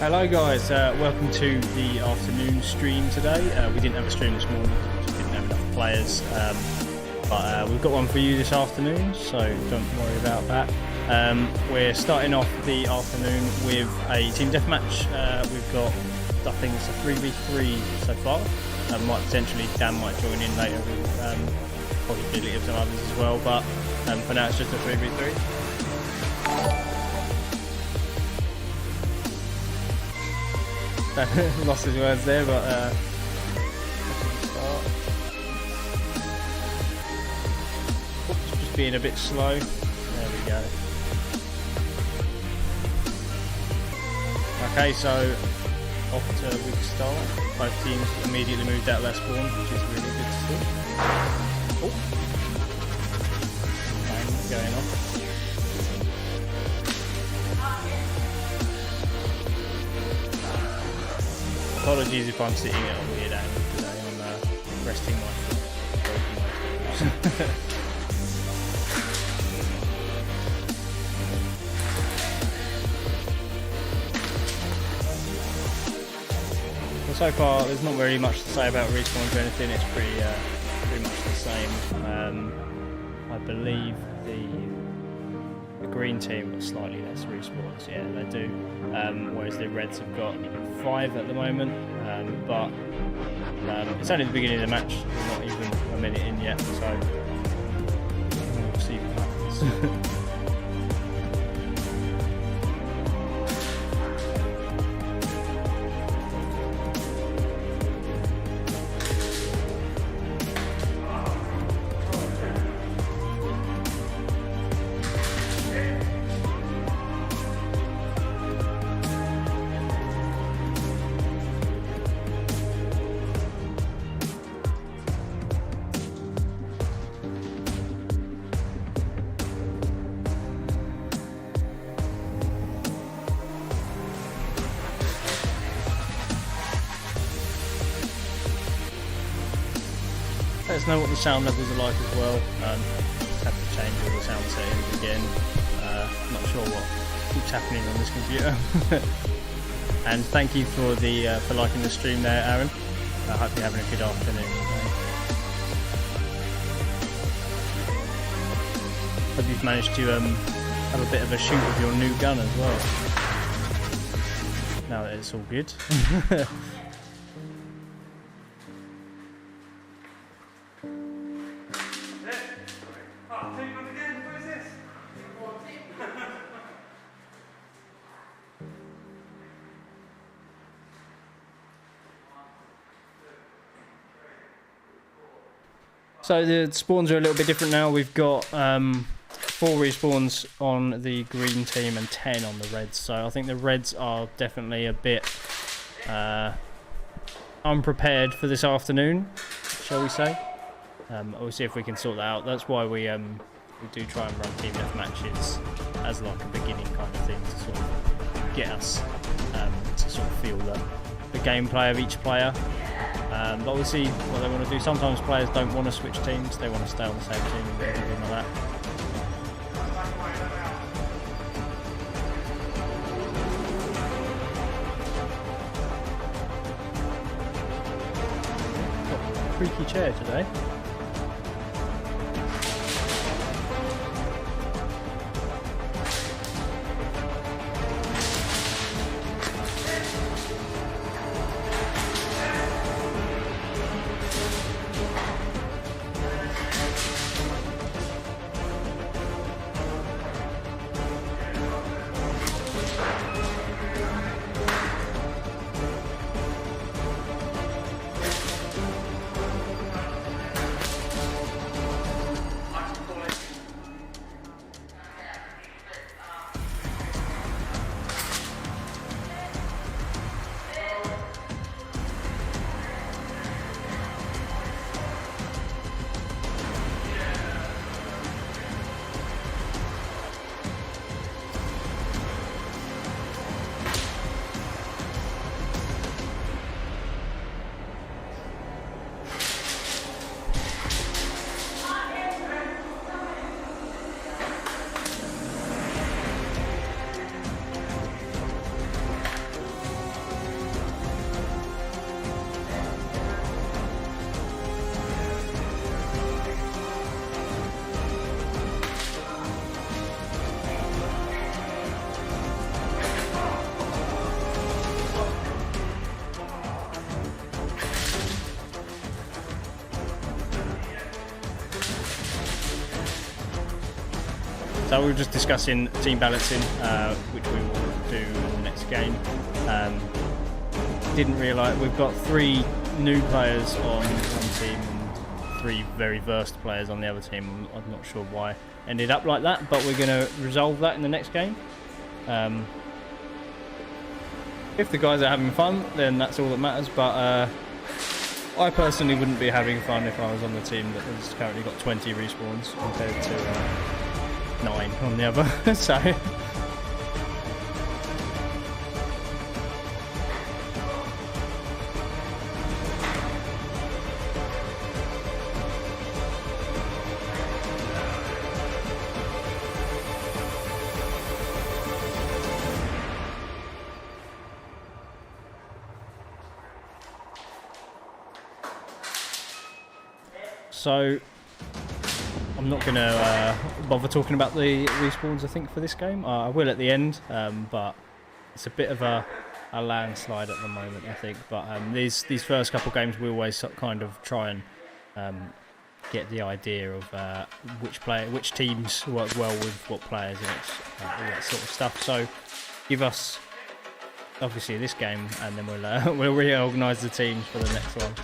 Hello guys, welcome to the afternoon stream today. We didn't have a stream this morning because we didn't have enough players, but we've got one for you this afternoon, so don't worry about that. We're starting off the afternoon with a team deathmatch. We've got, I think it's a 3v3 so far. Might potentially, Dan might join in later with possibility of some others as well, but for now it's just a 3v3. Lost his words there, but start. Oops, just being a bit slow. There we go. Okay, so off to a good start. Both teams immediately moved out of their spawn, which is really good to see. Oh, bang, going off. Apologies if I'm sitting at a weird angle today. I'm resting my foot. Well, so far, there's not very much to say about respawns or anything. It's pretty much the same. I believe the green team got slightly less respawns. Yeah, they do. Whereas the reds have got 5 at the moment, but it's only the beginning of the match. We're not even a minute in yet, so we'll see what happens. Let us know what the sound levels are like as well. Just have to change all the sound settings again. Not sure what keeps happening on this computer. And thank you for liking the stream there, Aaron. I hope you're having a good afternoon. Hope you've managed to have a bit of a shoot with your new gun as well. Now that it's all good. So the spawns are a little bit different now. We've got 4 respawns on the green team and 10 on the reds. So I think the reds are definitely a bit unprepared for this afternoon, shall we say. We'll see if we can sort that out. That's why we do try and run team death matches as like a beginning kind of thing to sort of get us to sort of feel the gameplay of each player. But we'll see what they want to do. Sometimes players don't want to switch teams, they want to stay on the same team and everything like that. Got a creaky chair today. So we were just discussing team balancing, which we will do in the next game. Didn't realise we've got 3 new players on one team and 3 very versed players on the other team. I'm not sure why it ended up like that, but we're going to resolve that in the next game. If the guys are having fun, then that's all that matters, but I personally wouldn't be having fun if I was on the team that has currently got 20 respawns compared to 9 on the other. So So I'm not going to bother talking about the respawns, I think, for this game. I will at the end, but it's a bit of a landslide at the moment, I think. But these first couple games, we always kind of try and get the idea of which teams work well with what players and all that sort of stuff. So give us, obviously, this game, and then we'll reorganise the teams for the next one.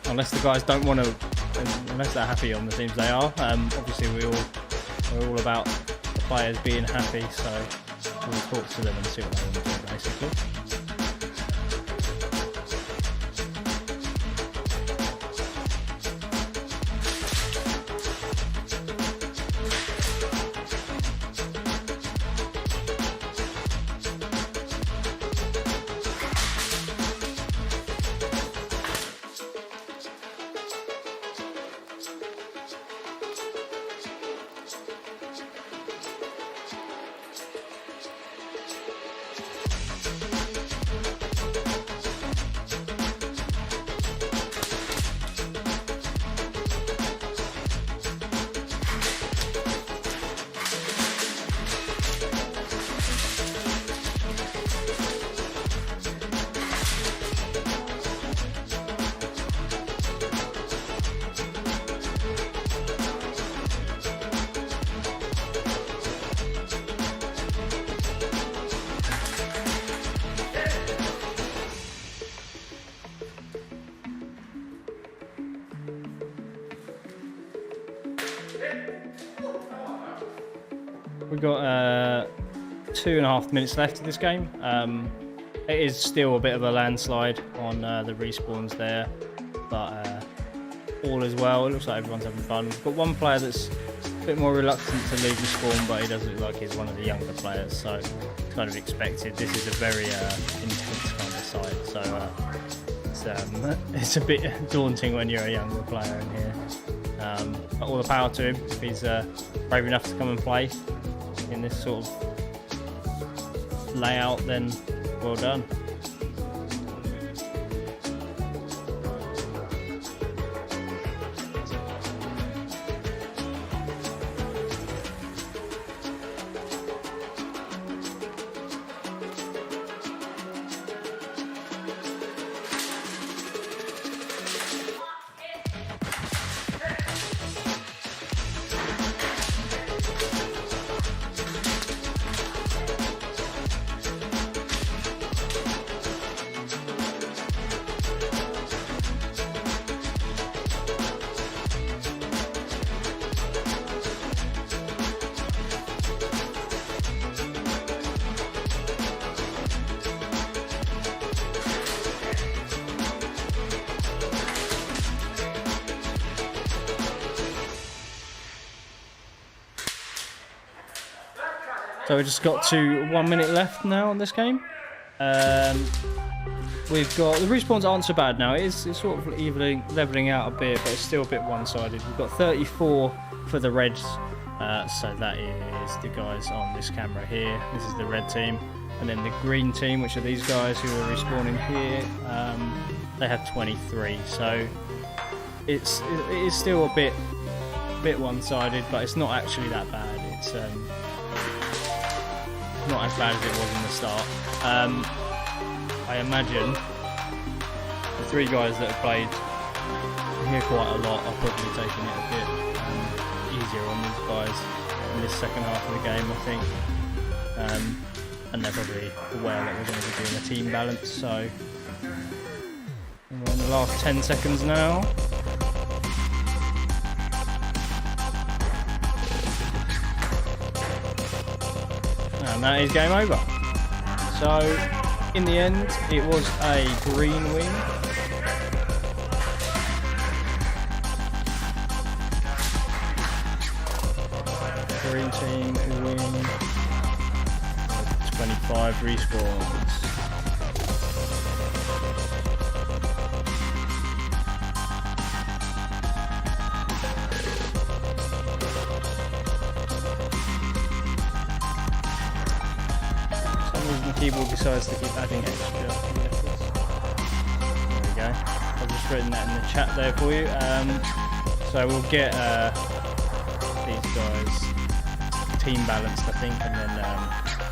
Unless the guys don't want to, unless they're happy on the teams they are. Obviously we're all about the players being happy, so we'll talk to them and see what they want to do, basically. We've got 2.5 minutes left of this game. It is still a bit of a landslide on the respawns there, but all is well. It looks like everyone's having fun. We've got one player that's a bit more reluctant to leave the spawn, but he does look like he's one of the younger players, so it's kind of expected. This is a very intense kind of site, so it's a bit daunting when you're a younger player in here. But all the power to him if he's brave enough to come and play in this sort of layout, then well done. So we just got to 1 minute left now on this game. We've got the respawns aren't so bad now. It's sort of leveling out a bit, but it's still a bit one-sided. We've got 34 for the Reds, so that is the guys on this camera here. This is the red team, and then the green team, which are these guys who are respawning here. They have 23, so it is still a bit one-sided, but it's not actually that bad. It's not as bad as it was in the start. I imagine the 3 guys that have played here quite a lot are probably taking it a bit easier on these guys in this second half of the game, I think. And they're probably aware that we're going to be doing a team balance, so we're in the last 10 seconds now. And that is game over. So in the end, it was a green win. Green team win. 25 respawns. For some reason the keyboard decides to keep adding extra letters. There we go. I've just written that in the chat there for you. So we'll get these guys team balanced, I think, and then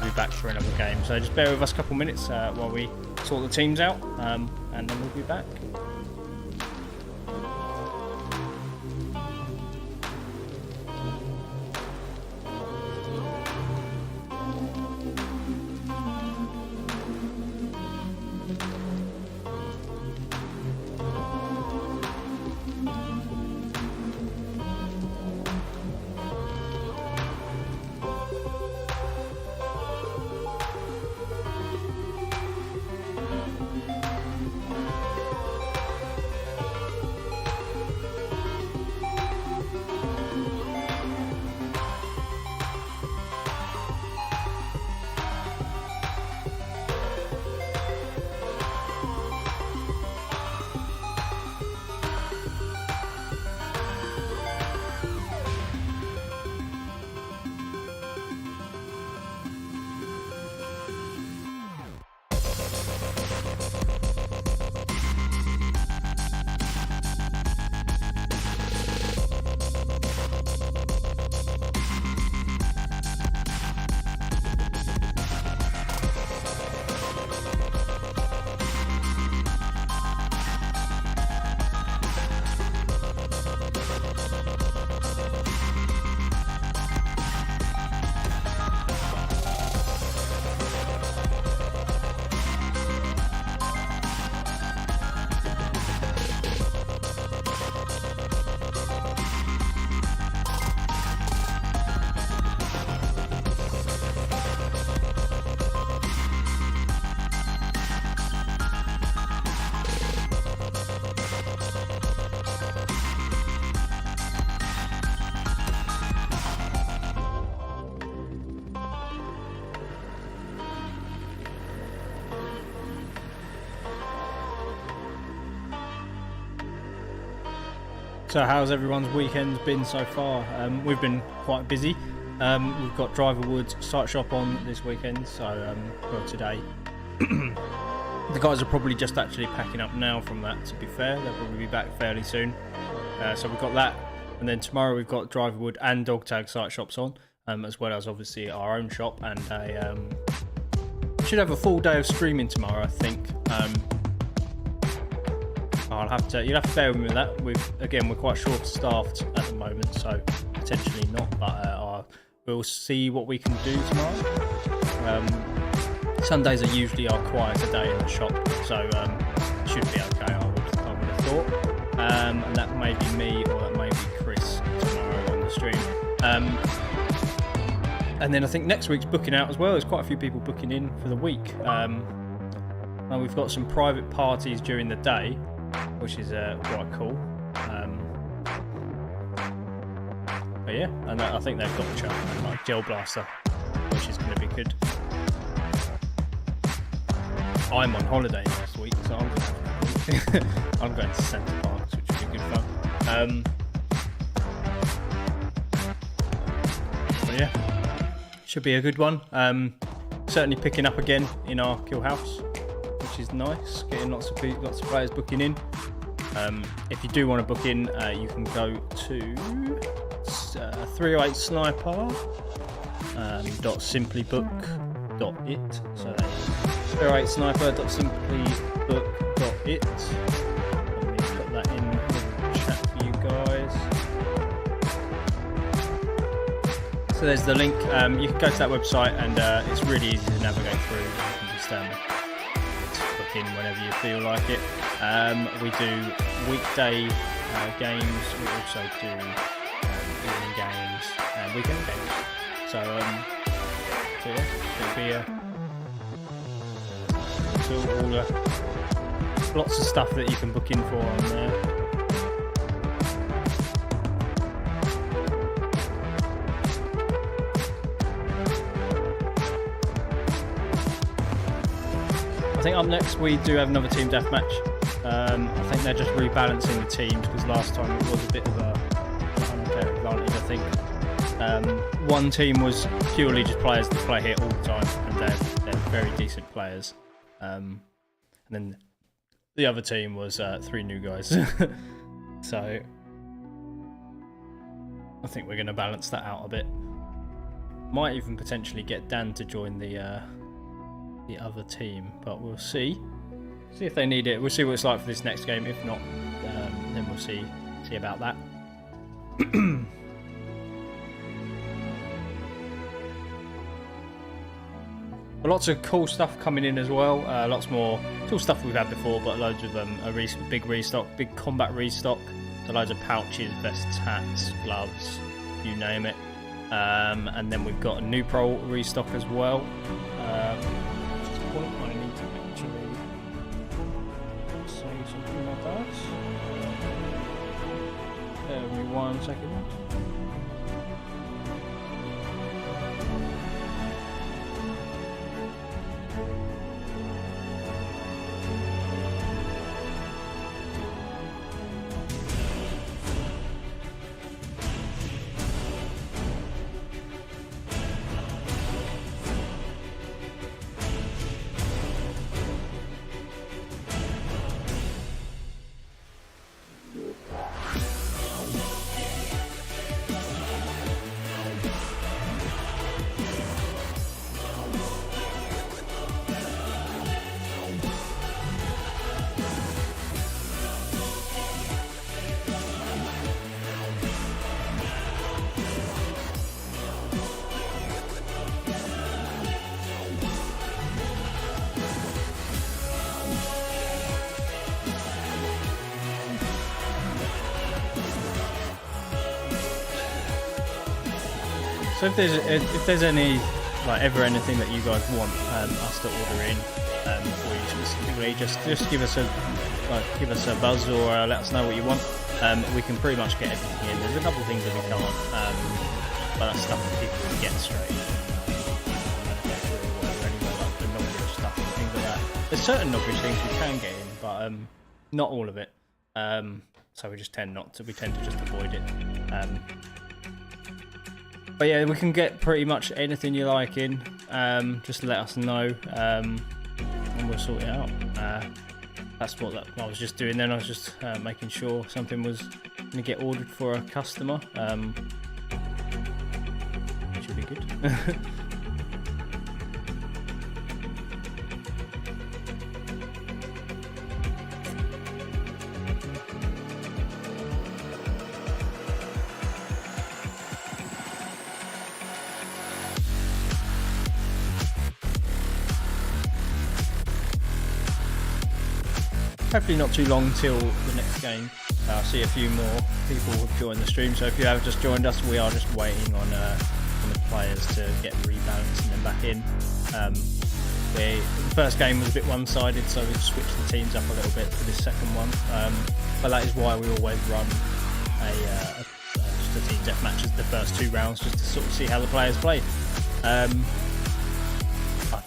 be back for another game. So just bear with us a couple minutes while we sort the teams out, and then we'll be back. So how's everyone's weekend been so far? We've been quite busy. We've got Driverwood's site shop on this weekend, so well, today. The guys are probably just actually packing up now from that, to be fair. They'll probably be back fairly soon. So we've got that, and then tomorrow we've got Driverwood and Dog Tag site shops on, as well as obviously our own shop, and should have a full day of streaming tomorrow, I think. You'll have to bear with me with that. We're quite short-staffed at the moment, so potentially not. But we'll see what we can do tomorrow. Sundays are usually our quieter day in the shop, so it should be okay. I would have thought. And that may be me or that may be Chris tomorrow on the stream. And then I think next week's booking out as well. There's quite a few people booking in for the week. And we've got some private parties during the day, which is quite cool. But yeah, and I think they've got like Gel Blaster, which is going to be good. I'm on holiday next week, so I'm going to Centre Parks, which will be good fun. But yeah, should be a good one. Certainly picking up again in our kill house, which is nice. Getting lots of players booking in. If you do want to book in, you can go to 308sniper .simplybook.it. So 308sniper.simplybook.it. Let me put that in the chat for you guys. So there's the link. You can go to that website, and it's really easy to navigate through. You can just book in whenever you feel like it. We do weekday games. We also do evening games and weekend games. So yeah, it'll be lots of stuff that you can book in for on there. I think up next we do have another team deathmatch. I think they're just rebalancing the teams because last time it was a bit of a unfair advantage. I think one team was purely just players that play here all the time, and they're very decent players. And then the other team was 3 new guys. So I think we're going to balance that out a bit. Might even potentially get Dan to join the other team, but we'll see if they need it. We'll see what it's like for this next game. If not, then we'll see about that. But lots of cool stuff coming in as well. Lots more cool stuff we've had before, but loads of big restock, big combat restock. So loads of pouches, vests, hats, gloves, you name it. And then we've got a new pro restock as well. Just a point I need to actually say something like that. Give me 1 second. So if there's any ever anything that you guys want us to order in for you specifically, just give us a buzz or let us know what you want. We can pretty much get everything in. There's a couple of things that we can't, but that's stuff that people can get straight. Like the knowledge stuff and things like that. There's certain knowledge things we can get in, but not all of it. So we just tend to just avoid it. But yeah, we can get pretty much anything you like in. Just let us know, and we'll sort it out. That's what I was just doing then. I was just making sure something was going to get ordered for a customer. Should be good. Hopefully not too long till the next game. I'll see a few more people have joined the stream, so if you have just joined us, we are just waiting on the players to get rebalanced and then back in. The first game was a bit one-sided, so we've switched the teams up a little bit for this second one. But that is why we always run just a team deathmatch as the first 2 rounds, just to sort of see how the players play.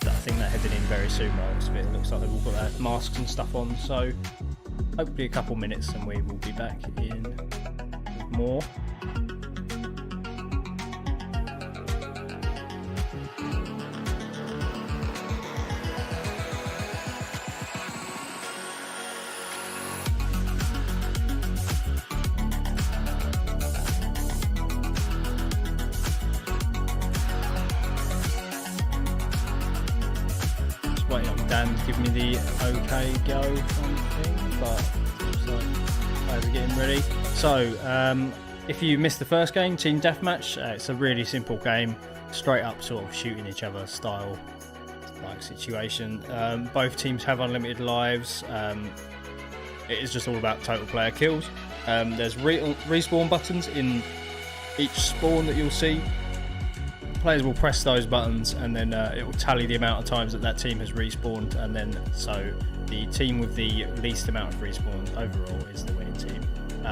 I think they're heading in very soon. It looks like they've all got their masks and stuff on, so hopefully a couple minutes and we will be back in with more. Waiting on Dan to give me the okay go on thing, but looks like players are getting ready. So If you missed the first game, Team Deathmatch, it's a really simple game, straight up sort of shooting each other style like situation. Both teams have unlimited lives. It is just all about total player kills. There's respawn buttons in each spawn that you'll see. Players will press those buttons and then it will tally the amount of times that team has respawned, and then so the team with the least amount of respawns overall is the winning team.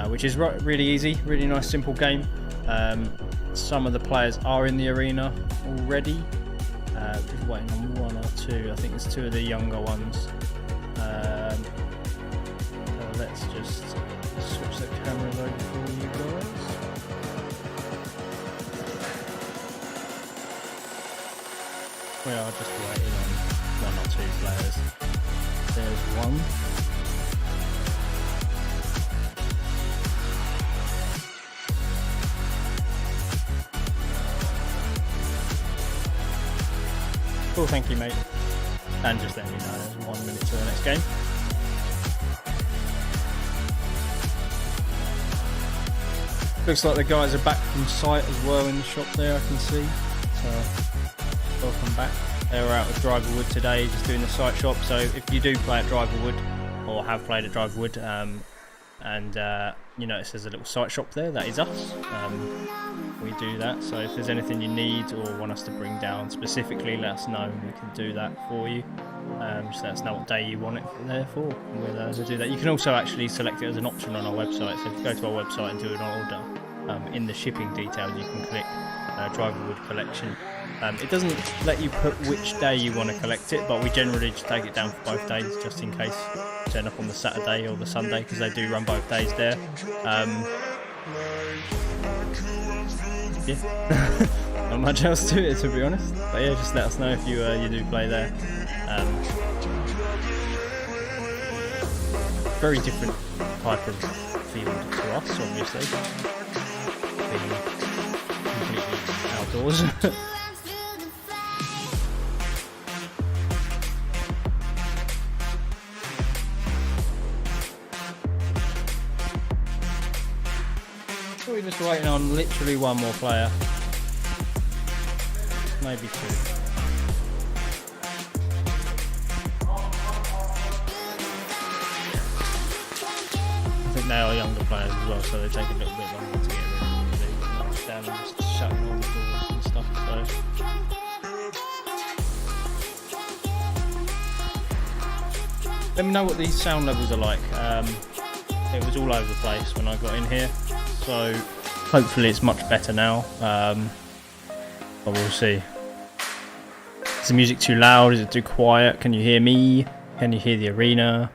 Which is really easy, really nice, simple game. Some of the players are in the arena already. Just waiting on one or two. I think it's two of the younger ones. Let's just switch the camera over for you guys. We are just waiting on one or two players. There's one. Cool, thank you, mate. And just let me know there's 1 minute to the next game. Looks like the guys are back from site as well in the shop there, I can see. So, welcome back. They were out at Driverwood today, just doing the site shop. So, if you do play at Driverwood, or have played at Driverwood, and you notice there's a little site shop there, that is us. We do that, so if there's anything you need or want us to bring down specifically, let us know and we can do that for you. Just let us know what day you want it there for, and we'll do that. You can also actually select it as an option on our website, so if you go to our website and do an order, in the shipping details you can click Driverwood collection. It doesn't let you put which day you want to collect it, but we generally just take it down for both days just in case you turn up on the Saturday or the Sunday, because they do run both days there. Yeah, not much else to it, to be honest. But yeah, just let us know if you do play there. Very different type of field to us, obviously. Being completely outdoors. We're just waiting on literally one more player. Maybe two. I think they are younger players as well, so they take a little bit longer to get ready. They not stand and just shutting all the doors and stuff. So. Let me know what these sound levels are like. It was all over the place when I got in here. So hopefully it's much better now, but we'll see. Is the music too loud? Is it too quiet? Can you hear me? Can you hear the arena?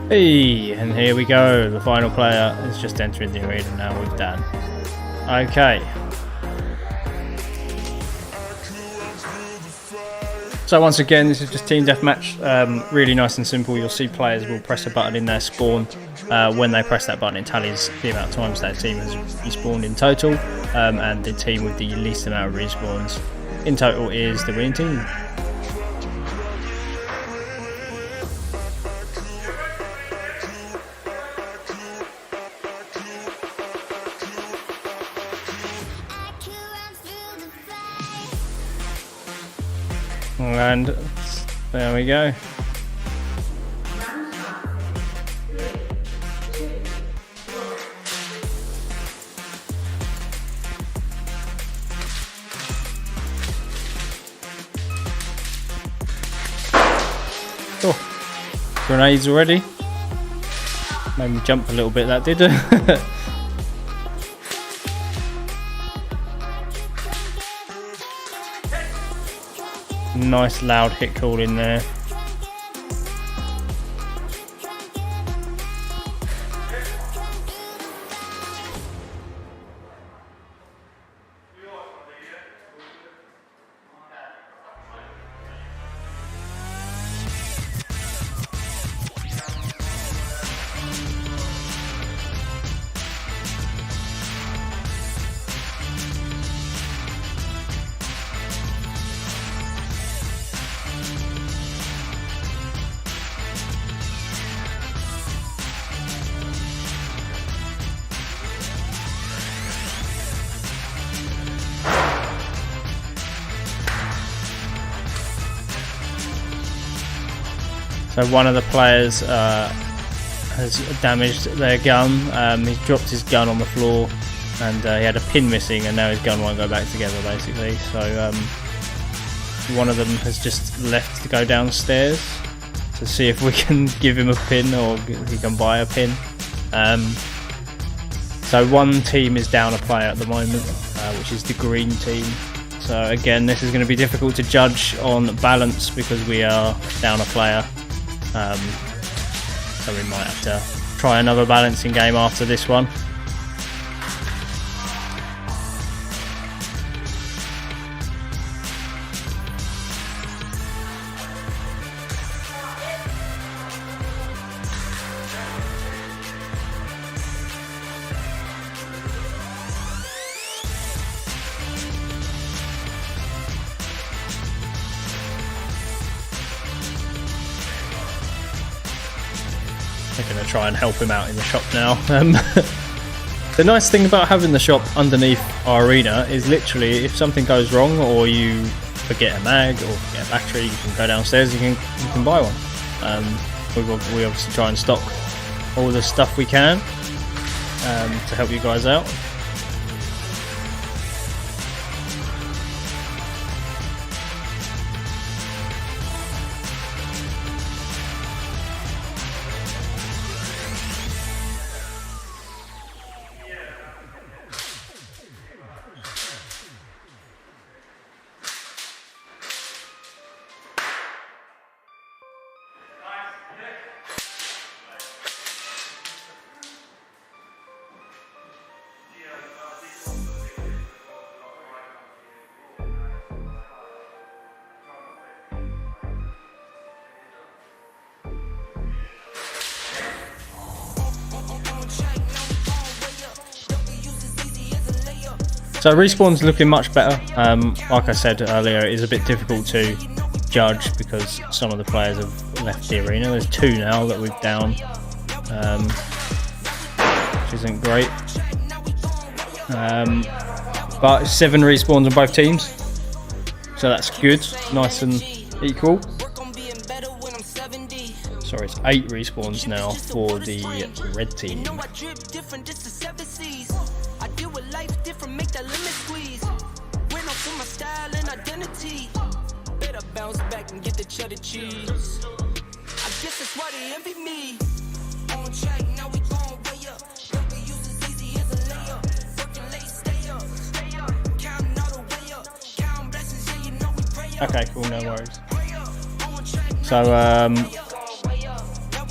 Hey, and here we go. The final player is just entering the arena now with Dan. Okay. So once again, this is just Team Deathmatch. Really nice and simple. You'll see players will press a button in their spawn. When they press that button, it tallies the amount of times that team has respawned in total. And the team with the least amount of respawns in total is the winning team. And there we go. Oh, grenades already. Made me jump a little bit, that did. Nice loud hit call in there. So one of the players has damaged their gun. He dropped his gun on the floor, and he had a pin missing, and now his gun won't go back together basically. So one of them has just left to go downstairs to see if we can give him a pin, or he can buy a pin. So one team is down a player at the moment, which is the green team. So again, this is going to be difficult to judge on balance because we are down a player. So we might have to try another balancing game after this one. They're going to try and help him out in the shop now. The nice thing about having the shop underneath our arena is literally if something goes wrong or you forget a mag or forget a battery, you can go downstairs, you can buy one. We obviously try and stock all the stuff we can to help you guys out. So respawn's looking much better. Like I said earlier, it is a bit difficult to judge because some of the players have left the arena. There's 2 now that we've down, which isn't great. But 7 respawns on both teams, so that's good, nice and equal. Sorry, it's 8 respawns now for the red team. I deal with life different, make that limit squeeze. Went on for my style and identity. Better bounce back and get the cheddar cheese. I guess that's why they envy me. On track, now we going way up. Don't be used as easy as a layup. Working late, stay up. Counting all the way up. Counting blessings, yeah, you know we pray up. Okay, cool, no worries. So,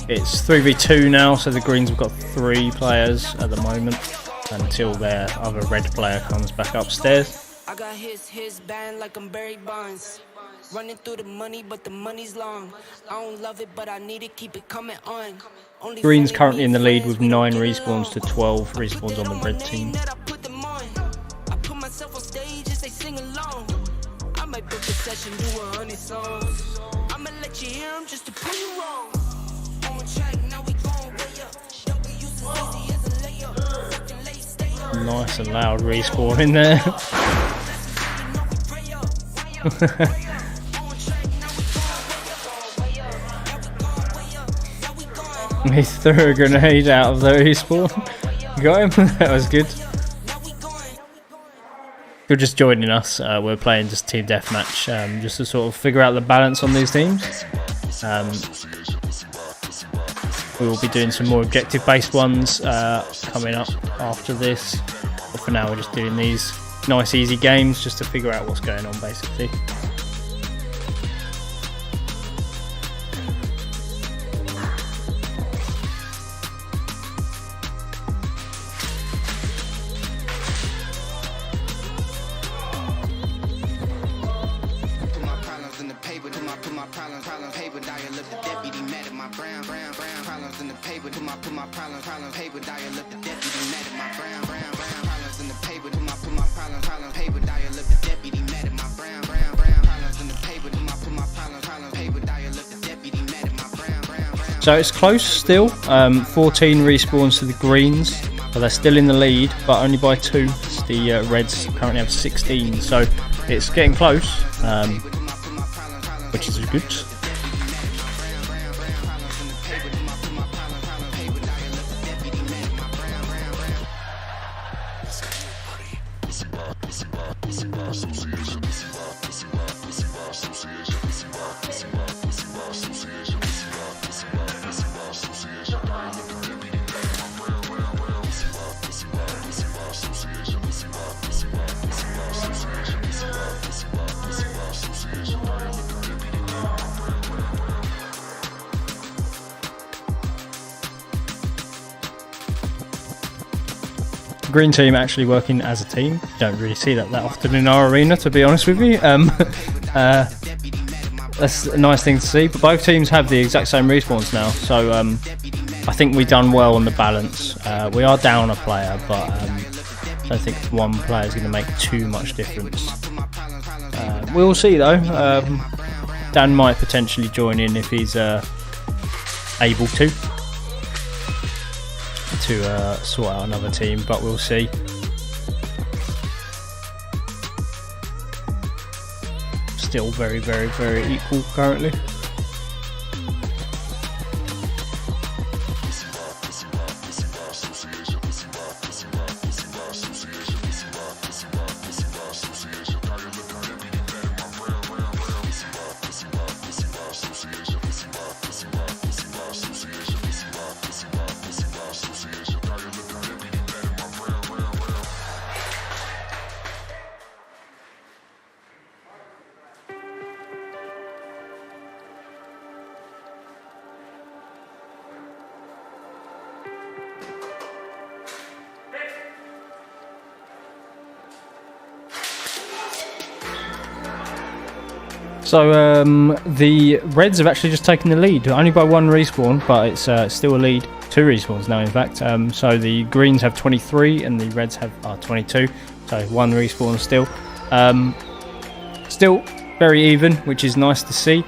it's 3v2 now, so the Greens have got 3 players at the moment until their other red player comes back upstairs. I got his band like I'm Barry Bonds. Running through the money, but the money's long. I don't love it, but I need it, keep it coming on. Green's currently in the lead with 9 respawns to 12 respawns on the red team. I put myself on stage and say sing along. I might book a session, do 100 songs. I'ma let you hear them just to prove you wrong. On track, now we going way up. Don't be used as easy as a layup. Working late, stay up. Nice and loud respawn in there. He threw a grenade out of the respawn. Got him. That was good. If you're just joining us, we're playing just team deathmatch, just to sort of figure out the balance on these teams. We will be doing some more objective-based ones coming up after this. But for now, we're just doing these nice, easy games just to figure out what's going on, basically. So it's close still, 14 respawns to the Greens, but they're still in the lead, but only by 2. The Reds currently have 16, so it's getting close, which is good. Green team actually working as a team. You don't really see that often in our arena, to be honest with you. That's a nice thing to see. But both teams have the exact same respawns now, so I think we've done well on the balance. We are down a player, but I don't think one player is going to make too much difference. We'll see though. Dan might potentially join in if he's able to sort out another team, but we'll see. Still very, very, very equal currently. So the Reds have actually just taken the lead, only by one respawn, but it's still a lead. 2 respawns now, in fact. So the Greens have 23 and the Reds have 22. So 1 respawn still. Still very even, which is nice to see.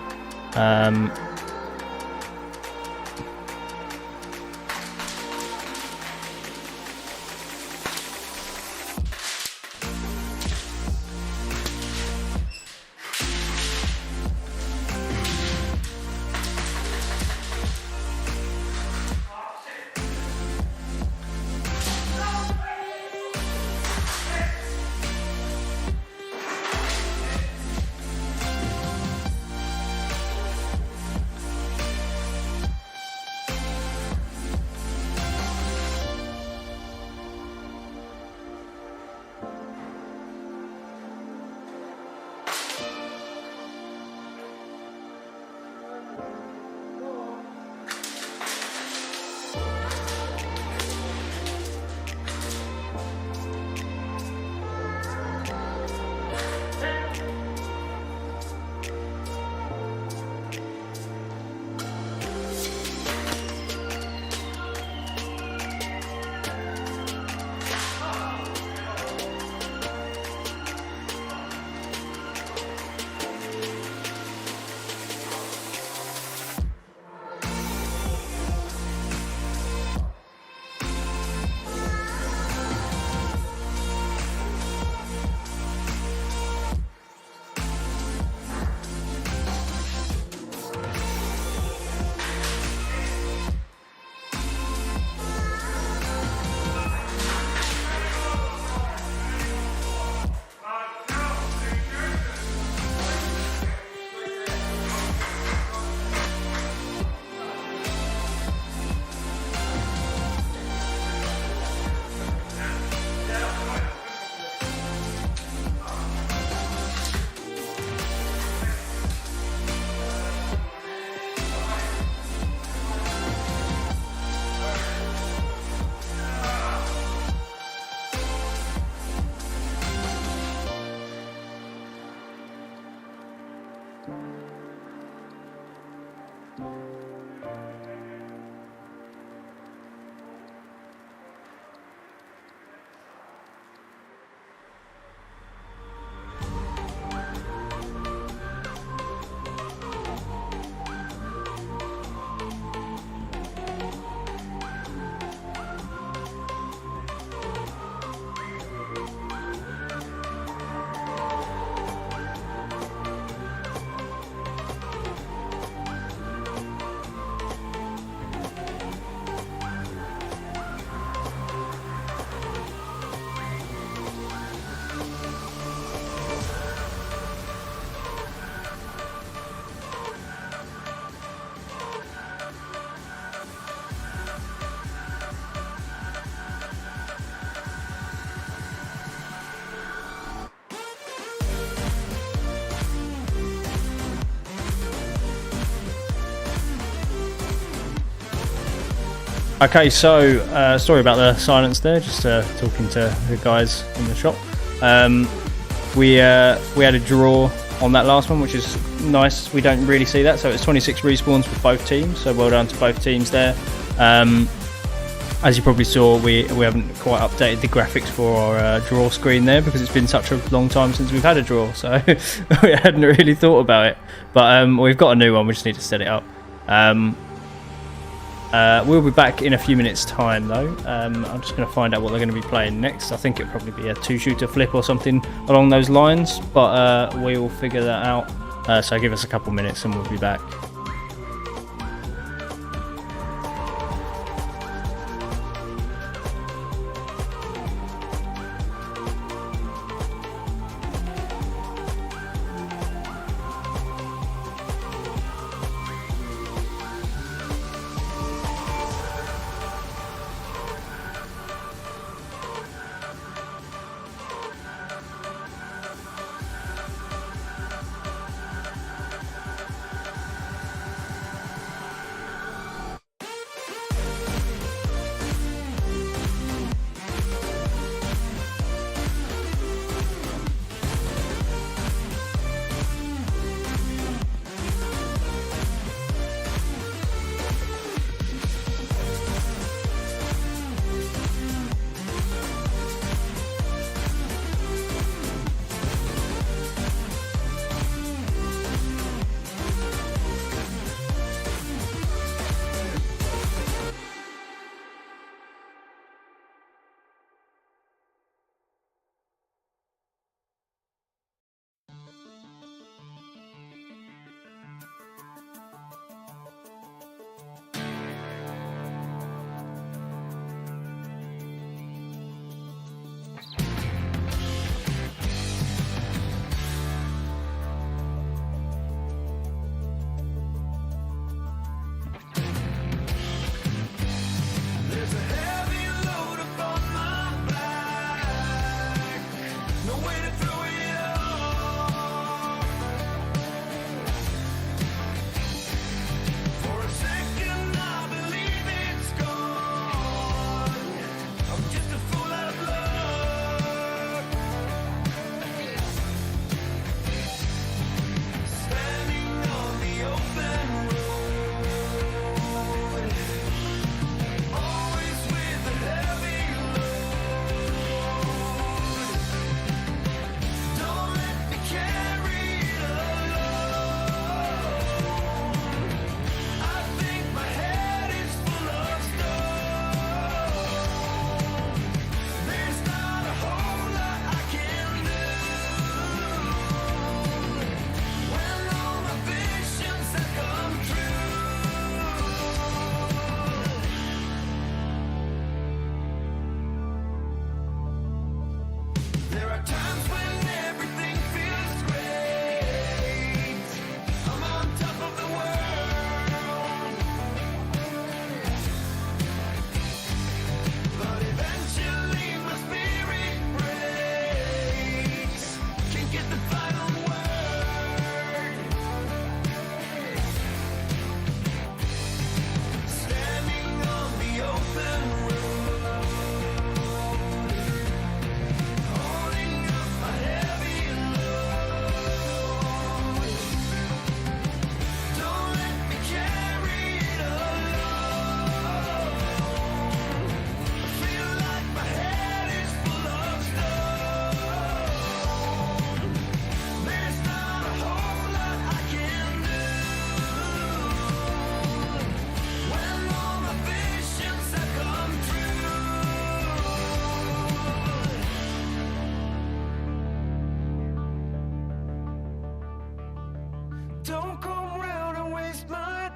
Okay, so sorry about the silence there. Just talking to the guys in the shop. We had a draw on that last one, which is nice. We don't really see that, so it's 26 respawns for both teams. So well done to both teams there. As you probably saw, we haven't quite updated the graphics for our draw screen there because it's been such a long time since we've had a draw, so we hadn't really thought about it. But we've got a new one. We just need to set it up. We'll be back in a few minutes' time, though. I'm just going to find out what they're going to be playing next. I think it'll probably be a two-shooter flip or something along those lines, but we will figure that out. So give us a couple minutes and we'll be back.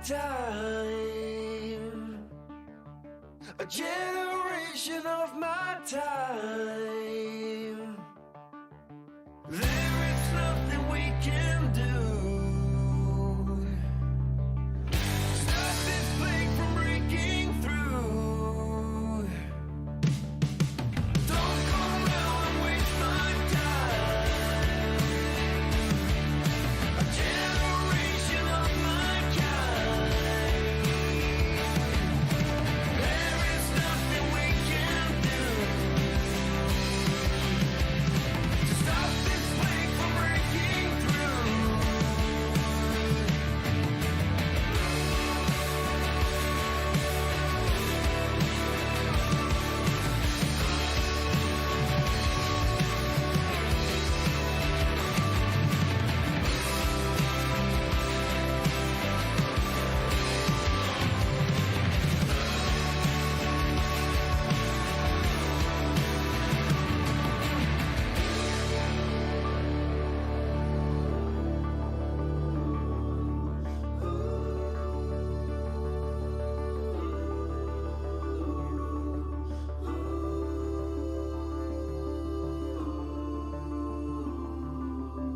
time, a generation of my time. There is nothing we can do. Stop this plague from breaking through. Don't go around and waste my time. A generation of my kind. There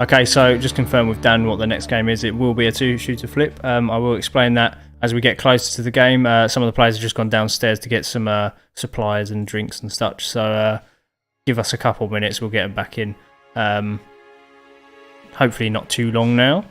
Okay, so just confirm with Dan what the next game is. It will be a 2-shooter flip. I will explain that as we get closer to the game. Some of the players have just gone downstairs to get some supplies and drinks and such. So give us a couple minutes, we'll get them back in. Hopefully not too long now.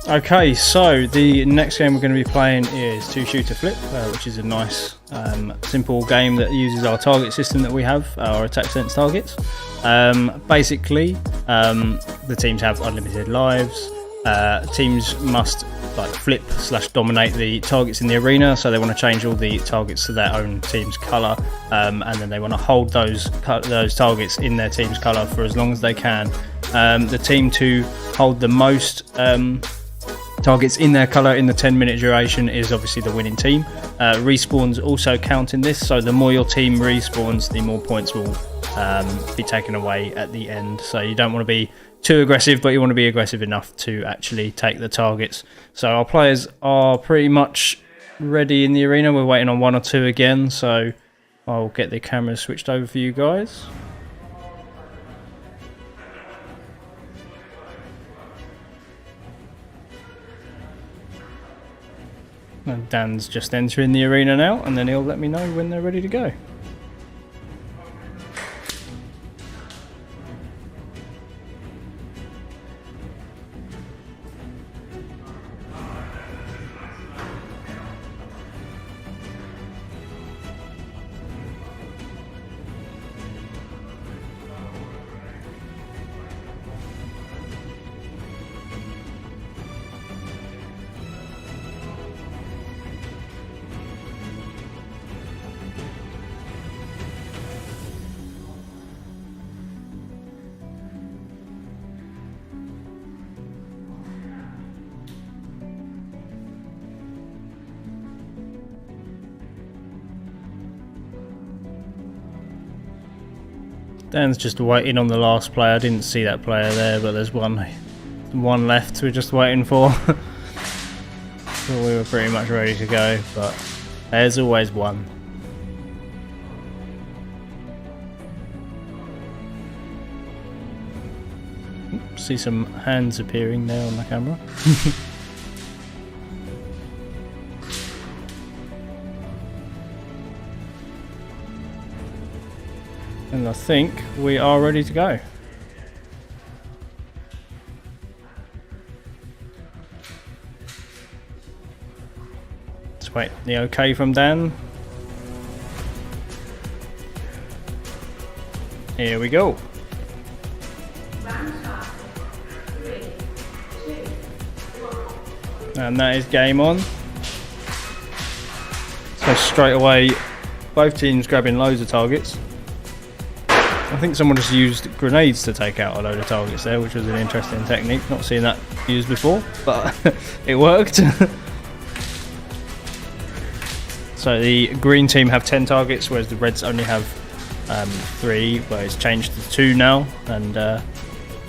Okay, so the next game we're going to be playing is Two Shooter Flip, which is a nice, simple game that uses our target system that we have, our attack sense targets. Basically, the teams have unlimited lives. Teams must flip / dominate the targets in the arena, so they want to change all the targets to their own team's colour, and then they want to hold those targets in their team's colour for as long as they can. The team to hold the most targets in their colour in the 10-minute duration is obviously the winning team. Respawns also count in this, so the more your team respawns, the more points will be taken away at the end. So you don't want to be too aggressive, but you want to be aggressive enough to actually take the targets. So our players are pretty much ready in the arena. We're waiting on 1 or 2 again, so I'll get the cameras switched over for you guys. And Dan's just entering the arena now, and then he'll let me know when they're ready to go. Dan's just waiting on the last player. I didn't see that player there, but there's one left we're just waiting for. So we were pretty much ready to go, but there's always one. See some hands appearing there on the camera. And I think we are ready to go. Let's wait the okay from Dan. Here we go. And that is game on. So straight away, both teams grabbing loads of targets. I think someone just used grenades to take out a load of targets there, which was an interesting technique. Not seen that used before, but it worked. So the green team have 10 targets, whereas the reds only have 3, where it's changed to 2 now. And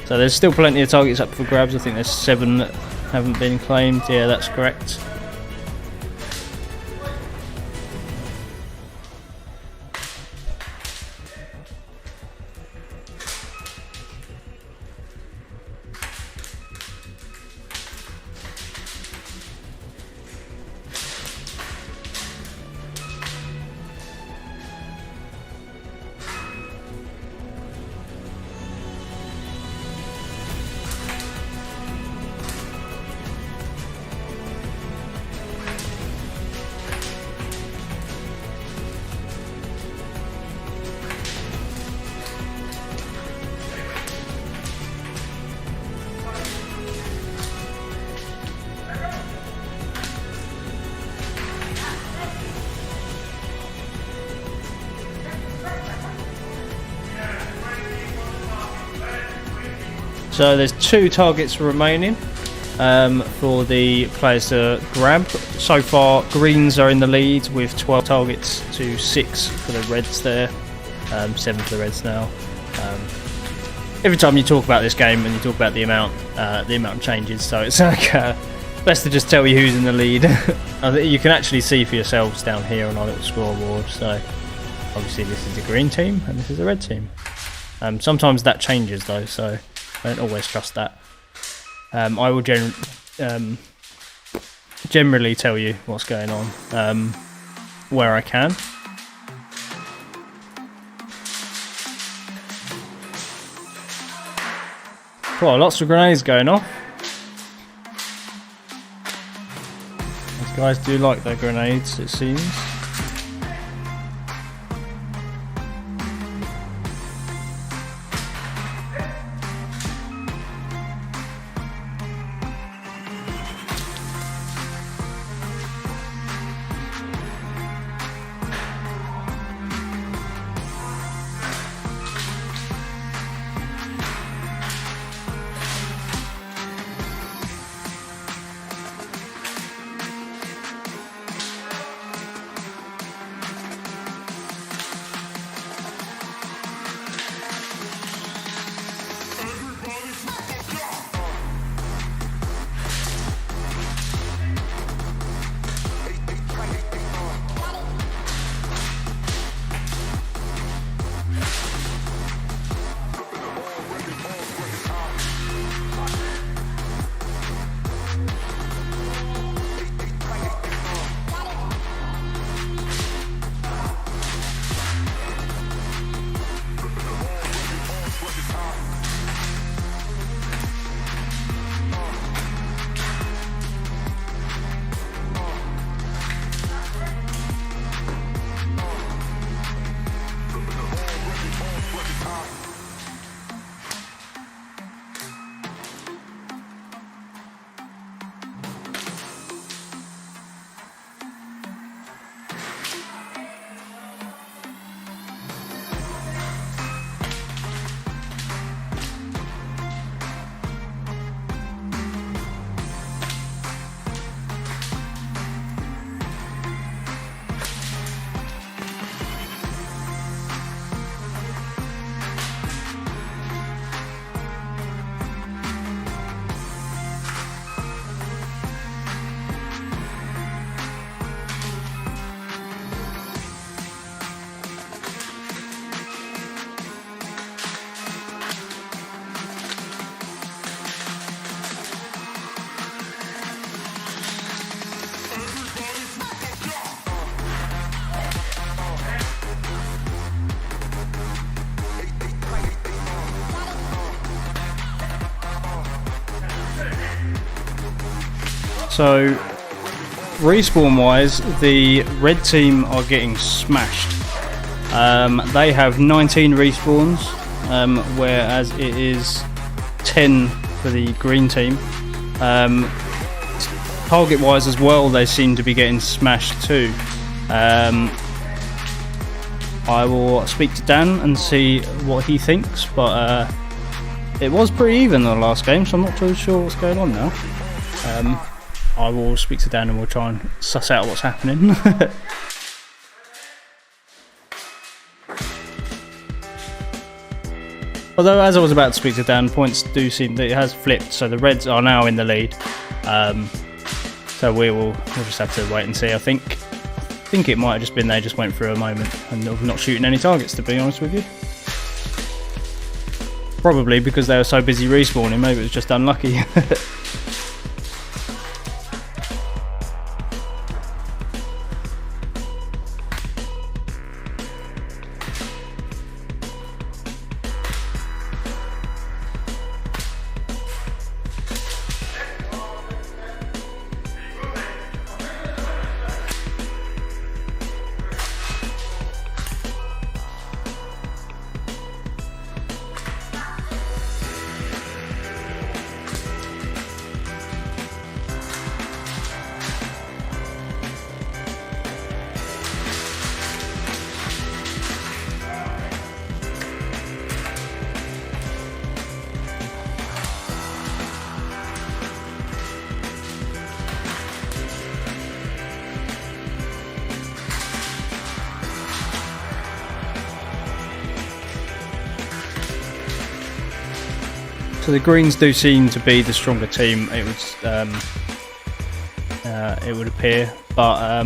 so there's still plenty of targets up for grabs. I think there's 7 that haven't been claimed. Yeah, that's correct. So there's 2 targets remaining for the players to grab. So far, greens are in the lead with 12 targets to 6 for the reds there. 7 for the reds now. Every time you talk about this game and you talk about the amount changes. So it's like best to just tell you who's in the lead. You can actually see for yourselves down here on our little scoreboard. So Obviously this is the green team and this is the red team. Sometimes that changes though, so I don't always trust that. I will generally tell you what's going on where I can. Well, lots of grenades going off. These guys do like their grenades, it seems. So, respawn wise, the red team are getting smashed. They have 19 respawns, whereas it is 10 for the green team. Target wise as well, they seem to be getting smashed too. I will speak to Dan and see what he thinks, but it was pretty even in the last game, so I'm not too sure what's going on now. I will speak to Dan and we'll try and suss out what's happening. Although, as I was about to speak to Dan, points do seem that it has flipped, so the Reds are now in the lead. So we'll just have to wait and see. I think it might have just been they just went through a moment and of not shooting any targets, to be honest with you. Probably because they were so busy respawning, maybe it was just unlucky. So the Greens do seem to be the stronger team. It would appear, but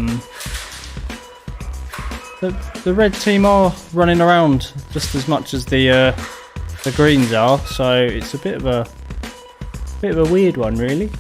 the red team are running around just as much as the greens are, so it's a bit of a weird one, really.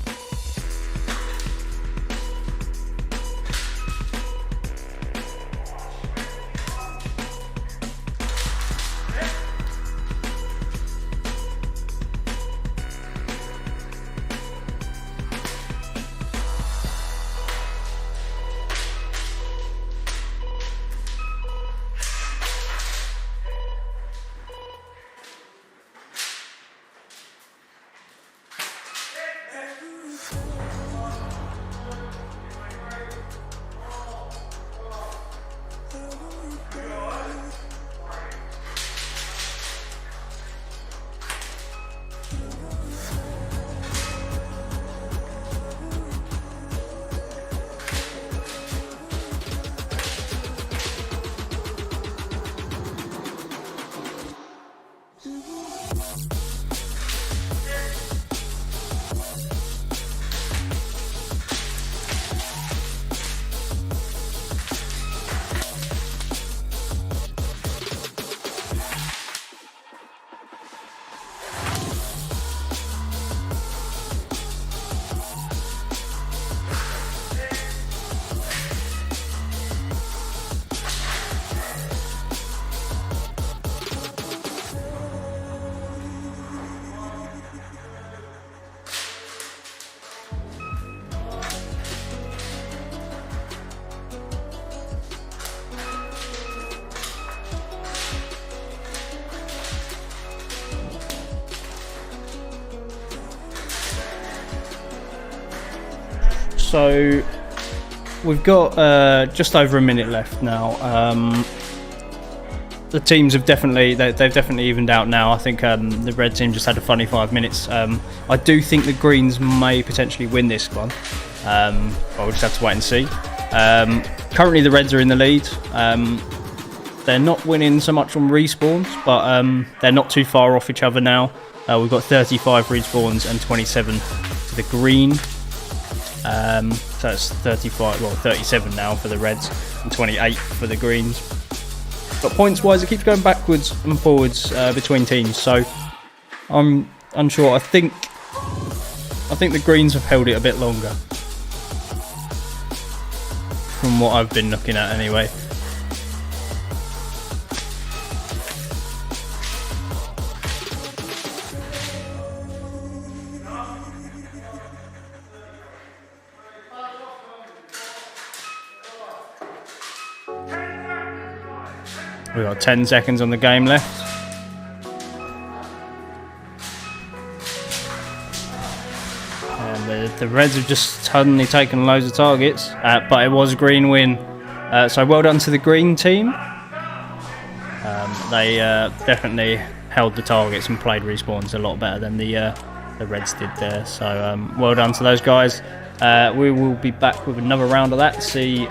So we've got just over a minute left now. The teams have definitely they've definitely evened out now. I think the red team just had a funny 5 minutes. I do think the greens may potentially win this one. But we'll just have to wait and see. Currently the reds are in the lead. They're not winning so much on respawns, but they're not too far off each other now. We've got 35 respawns and 27 to the green. So it's 37 now for the reds and 28 for the greens. But points wise, it keeps going backwards and forwards between teams, so I'm unsure. I think the greens have held it a bit longer from what I've been looking at anyway. We've got 10 seconds on the game left. And the Reds have just suddenly taken loads of targets, but it was a green win. So well done to the green team. They definitely held the targets and played respawns a lot better than the Reds did there. So well done to those guys. We will be back with another round of that, see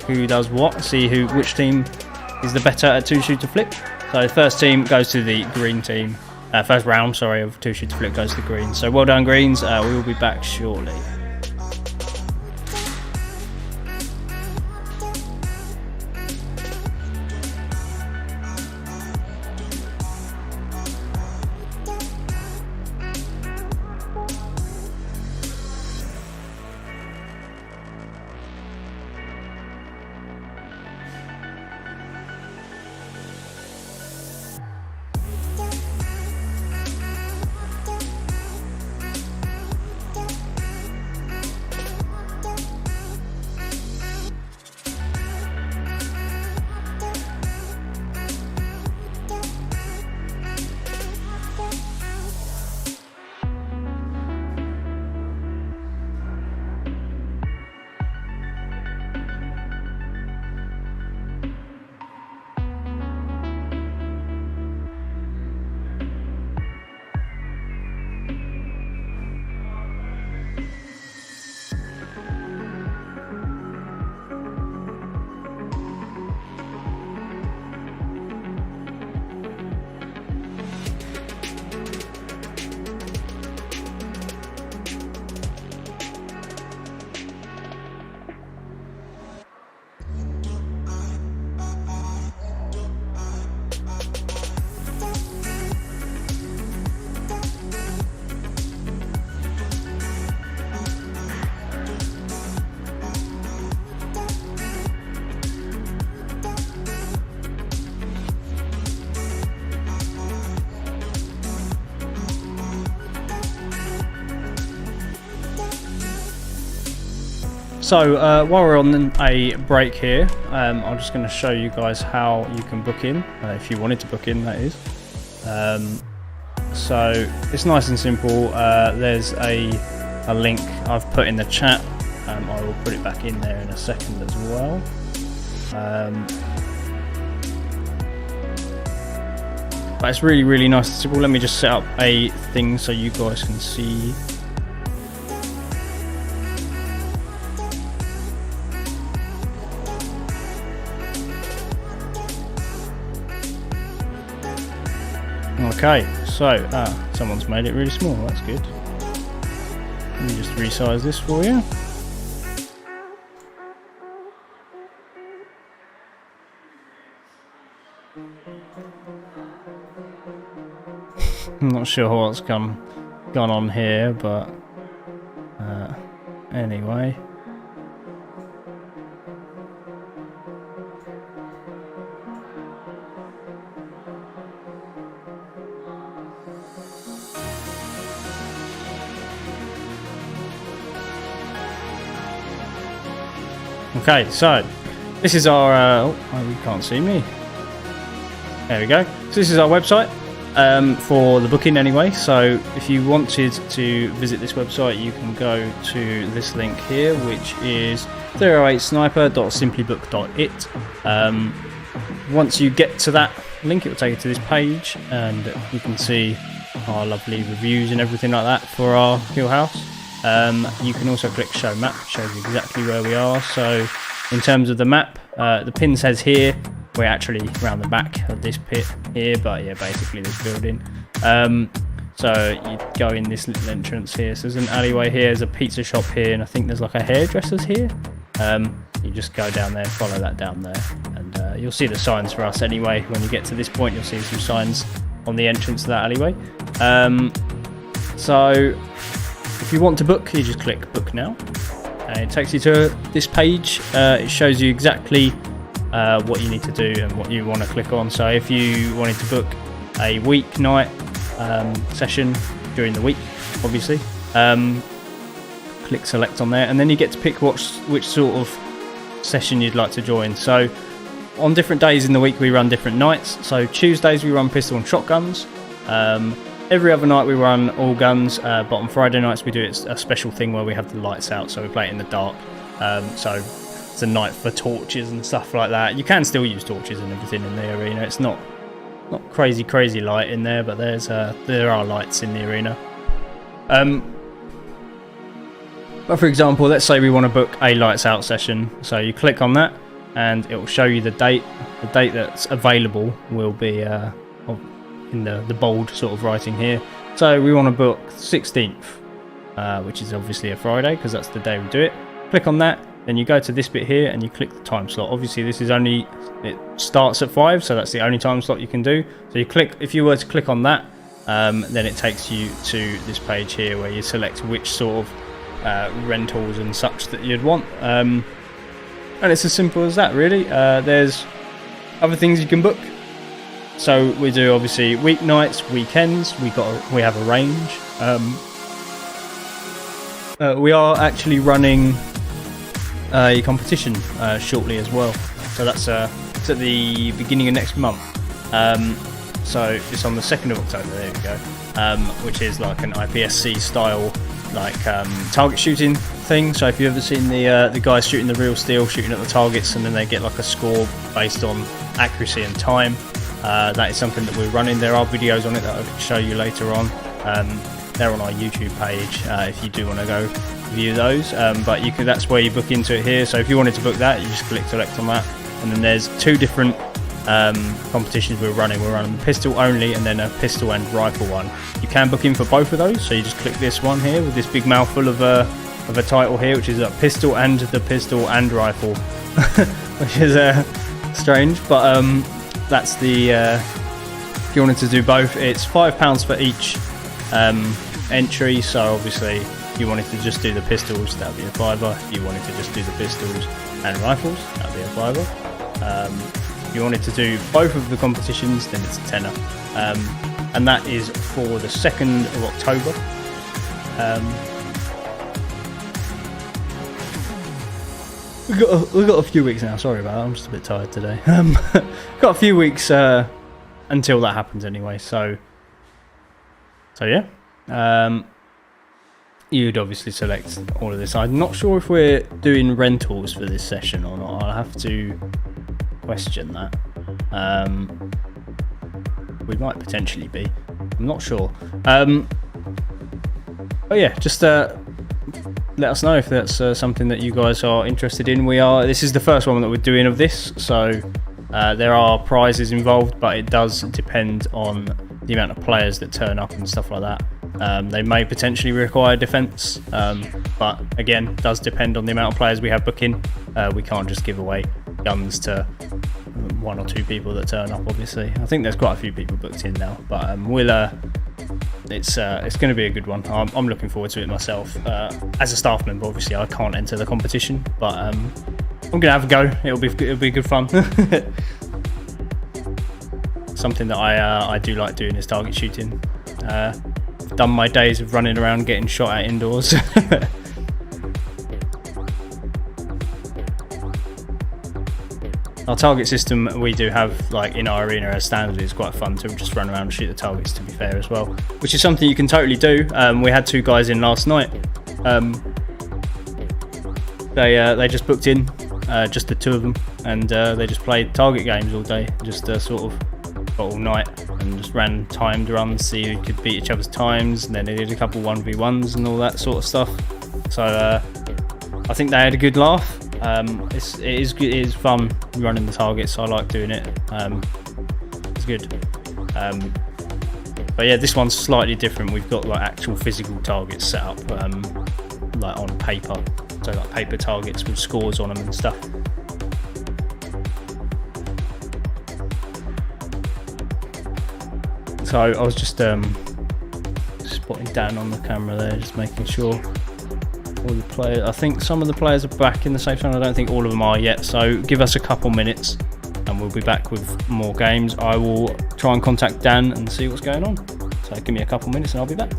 who does what, see which team is the better at two-shooter flip. So the first team goes to the green team. First round, sorry, of two-shooter flip goes to the greens. So well done, greens. We will be back shortly. So while we're on a break here, I'm just going to show you guys how you can book in, if you wanted to book in, that is. So it's nice and simple. There's a link I've put in the chat. I will put it back in there in a second as well. But it's really nice and simple. Let me just set up a thing so you guys can see. Okay, so someone's made it really small. That's good. Let me just resize this for you. I'm not sure what's gone on here, but anyway. Okay, so this is our oh, you can't see me. There we go. So this is our website for the booking anyway. So if you wanted to visit this website, you can go to this link here, which is 308sniper.simplybook.it. Once you get to that link, it will take you to this page, and you can see our lovely reviews and everything like that for our hill house. You can also click show map, shows you exactly where we are. So in terms of the map, the pin says here, we're actually around the back of this pit here, but yeah, basically this building. So you go in this little entrance here. So there's an alleyway here, there's a pizza shop here, and I think there's like a hairdresser's here. You just go down there, follow that down there, and you'll see the signs for us anyway. When you get to this point, you'll see some signs on the entrance to that alleyway. So if you want to book, you just click book now, and it takes you to this page. It shows you exactly what you need to do and what you want to click on. So if you wanted to book a weeknight session during the week, obviously, click select on there, and then you get to pick which sort of session you'd like to join. So on different days in the week we run different nights. So Tuesdays we run pistol and shotguns. Every other night we run all guns, but on Friday nights we do a special thing where we have the lights out, so we play it in the dark. So it's a night for torches and stuff like that. You can still use torches and everything in the arena. It's not crazy light in there, but there are lights in the arena. But for example, let's say we want to book a lights out session. So you click on that, and it will show you the date. The date that's available will be in the bold sort of writing here. So we want to book 16th, which is obviously a Friday because that's the day we do it. Click on that, then you go to this bit here and you click the time slot. Obviously this is it starts at 5, so that's the only time slot you can do. So you click, if you were to click on that, then it takes you to this page here where you select which sort of rentals and such that you'd want. And it's as simple as that, really. There's other things you can book. So we do obviously weeknights, weekends. We have a range. We are actually running a competition shortly as well. So it's at the beginning of next month. So it's on the 2nd of October. There we go. Which is like an IPSC style target shooting thing. So if you've ever seen the guys shooting the real steel, shooting at the targets, and then they get like a score based on accuracy and time. That is something that we're running. There are videos on it that I can show you later on. They're on our YouTube page if you do want to go view those. But that's where you book into it here. So if you wanted to book that, you just click select on that. And then there's 2 different competitions we're running. We're running pistol only and then a pistol and rifle one. You can book in for both of those. So you just click this one here with this big mouthful of a title here, which is a pistol and rifle, which is strange. But that's the if you wanted to do both, it's £5 for each entry. So obviously if you wanted to just do the pistols, that would be a £5. If you wanted to just do the pistols and rifles, that would be a £5. If you wanted to do both of the competitions, then it's a £10. And that is for the 2nd of October. we've got a few weeks now. Sorry about that. I'm just a bit tired today. Got a few weeks until that happens anyway. So yeah. You'd obviously select all of this. I'm not sure if we're doing rentals for this session or not. I'll have to question that. We might potentially be. I'm not sure. But yeah, just let us know if that's something that you guys are interested in. This is the first one that we're doing of this, so there are prizes involved, but it does depend on the amount of players that turn up and stuff like that. They may potentially require defense, but again, does depend on the amount of players we have booking. We can't just give away guns to one or two people that turn up, obviously. I think there's quite a few people booked in now, but it's going to be a good one. I'm looking forward to it myself. As a staff member, obviously I can't enter the competition, but I'm going to have a go. It'll be good fun. Something that I do like doing is target shooting. Done my days of running around getting shot at indoors. Our target system we do have like in our arena as standard is quite fun to just run around and shoot the targets, to be fair, as well, which is something you can totally do. We had two guys in last night. They just booked in, just the two of them, and they just played target games all day, just sort of got all night and just ran timed runs, see who could beat each other's times, and then they did a couple 1v1s and all that sort of stuff. So I think they had a good laugh. It is fun running the targets. I like doing it. It's good. But yeah, this one's slightly different. We've got like actual physical targets set up, like on paper. So like paper targets with scores on them and stuff. So I was just spotting down on the camera there, just making sure all the players. I think some of the players are back in the safe zone. I don't think all of them are yet. So give us a couple minutes, and we'll be back with more games. I will try and contact Dan and see what's going on. So give me a couple minutes, and I'll be back.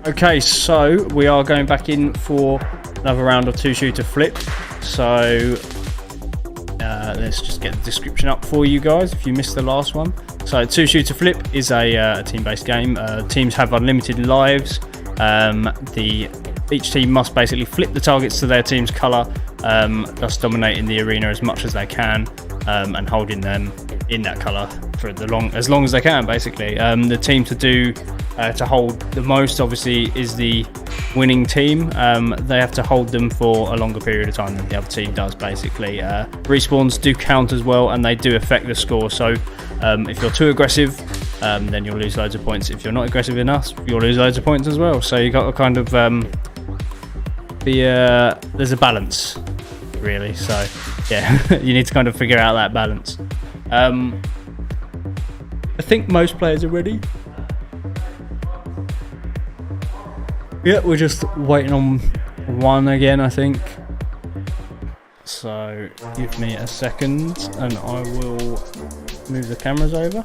Okay, so we are going back in for another round of two-shooter flip. So let's just get the description up for you guys if you missed the last one. So two-shooter flip is a team-based game. Teams have unlimited lives. Each team must basically flip the targets to their team's colour, thus dominating the arena as much as they can, and holding them in that colour for as long as they can, basically. The team to hold the most, obviously, is the winning team. They have to hold them for a longer period of time than the other team does, basically. Respawns do count as well, and they do affect the score. So If you're too aggressive, then you'll lose loads of points. If you're not aggressive enough, you'll lose loads of points as well. So you got to kind of there's a balance, really. So yeah, you need to kind of figure out that balance. I think most players are ready. Yeah, we're just waiting on one again, I think. So give me a second and I will move the cameras over.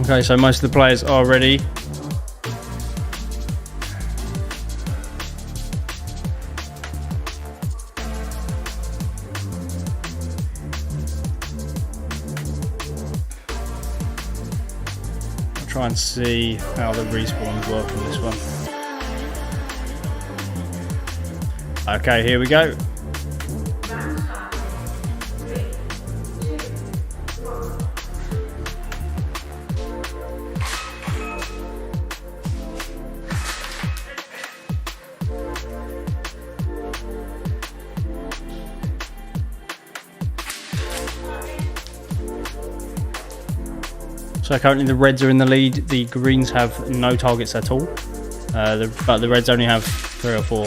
Okay, so most of the players are ready. I'll try and see how the respawns work on this one. Okay, here we go. So currently the Reds are in the lead, the Greens have no targets at all, but the Reds only have 3 or 4,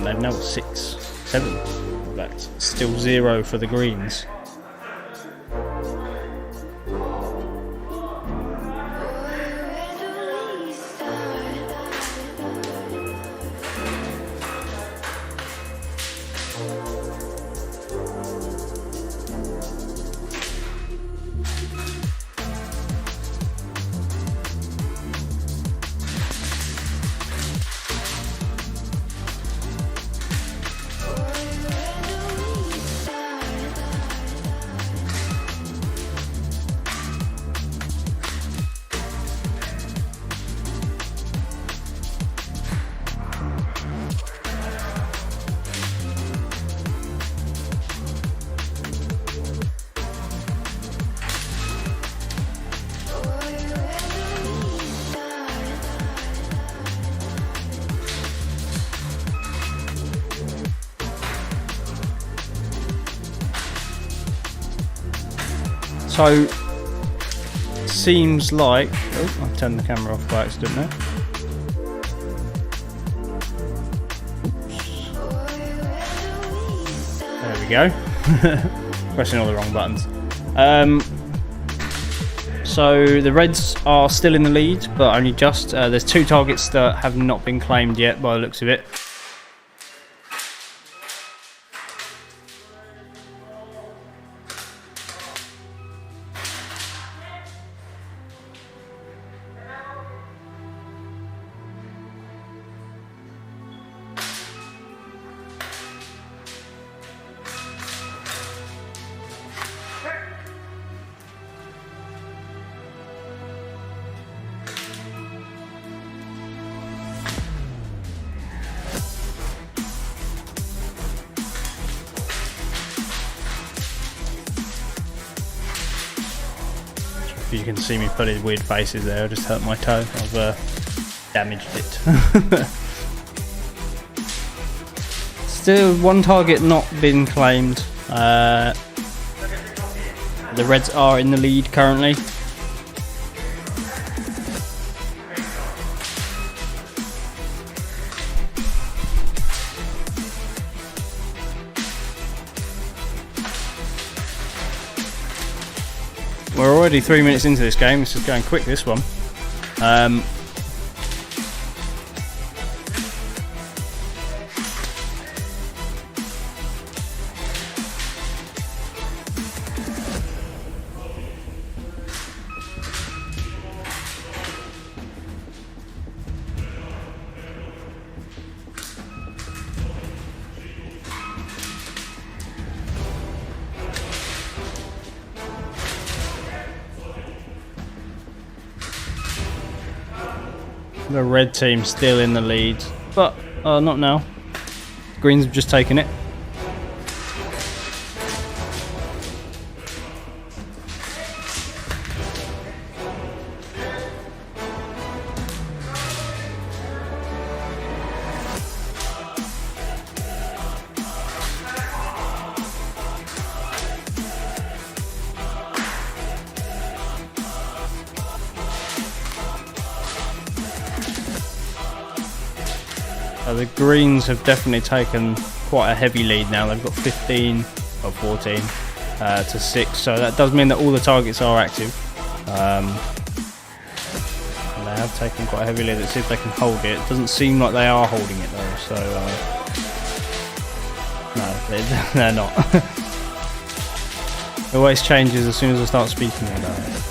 they've now got 6, 7, that's still 0 for the Greens. So, seems like... Oh, I've turned the camera off by accident there. There we go. Pressing all the wrong buttons. So, the Reds are still in the lead, but only just. There's 2 targets that have not been claimed yet by the looks of it. You can see me putting weird faces there. I just hurt my toe. I've damaged it. Still, 1 target not been claimed. The Reds are in the lead currently. We're already 3 minutes into this game. This is going quick, this one. The red team still in the lead, but not now. Greens have just taken it. The Greens have definitely taken quite a heavy lead now. They've got 15 or 14 to 6, so that does mean that all the targets are active. And they have taken quite a heavy lead. Let's see if they can hold it. It doesn't seem like they are holding it though, so no, they're not. It always changes as soon as I start speaking about it.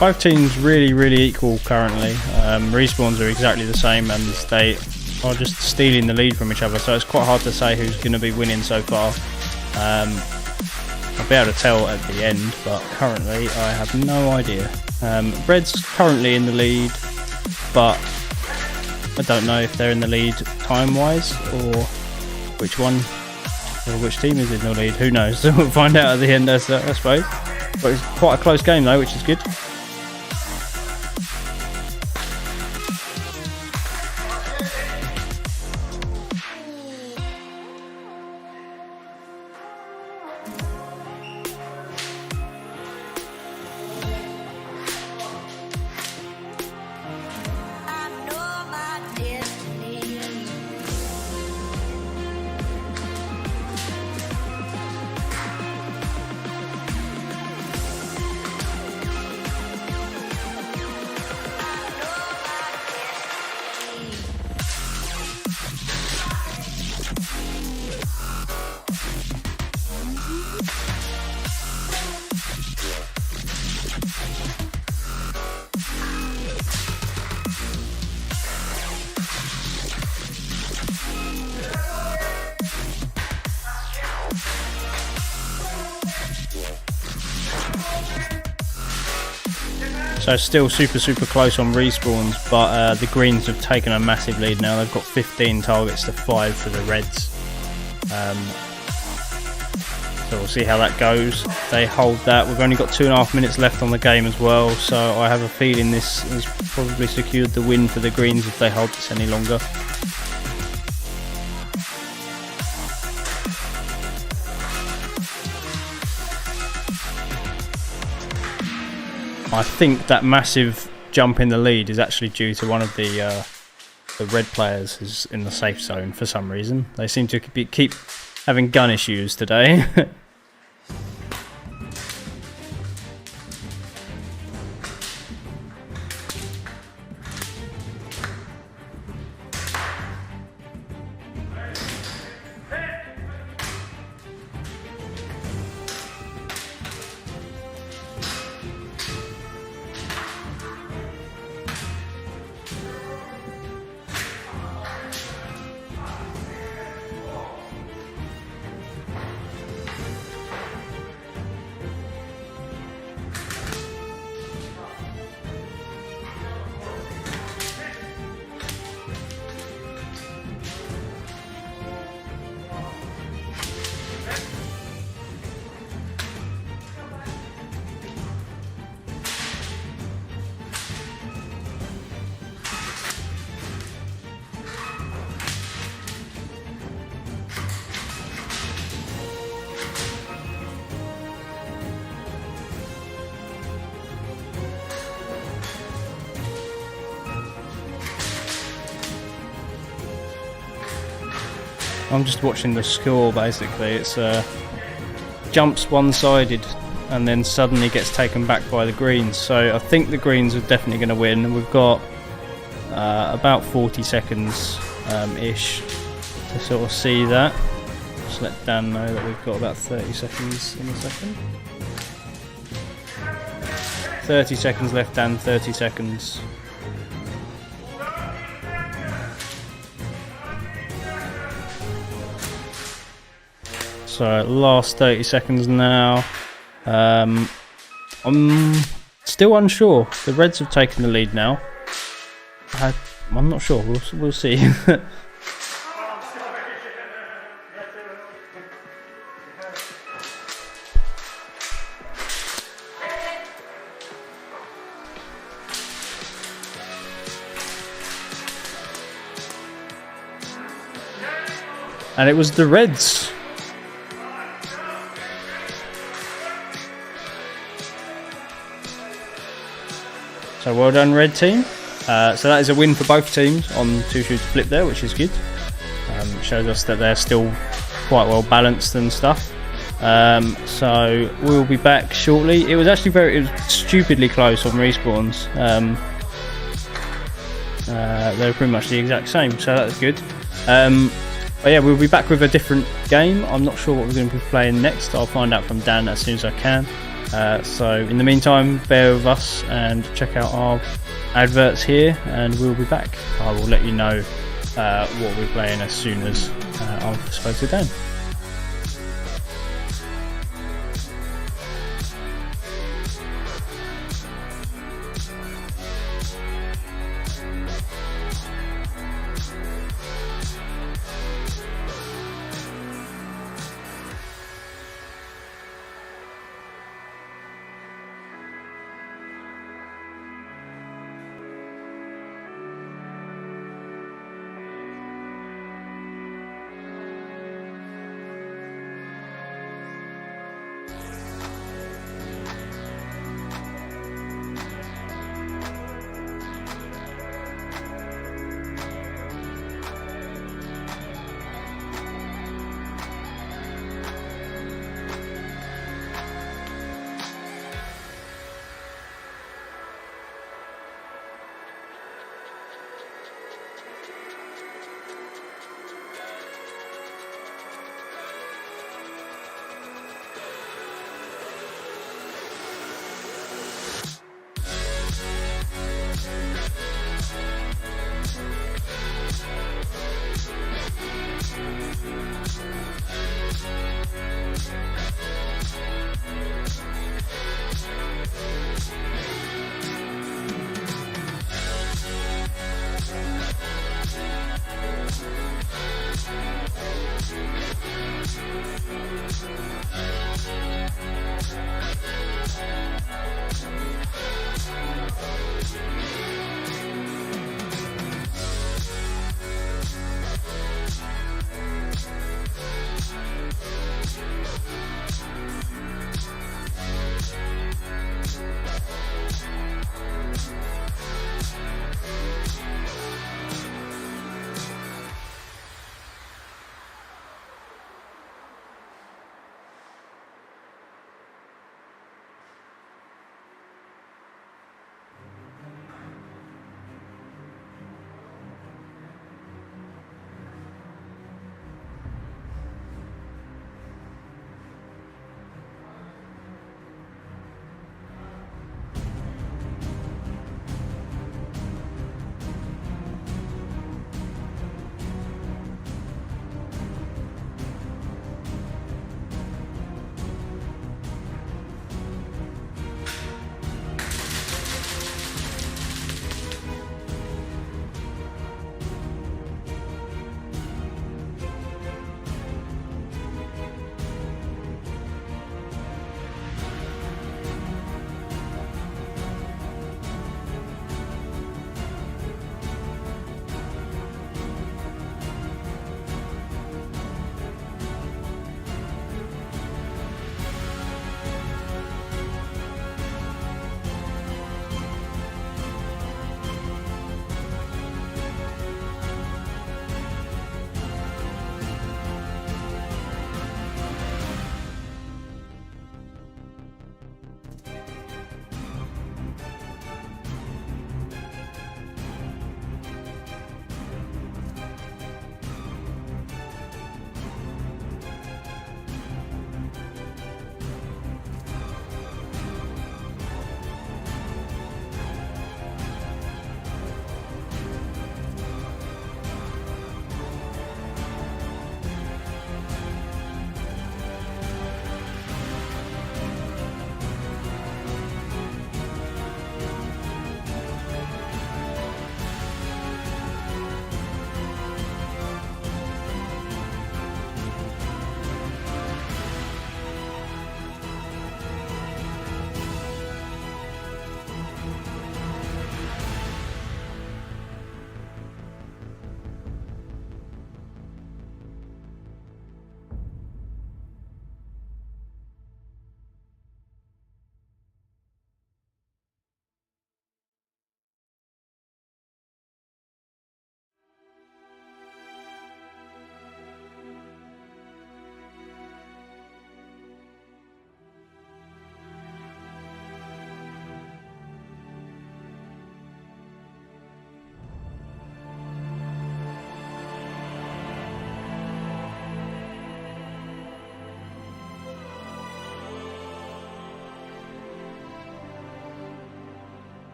Both teams really equal currently. Respawns are exactly the same and they are just stealing the lead from each other, so it's quite hard to say who's going to be winning so far. I'll be able to tell at the end, but currently I have no idea. Red's currently in the lead, but I don't know if they're in the lead time wise or which one or which team is in the lead. Who knows? We'll find out at the end, I suppose. But it's quite a close game though, which is good. So still super close on respawns, but the Greens have taken a massive lead now. They've got 15 targets to 5 for the Reds. So we'll see how that goes. They hold that. We've only got 2.5 minutes left on the game as well, so I have a feeling this has probably secured the win for the Greens if they hold this any longer. I think that massive jump in the lead is actually due to one of the red players is in the safe zone for some reason. They seem to keep having gun issues today. I'm just watching the score basically. It's jumps one-sided and then suddenly gets taken back by the greens. So I think the greens are definitely going to win. We've got about 40 seconds ish to sort of see that. Just let Dan know that we've got about 30 seconds in a second. 30 seconds left, Dan. 30 seconds. So last 30 seconds now. I'm still unsure. The Reds have taken the lead now. I'm not sure. We'll see. And it was the Reds. So well done, Red team. So that is a win for both teams on 2 shooter flip there, which is good. Shows us that they're still quite well balanced and stuff. So we'll be back shortly. It was actually it was stupidly close on respawns. They were pretty much the exact same, so that was good. But yeah, we'll be back with a different game. I'm not sure what we're going to be playing next. I'll find out from Dan as soon as I can. So in the meantime, bear with us and check out our adverts here, and we'll be back. I will let you know what we're playing as soon as I've spoken to Dan.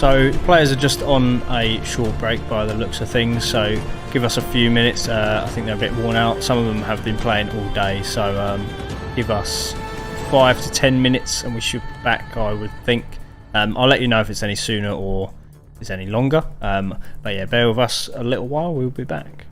So players are just on a short break by the looks of things, so give us a few minutes. I think they're a bit worn out. Some of them have been playing all day, so give us 5 to 10 minutes and we should be back, I would think. I'll let you know if it's any sooner or it's any longer. But yeah, bear with us a little while, we'll be back.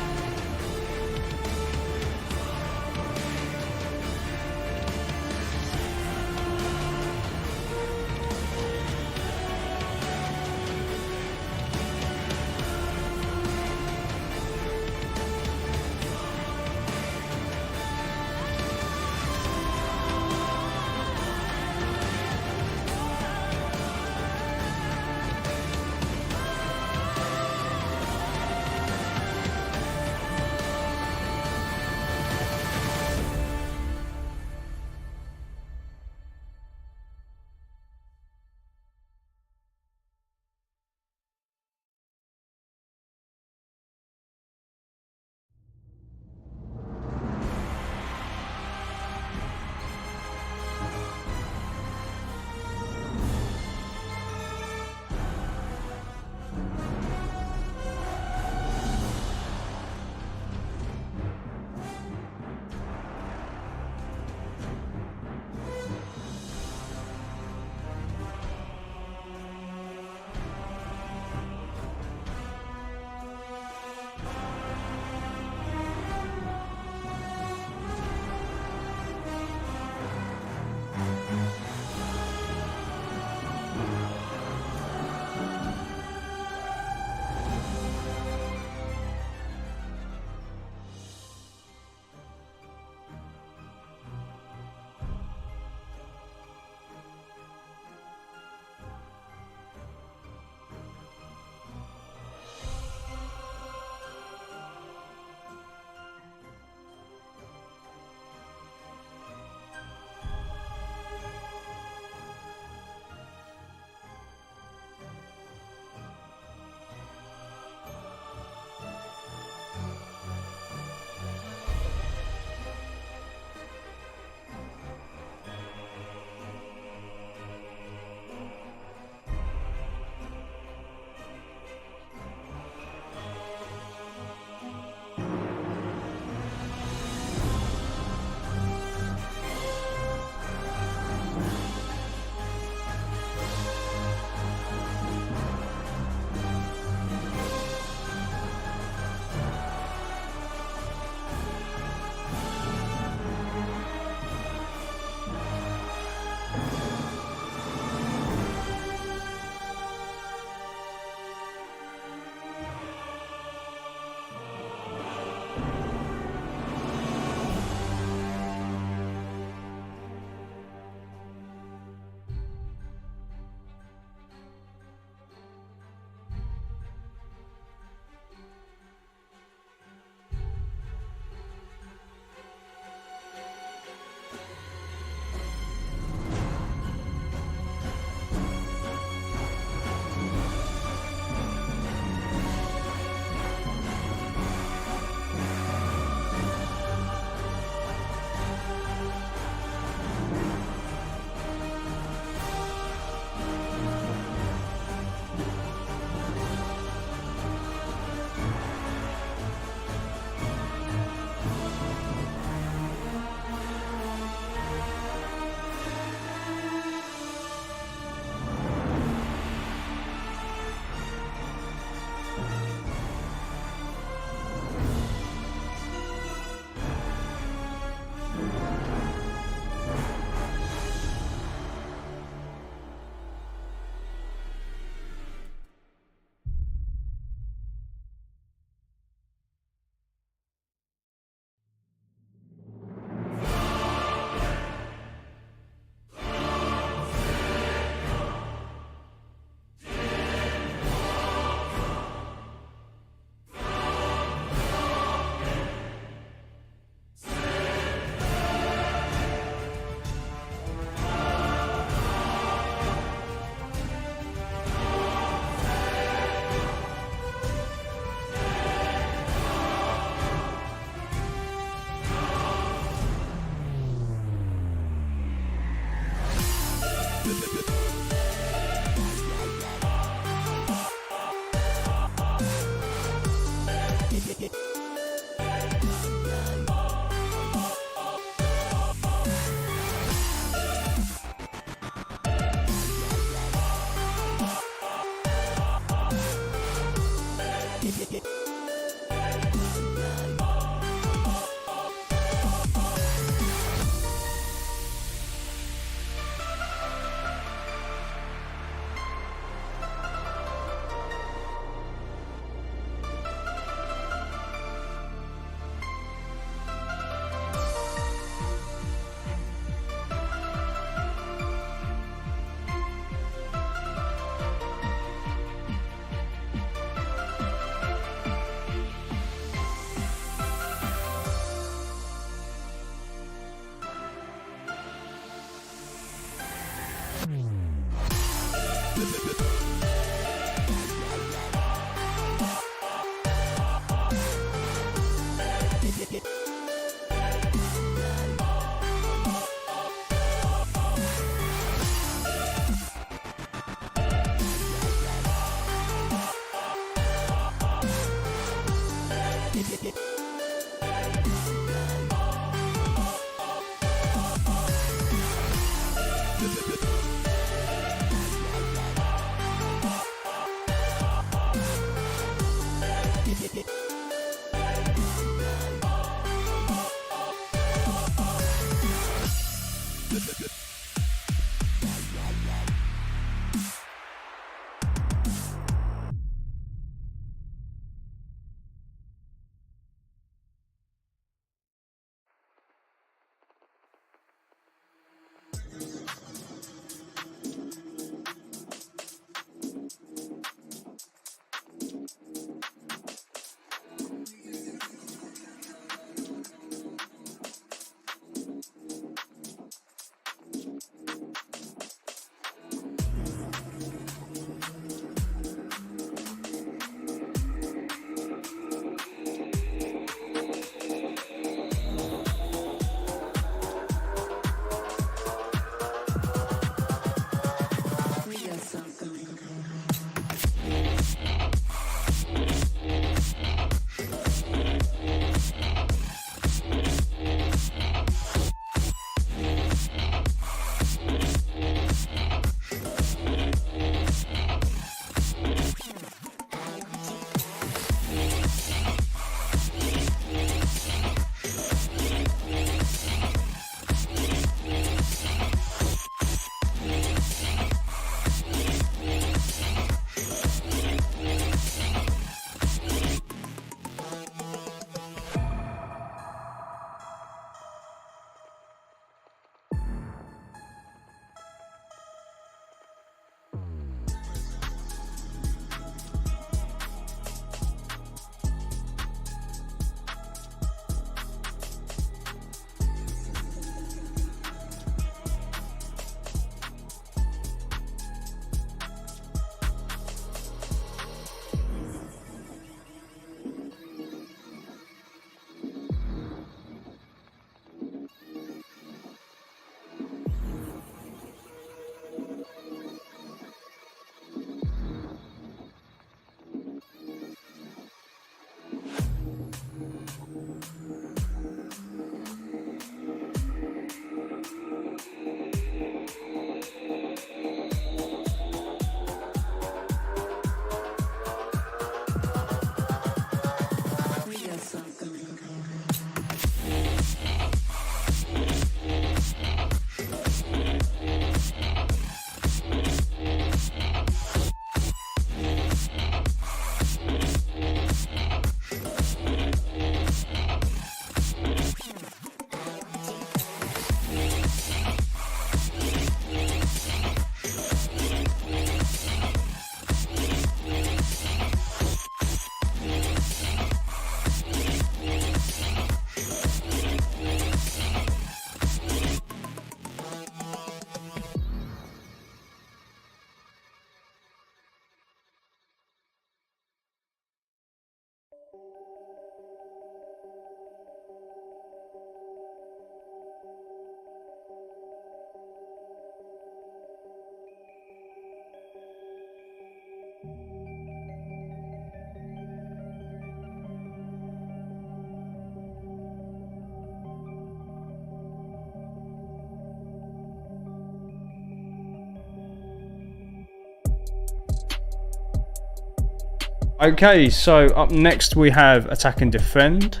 Okay, so up next we have Attack and Defend,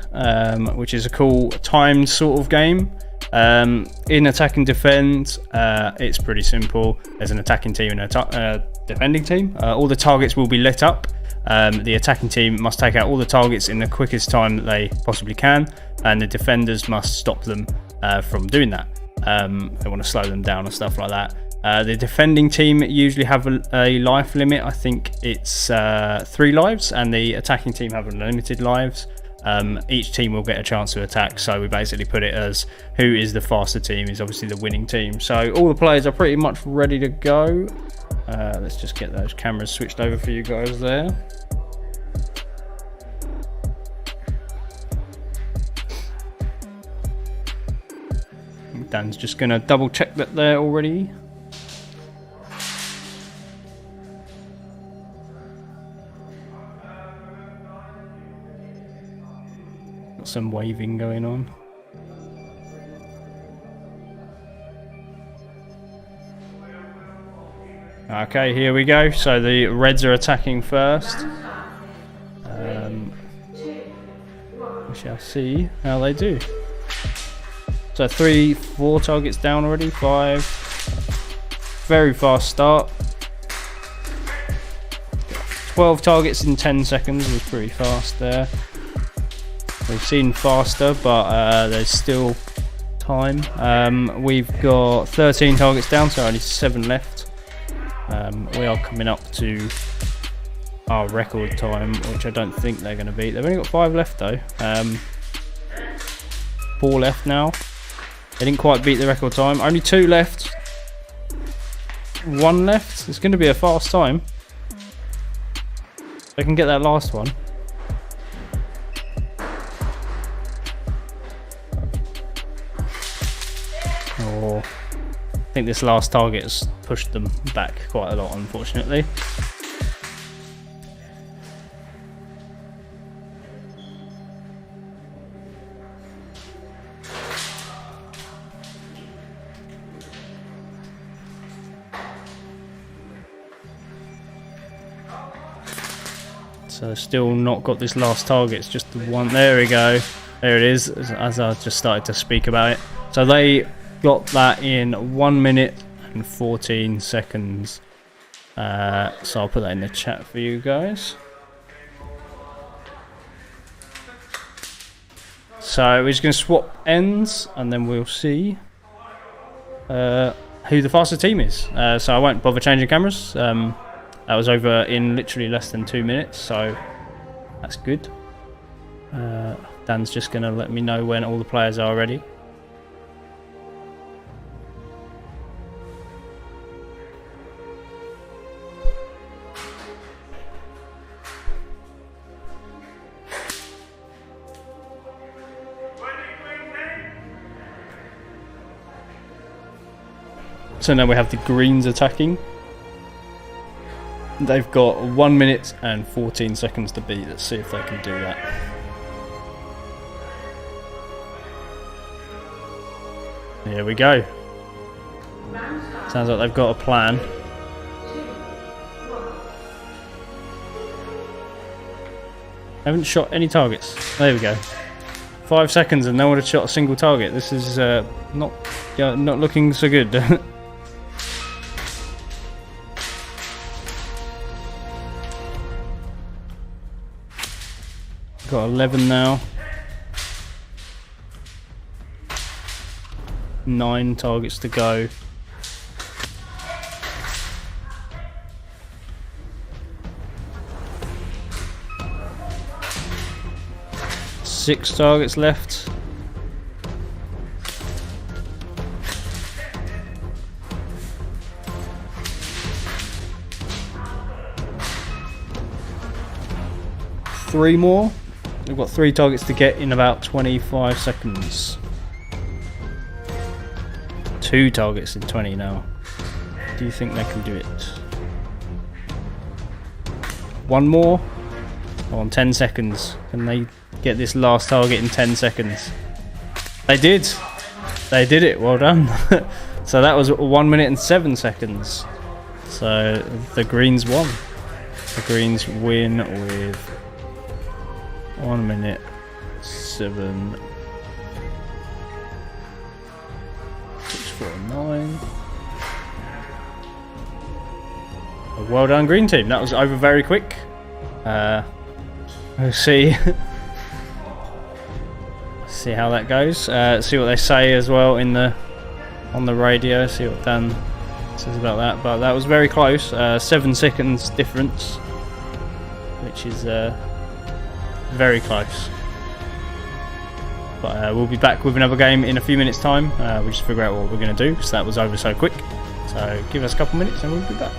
which is a cool timed sort of game. In Attack and Defend, it's pretty simple. There's an attacking team and a defending team. All the targets will be lit up. The attacking team must take out all the targets in the quickest time that they possibly can, and the defenders must stop them from doing that. They want to slow them down and stuff like that. The defending team usually have a life limit. I think it's 3 lives, and the attacking team have unlimited lives. Each team will get a chance to attack, so we basically put it as who is the faster team is obviously the winning team. So all the players are pretty much ready to go. Let's just get those cameras switched over for you guys there. Dan's just gonna double check that they're already. Got some waving going on. Okay, here we go. So the Reds are attacking first. We shall see how they do. So 3, 4 targets down already. 5. Very fast start. 12 targets in 10 seconds was pretty fast there. We've seen faster, but there's still time. We've got 13 targets down, so only 7 left. We are coming up to our record time, which I don't think they're going to beat. They've only got 5 left though. 4 left now. They didn't quite beat the record time. Only 2 left. 1 left. It's going to be a fast time. They can get that last one. Oh, I think this last target has pushed them back quite a lot, unfortunately. So still not got this last target, it's just the one. There we go. There it is, as I just started to speak about it. So they got that in 1 minute and 14 seconds. So I'll put that in the chat for you guys. So we're just going to swap ends and then we'll see who the faster team is. So I won't bother changing cameras. That was over in literally less than 2 minutes, so that's good. Dan's just going to let me know when all the players are ready. So now we have the Greens attacking. They've got 1 minute and 14 seconds to beat. Let's see if they can do that. Here we go. Sounds like they've got a plan. Haven't shot any targets. There we go. 5 seconds and no one had shot a single target. This is not looking so good. Got 11 now. 9 targets to go. Six targets left. Three more. We've got 3 targets to get in about 25 seconds. 2 targets in 20 now. Do you think they can do it? 1 more. On 10 seconds. Can they get this last target in 10 seconds? They did. They did it. Well done. So that was 1 minute and 7 seconds. So the Greens won. The Greens win with 1 minute 7 649. Well done, Green Team. That was over very quick. We'll see. See how that goes. See what they say as well in the on the radio. See what Dan says about that. But that was very close. 7 seconds difference, which is very close. But we'll be back with another game in a few minutes' time. We'll just figure out what we're going to do because that was over so quick. So give us a couple minutes and we'll be back.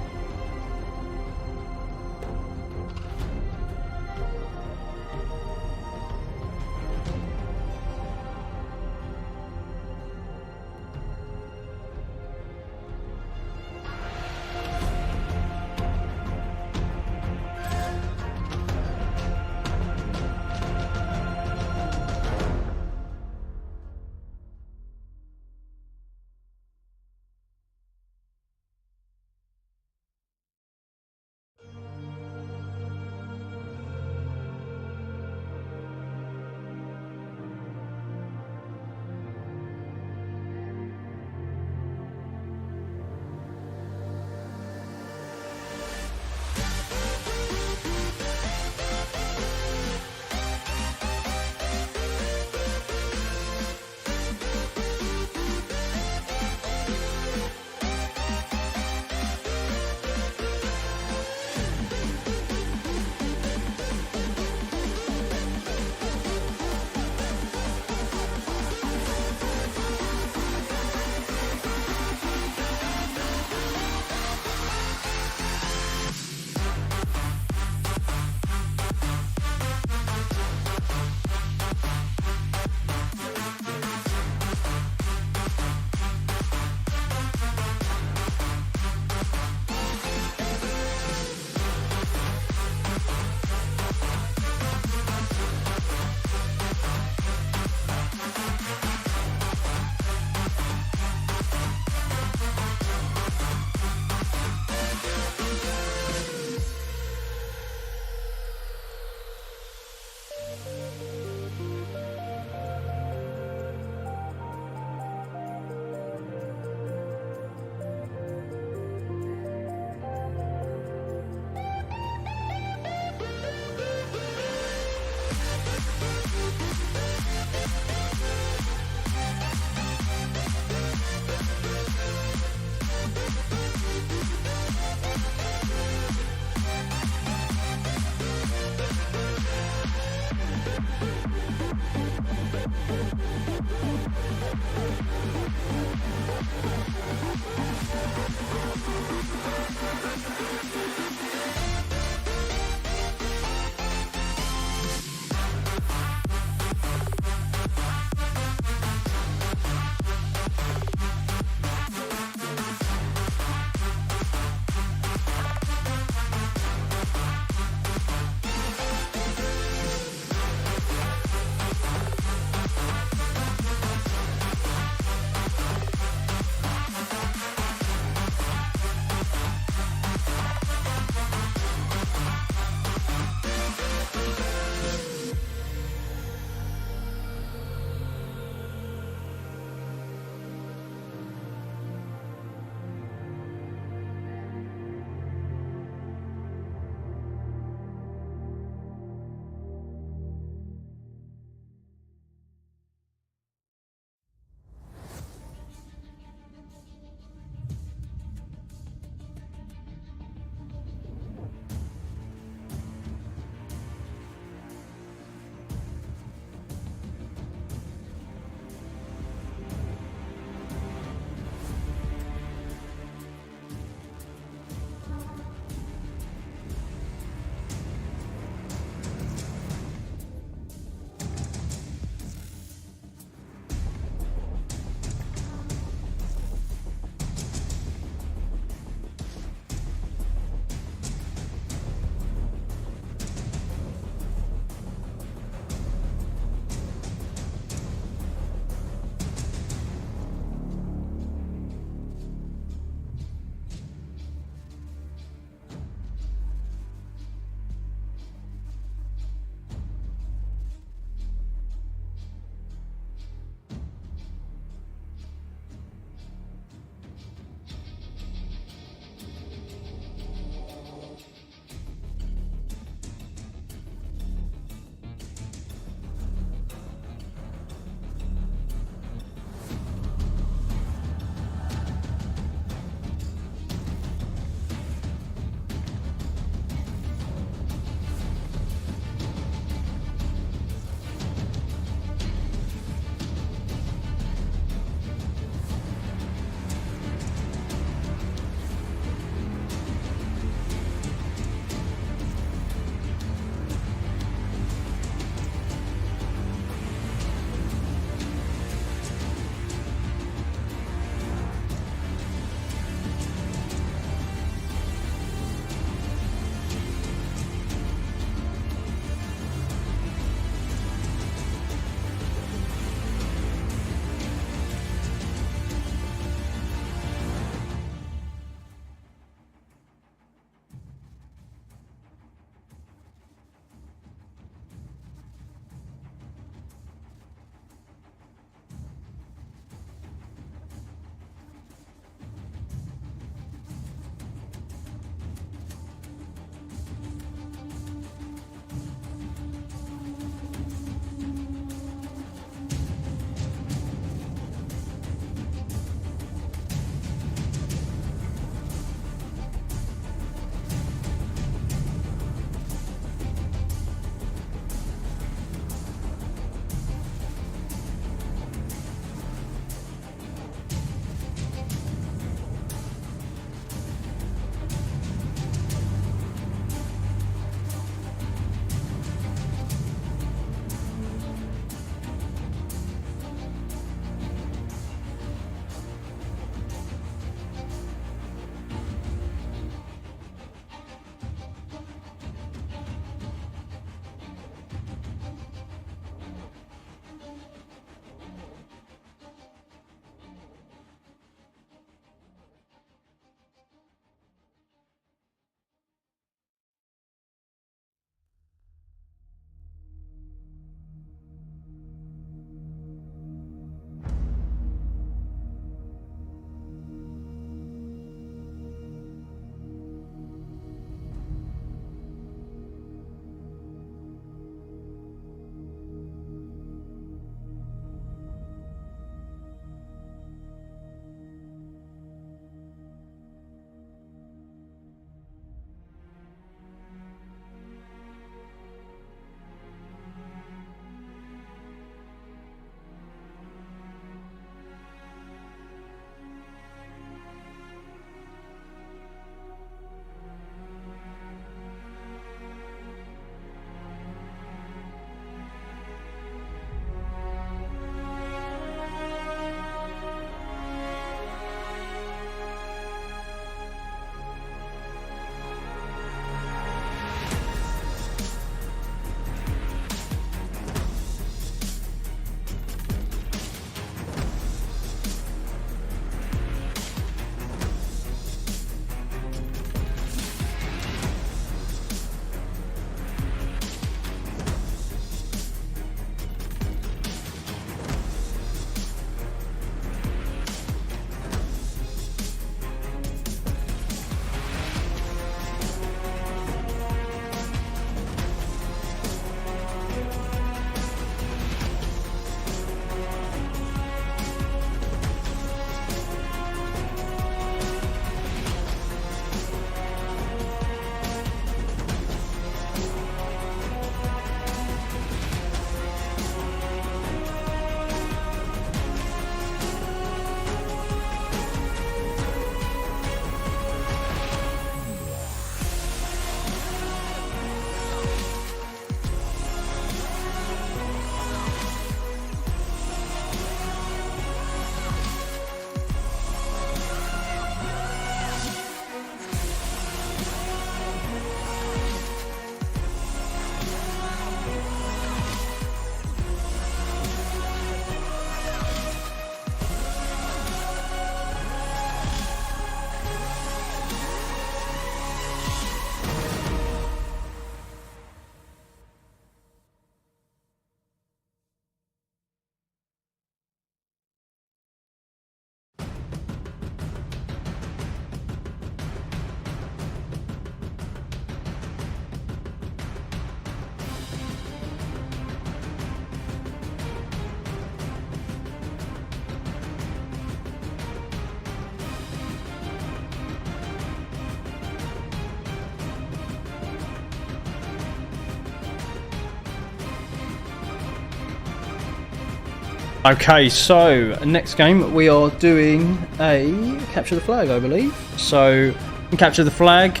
Okay, so next game we are doing a capture the flag, I believe. So capture the flag.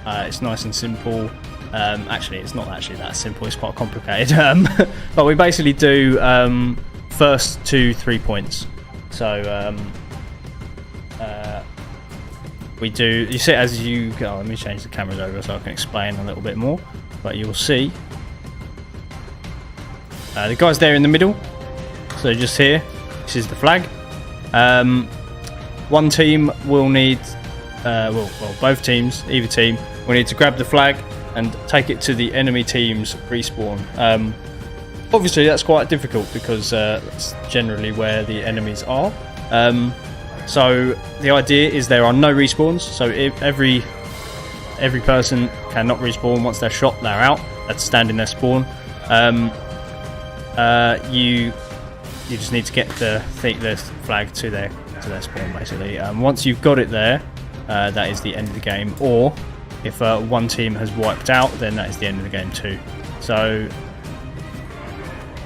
It's nice and simple. Actually, it's not actually that simple. It's quite complicated. But we basically do first 2-3 points. So we do. You see it as you go. Let me change the cameras over so I can explain a little bit more. But you'll see. The guy's there in the middle, so just here, this is the flag. One team will need, well, both teams, either team, will need to grab the flag and take it to the enemy team's respawn. Obviously that's quite difficult because that's generally where the enemies are. So the idea is there are no respawns, so if every person cannot respawn. Once they're shot, they're out. That's standing their spawn. You just need to get the flag to their spawn basically. Once you've got it there, that is the end of the game. Or if one team has wiped out, then that is the end of the game too. So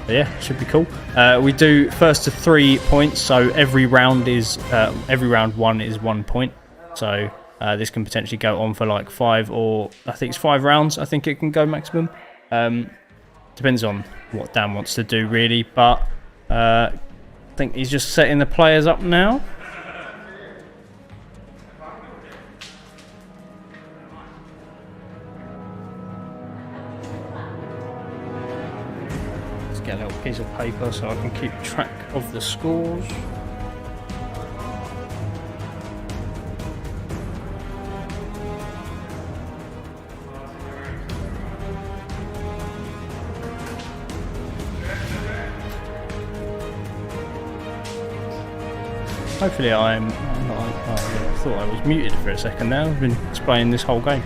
yeah, should be cool. We do first to 3 points, so every round one is 1 point. So this can potentially go on for like 5 or I think it's 5 rounds. I think it can go maximum. Depends on what Dan wants to do really, but I think he's just setting the players up now. Let's get a little piece of paper so I can keep track of the scores. Hopefully I thought I was muted for a second there. I've been explaining this whole game.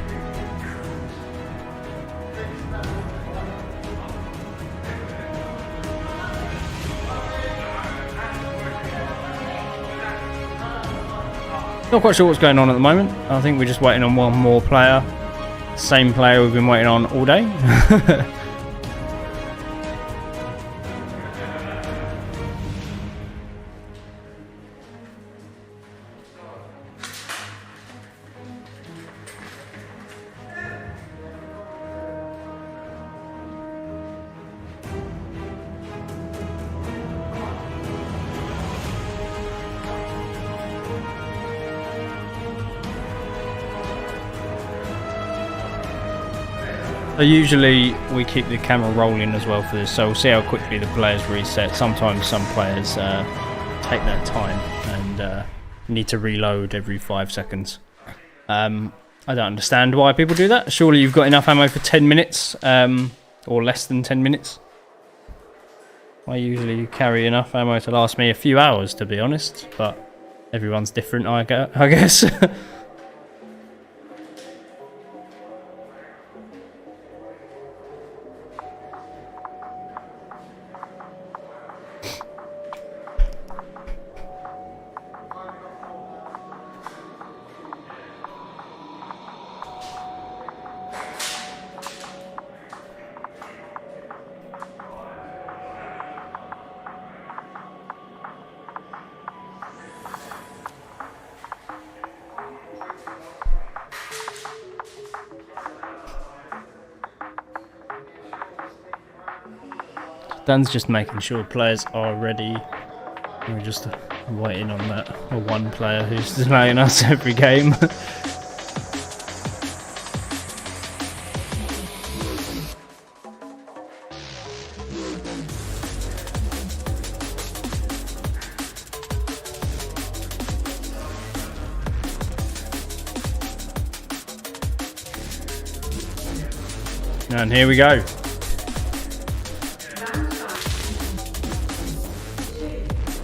Not quite sure what's going on at the moment. I think we're just waiting on one more player. Same player we've been waiting on all day. So usually we keep the camera rolling as well for this, so we'll see how quickly the players reset. Sometimes some players take their time and need to reload every 5 seconds. I don't understand why people do that. Surely you've got enough ammo for 10 minutes or less than 10 minutes. I usually carry enough ammo to last me a few hours, to be honest, but everyone's different, I guess. Dan's just making sure players are ready. We're just waiting on that one player who's delaying us every game. And here we go.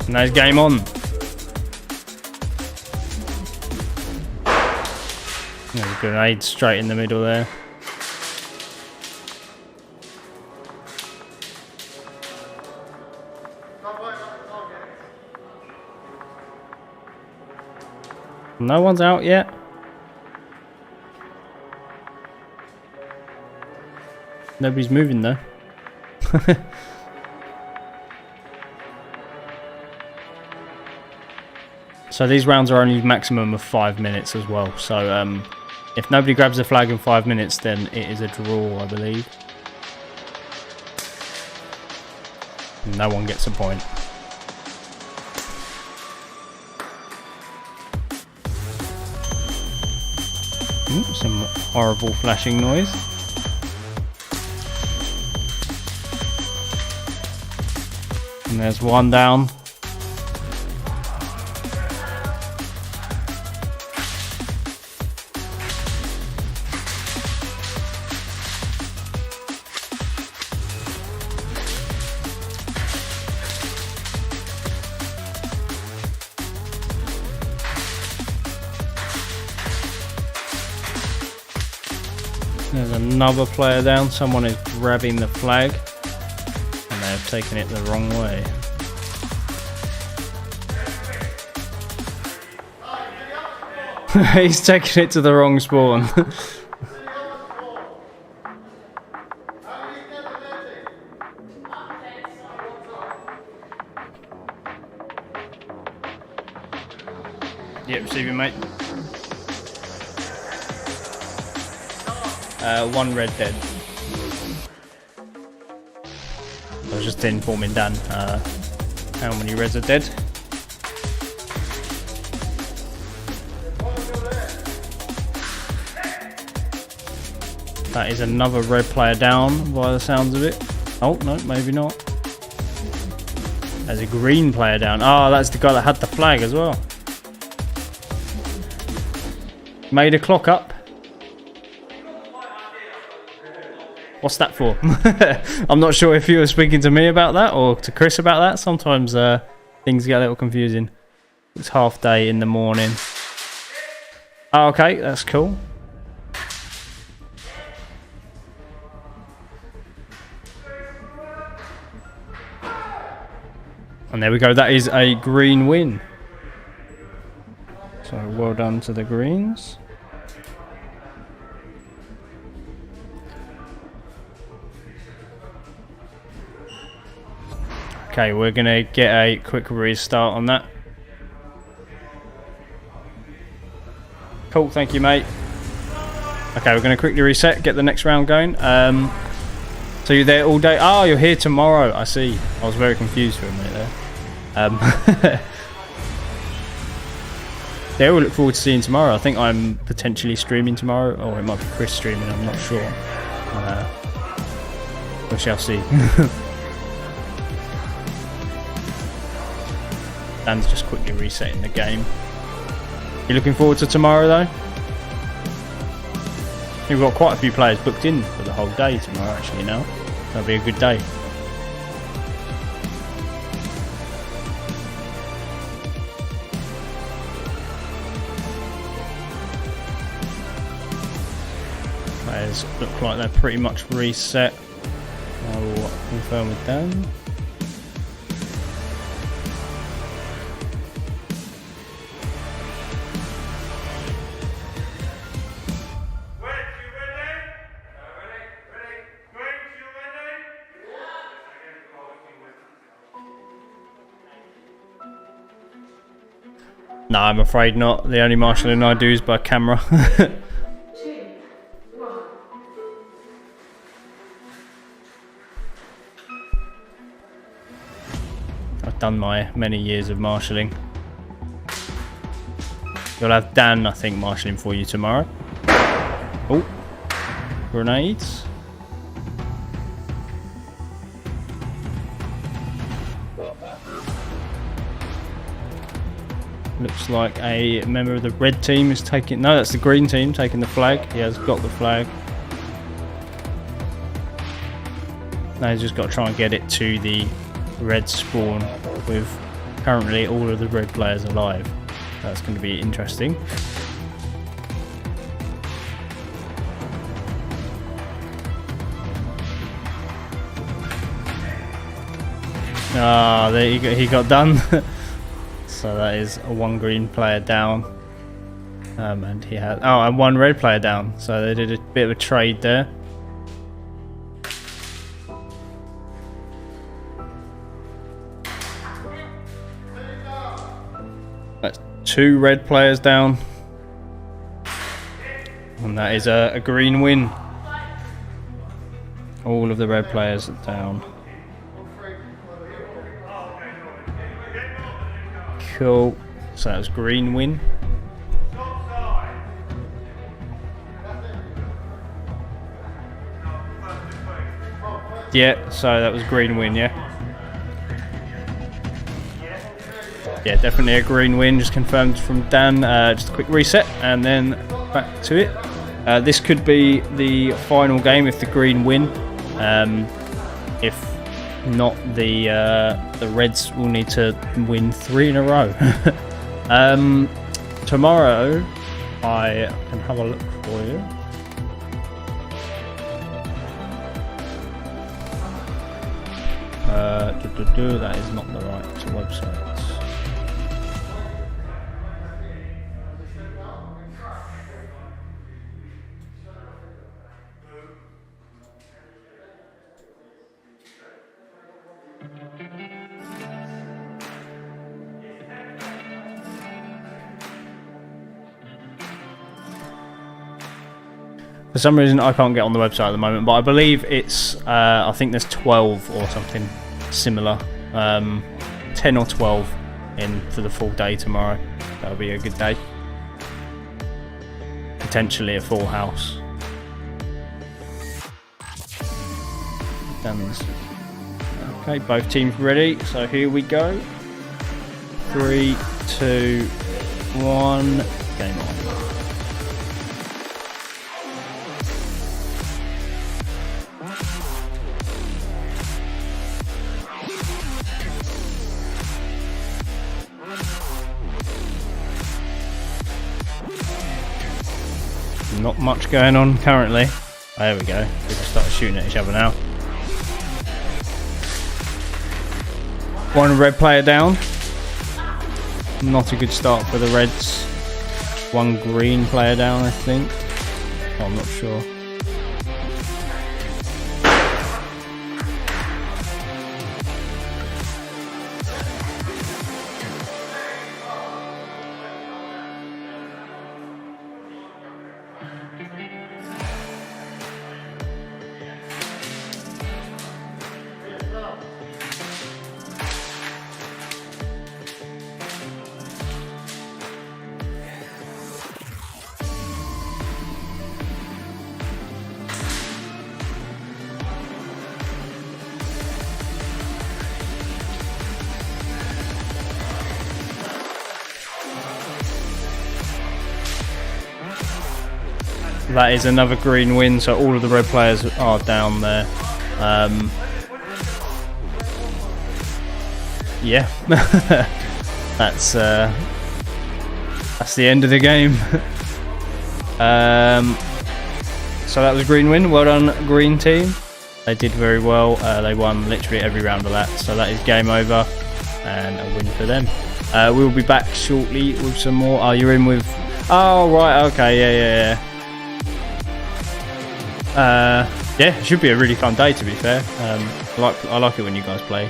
Nice game on. There's a grenade straight in the middle there. No one's out yet. Nobody's moving though. So these rounds are only maximum of 5 minutes as well. So if nobody grabs the flag in 5 minutes, then it is a draw, I believe. No one gets a point. Ooh, some horrible flashing noise. And there's one down. There's another player down. Someone is grabbing the flag and they have taken it the wrong way. He's taking it to the wrong spawn. Yep, receiving, mate. One red dead. I was just informing Dan how many reds are dead. That is another red player down by the sounds of it. Oh, no, maybe not. There's a green player down. Oh, that's the guy that had the flag as well. Made a clock up. What's that for? I'm not sure if you were speaking to me about that or to Chris about that. Sometimes things get a little confusing. It's half day in the morning. Oh, okay, that's cool. And there we go. That is a green win. So well done to the greens. Okay, we're going to get a quick restart on that. Cool, thank you, mate. Okay, we're going to quickly reset, get the next round going. So you're there all day? Oh, you're here tomorrow. I see. I was very confused for a minute there. Yeah, we'll look forward to seeing tomorrow. I think I'm potentially streaming tomorrow. Or it might be Chris streaming, I'm not sure. We shall see. Dan's just quickly resetting the game. You looking forward to tomorrow though? We've got quite a few players booked in for the whole day tomorrow actually now. That'll be a good day. Players look like they're pretty much reset. I will confirm with Dan. No, I'm afraid not. The only marshalling I do is by camera. 2, 1. I've done my many years of marshalling. You'll have Dan, I think, marshalling for you tomorrow. Oh, grenades. Looks like a member of the red team is taking... No, that's the green team taking the flag. He has got the flag. Now he's just got to try and get it to the red spawn with currently all of the red players alive. That's going to be interesting. Ah, there you go. He got done. So that is a one green player down, and he had and one red player down. So they did a bit of a trade there. That's 2 2 red players down. And that is a green win. All of the red players are down. Cool. So that was green win. Yeah, so that was green win, yeah. Yeah, definitely a green win, just confirmed from Dan. Just a quick reset and then back to it. This could be the final game if the green win. If not, the Reds will need to win 3 in a row. Tomorrow, I can have a look for you. That is not the right website. For some reason, I can't get on the website at the moment, but I believe it's, I think there's 12 or something similar. 10 or 12 in for the full day tomorrow. That'll be a good day. Potentially a full house. Okay, both teams ready, so here we go. 3, 2, 1, game on. Not much going on currently. Oh, there we go. People started shooting at each other now. 1 red player down. Not a good start for the Reds. 1 green player down, I think. Oh, I'm not sure. That is another green win, so all of the red players are down there. Yeah, that's the end of the game. So that was a green win. Well done, green team. They did very well. They won literally every round of that, so that is game over and a win for them. We'll be back shortly with some more. Oh, you're in with... Oh, right, okay, yeah. Yeah, it should be a really fun day, to be fair. I like it when you guys play.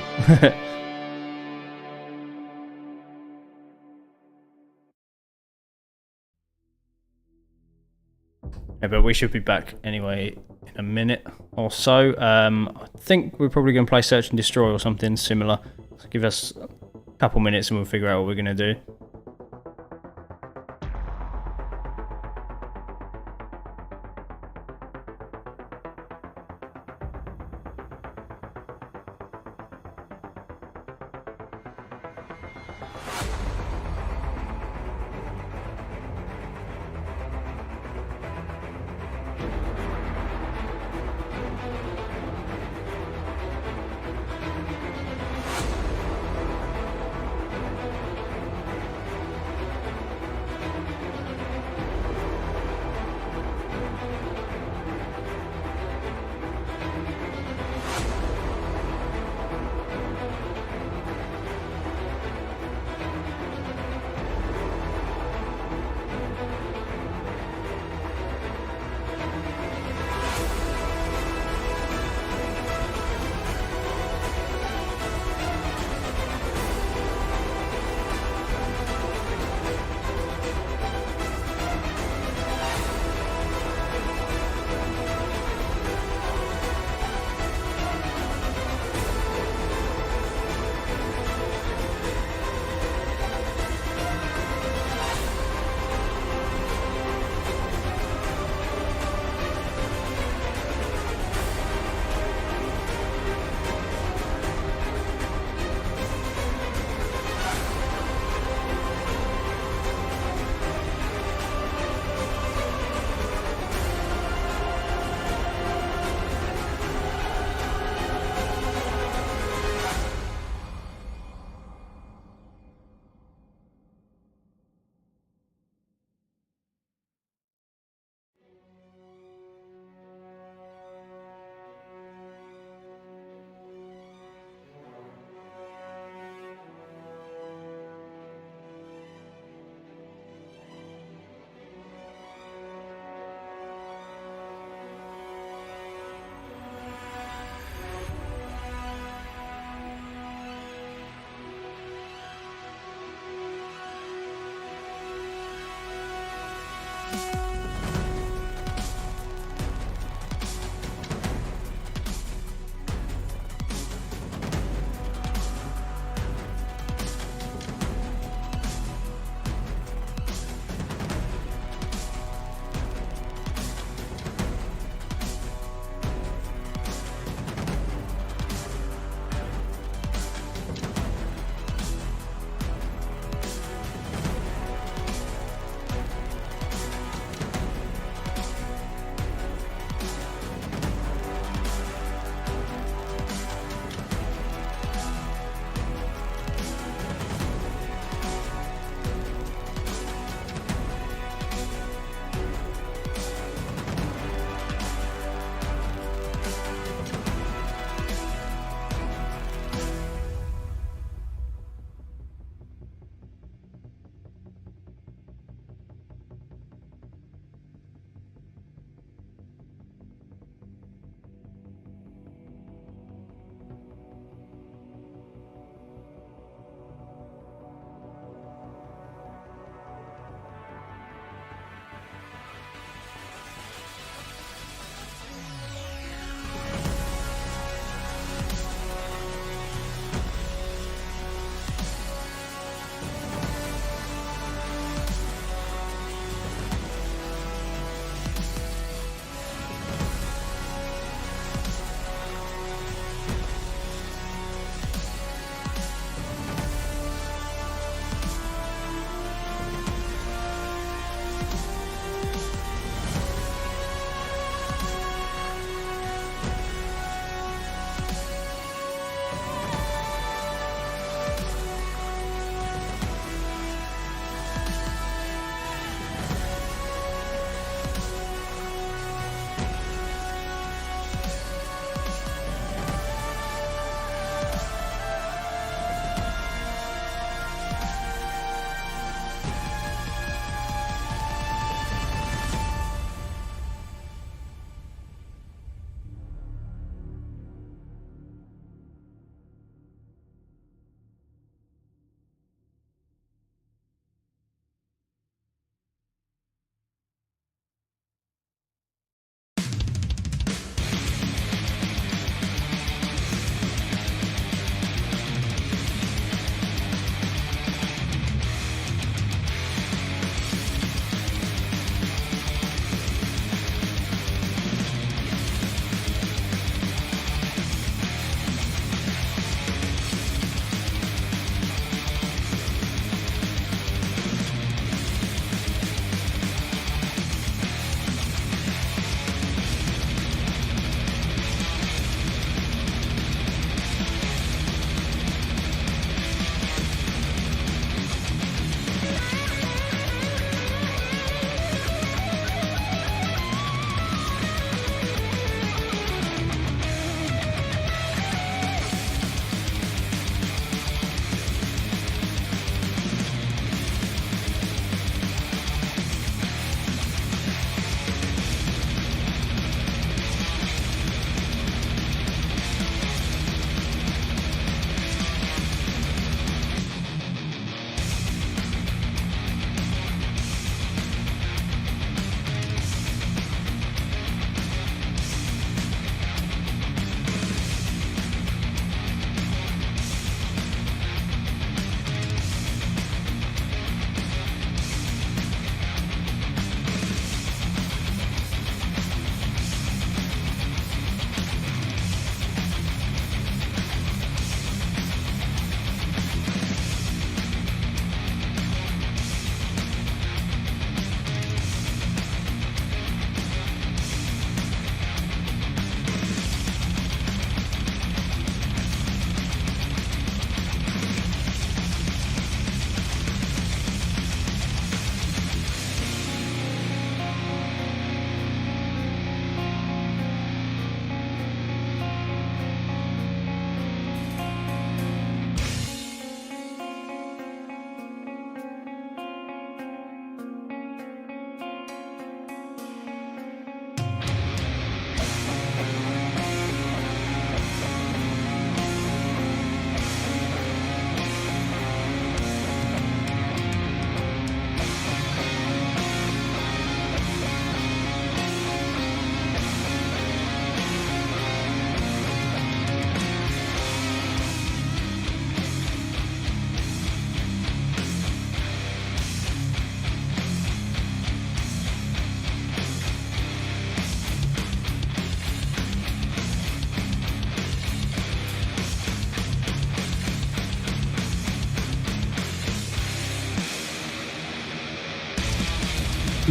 Yeah, but we should be back anyway in a minute or so. I think we're probably going to play Search and Destroy or something similar. So give us a couple minutes and we'll figure out what we're going to do.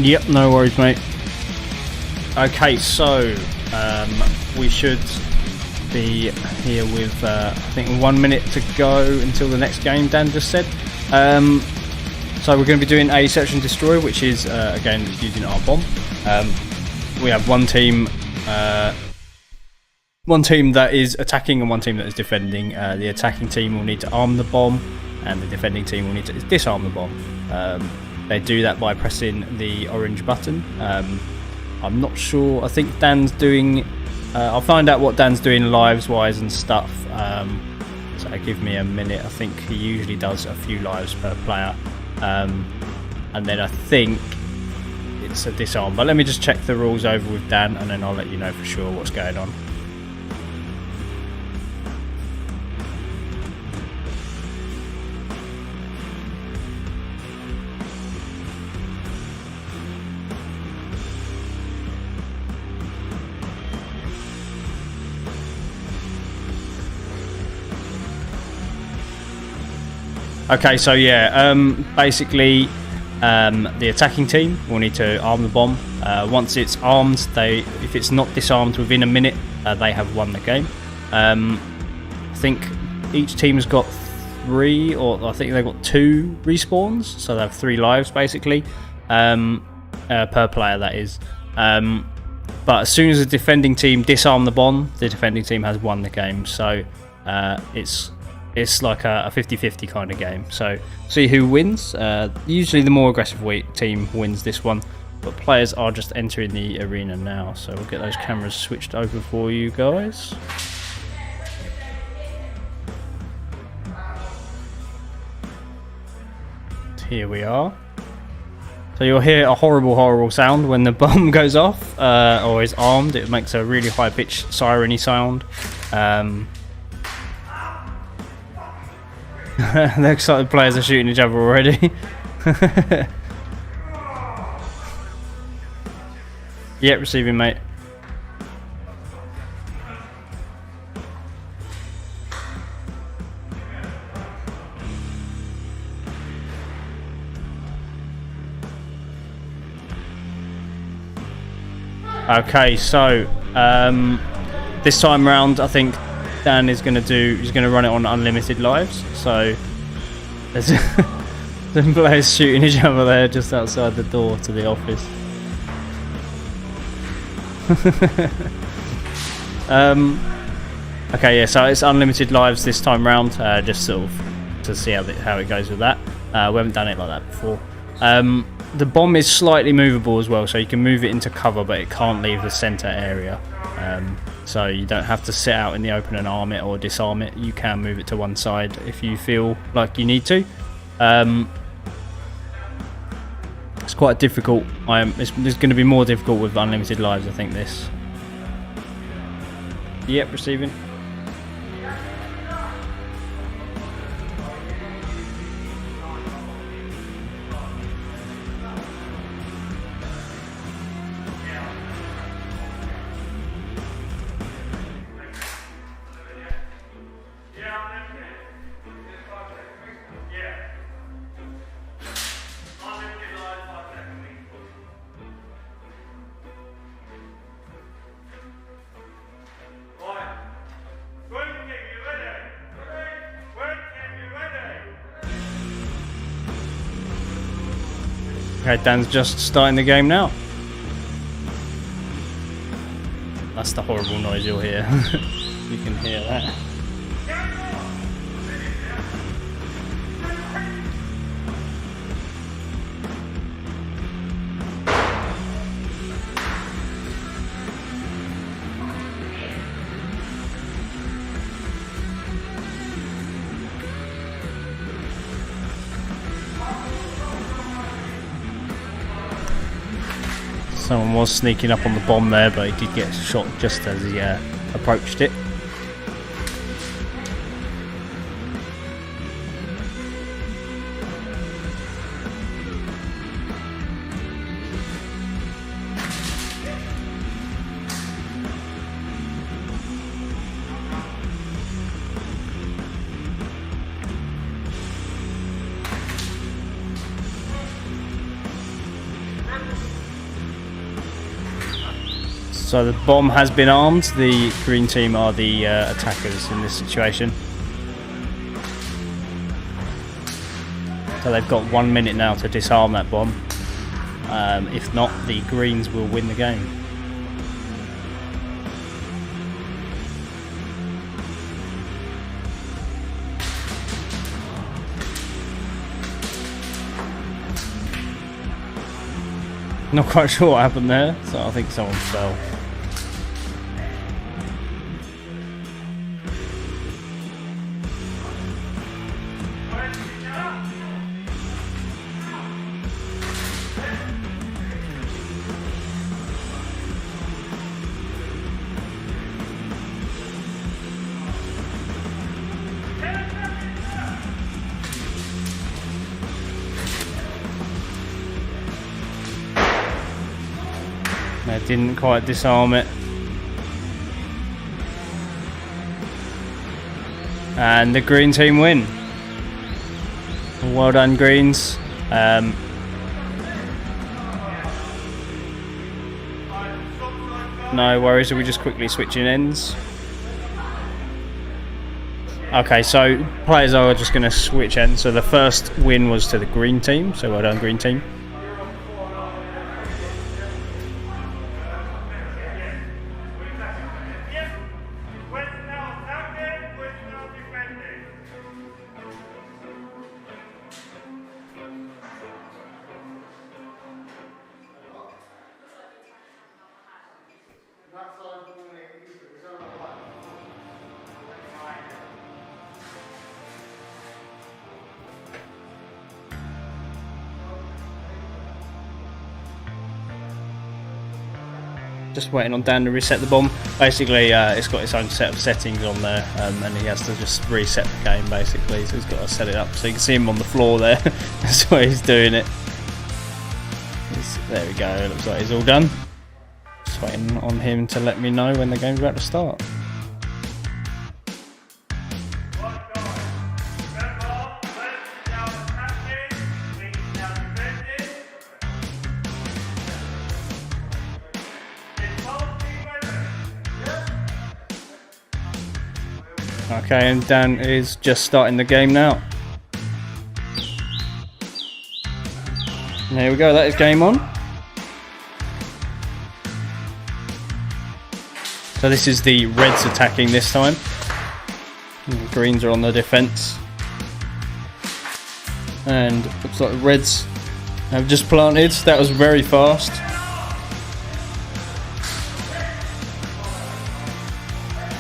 Yep, no worries, mate. Okay, so we should be here with I think 1 minute to go until the next game. Dan just said. So we're going to be doing a search and destroy, which is again using our bomb. We have one team that is attacking and one team that is defending. The attacking team will need to arm the bomb, and the defending team will need to disarm the bomb. They do that by pressing the orange button. I'm not sure. I think Dan's doing. I'll find out what Dan's doing lives wise and stuff. So give me a minute. I think he usually does a few lives per player, and then I think it's a disarm. But let me just check the rules over with Dan, and then I'll let you know for sure what's going on. Okay, so yeah, basically the attacking team will need to arm the bomb. Once it's armed, if it's not disarmed within a minute, they have won the game. I think each team's got 3, or I think they've got 2 respawns, so they have 3 lives basically, per player that is. But as soon as the defending team disarm the bomb, the defending team has won the game. So it's like a 50-50 kind of game. So see who wins. Usually the more aggressive team wins this one, but players are just entering the arena now. So we'll get those cameras switched over for you guys. Here we are. So you'll hear a horrible sound when the bomb goes off or is armed. It makes a really high-pitched siren-y sound. The excited players are shooting each other already. Yep, receiving, mate. Okay, so this time round, I think Dan is going to run it on unlimited lives. So there's some players shooting each other there just outside the door to the office. Okay, yeah, so it's unlimited lives this time round, just sort of to see how it goes with that. We haven't done it like that before. The bomb is slightly movable as well, so you can move it into cover, but it can't leave the center area. So you don't have to sit out in the open and arm it or disarm it. You can move it to one side if you feel like you need to. It's quite difficult. It's going to be more difficult with unlimited lives, I think, this. Yep, receiving. Okay, Dan's just starting the game now. That's the horrible noise you'll hear. You can hear that. Someone was sneaking up on the bomb there, but he did get shot just as he approached it. So the bomb has been armed. The green team are the attackers in this situation. So they've got 1 minute now to disarm that bomb. If not, the greens will win the game. Not quite sure what happened there, so I think someone fell. They didn't quite disarm it. And the green team win. Well done, greens. No worries, we're just quickly switching ends. Okay, so players are just going to switch ends. So the first win was to the green team, so well done, green team. Just waiting on Dan to reset the bomb. Basically, it's got its own set of settings on there, and he has to just reset the game basically. So he's got to set it up. So you can see him on the floor there. That's why he's doing it. There we go. It looks like he's all done. Just waiting on him to let me know when the game's about to start. Okay, and Dan is just starting the game now. And there we go, that is game on. So this is the reds attacking this time. And the greens are on the defense. And looks like the reds have just planted. That was very fast.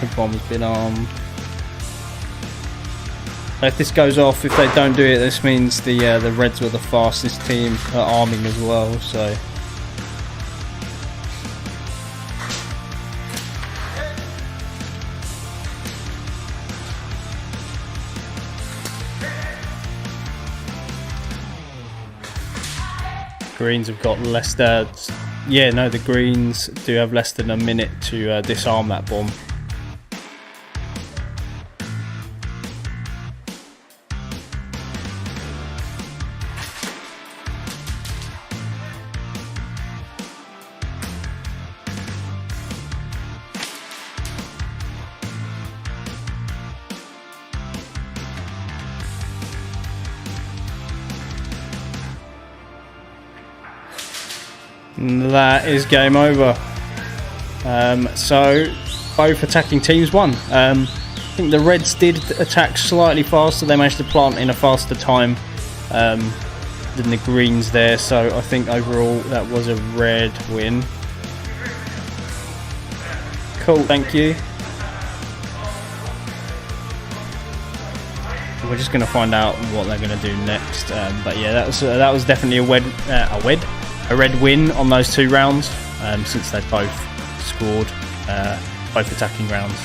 The bomb's been armed. If this goes off, if they don't do it, this means the Reds were the fastest team at arming as well. So Greens have got less. Yeah, no, the Greens do have less than a minute to disarm that bomb. That is game over. So both attacking teams won. I think the Reds did attack slightly faster. They managed to plant in a faster time than the Greens there. So I think overall that was a Red win. Cool, thank you. We're just going to find out what they're going to do next. But yeah, that was definitely a red win on those 2 rounds, since they both scored both attacking rounds,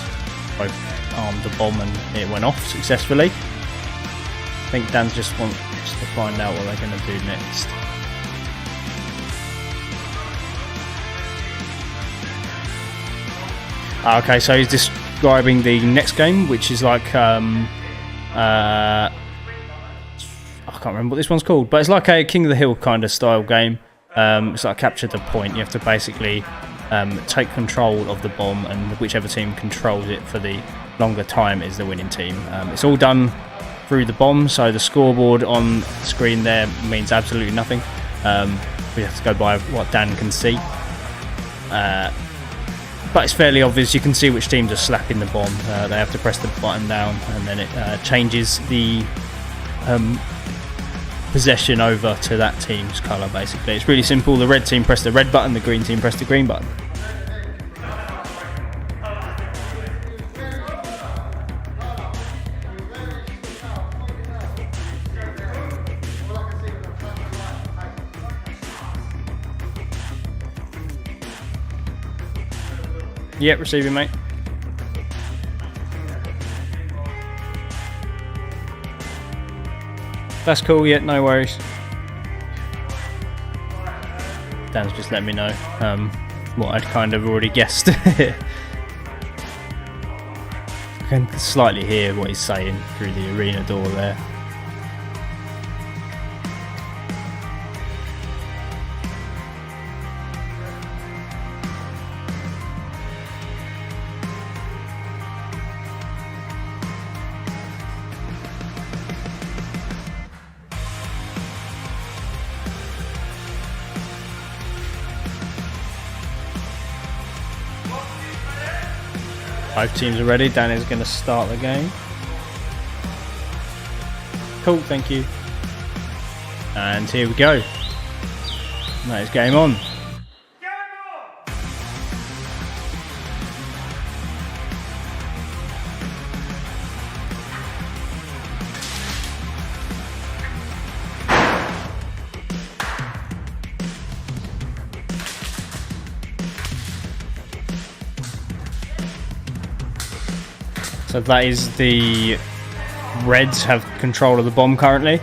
both armed the bomb and it went off successfully. I think Dan just wants to find out what they're going to do next. Okay, so he's describing the next game, which is like I can't remember what this one's called, but it's like a King of the Hill kind of style game. It's like capture the point. You have to basically take control of the bomb, and whichever team controls it for the longer time is the winning team. It's all done through the bomb, so the scoreboard on the screen there means absolutely nothing. We have to go by what Dan can see. But it's fairly obvious. You can see which teams are slapping the bomb. They have to press the button down, and then it changes the possession over to that team's colour, basically. It's really simple. The red team press the red button, the green team press the green button. Yep, receiving, mate. That's cool, yeah, no worries. Dan's just let me know what I'd kind of already guessed. I can slightly hear what he's saying through the arena door there. Both teams are ready. Dan is going to start the game. Cool, thank you. And here we go. That is game on. So that is the Reds have control of the bomb currently.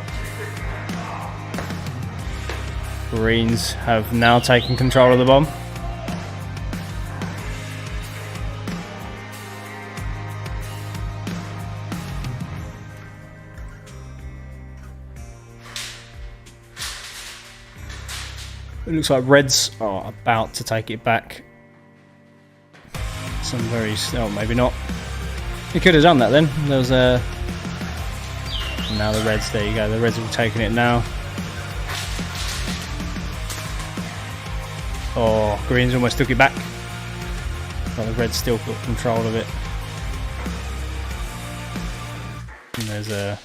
Greens have now taken control of the bomb. It looks like Reds are about to take it back. Some very... oh, maybe not. He could have done that then. There was a... now the Reds, there you go. The Reds have taken it now. Oh, Greens almost took it back. But the Reds still got control of it. And there's a...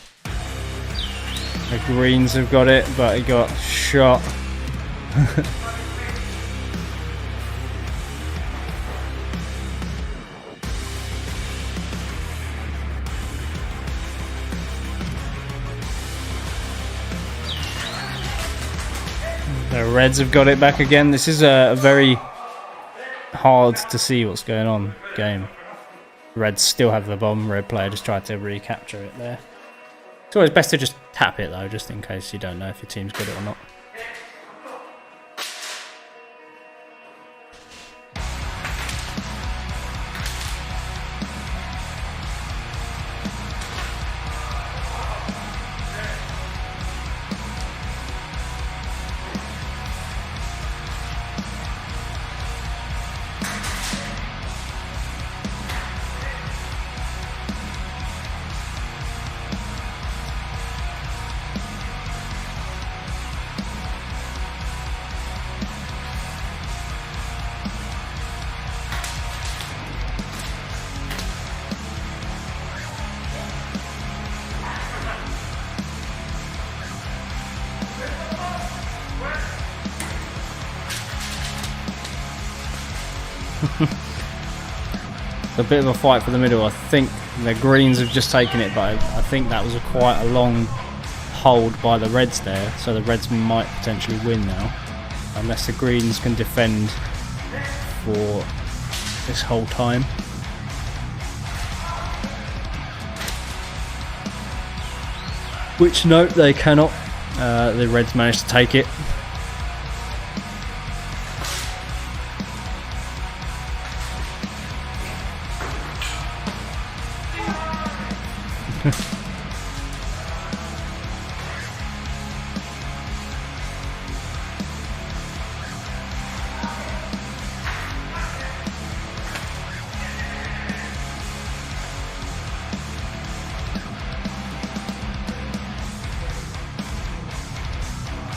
the Greens have got it, but it got shot. The Reds have got it back again. This is a very hard to see what's going on game. Reds still have the bomb. Red player just tried to recapture it there. It's always best to just tap it though, just in case you don't know if your team's got it or not. It's a bit of a fight for the middle. I think the Greens have just taken it, but I think that was quite a long hold by the Reds there, so the Reds might potentially win now, unless the Greens can defend for this whole time. Which, note, they cannot. The Reds managed to take it.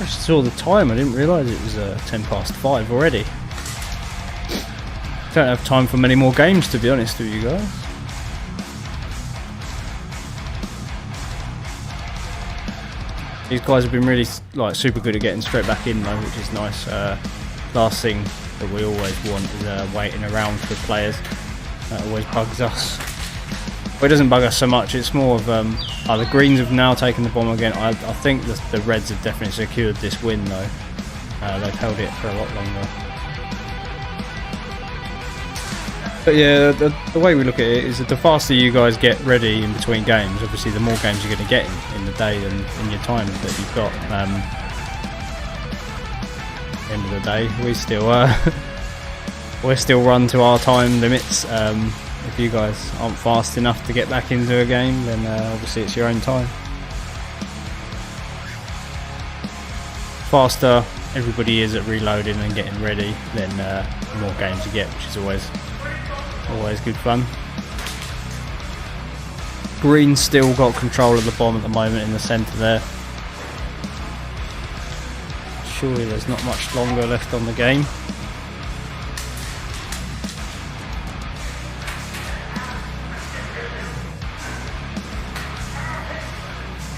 just saw the time. I didn't realise it was 5:10 already. Don't have time for many more games, to be honest with you guys. These guys have been really like super good at getting straight back in though, which is nice. Last thing that we always want is waiting around for players. That always bugs us. Well, it doesn't bug us so much. It's more of the Greens have now taken the bomb again. I think the Reds have definitely secured this win though. They've held it for a lot longer. But yeah, the way we look at it is that the faster you guys get ready in between games, obviously the more games you're going to get in the day and in your time that you've got. At the end of the day, we still run to our time limits. If you guys aren't fast enough to get back into a game, then obviously it's your own time. Faster everybody is at reloading and getting ready, then the more games you get, which is always good fun. Green's still got control of the bomb at the moment in the centre there. Surely there's not much longer left on the game.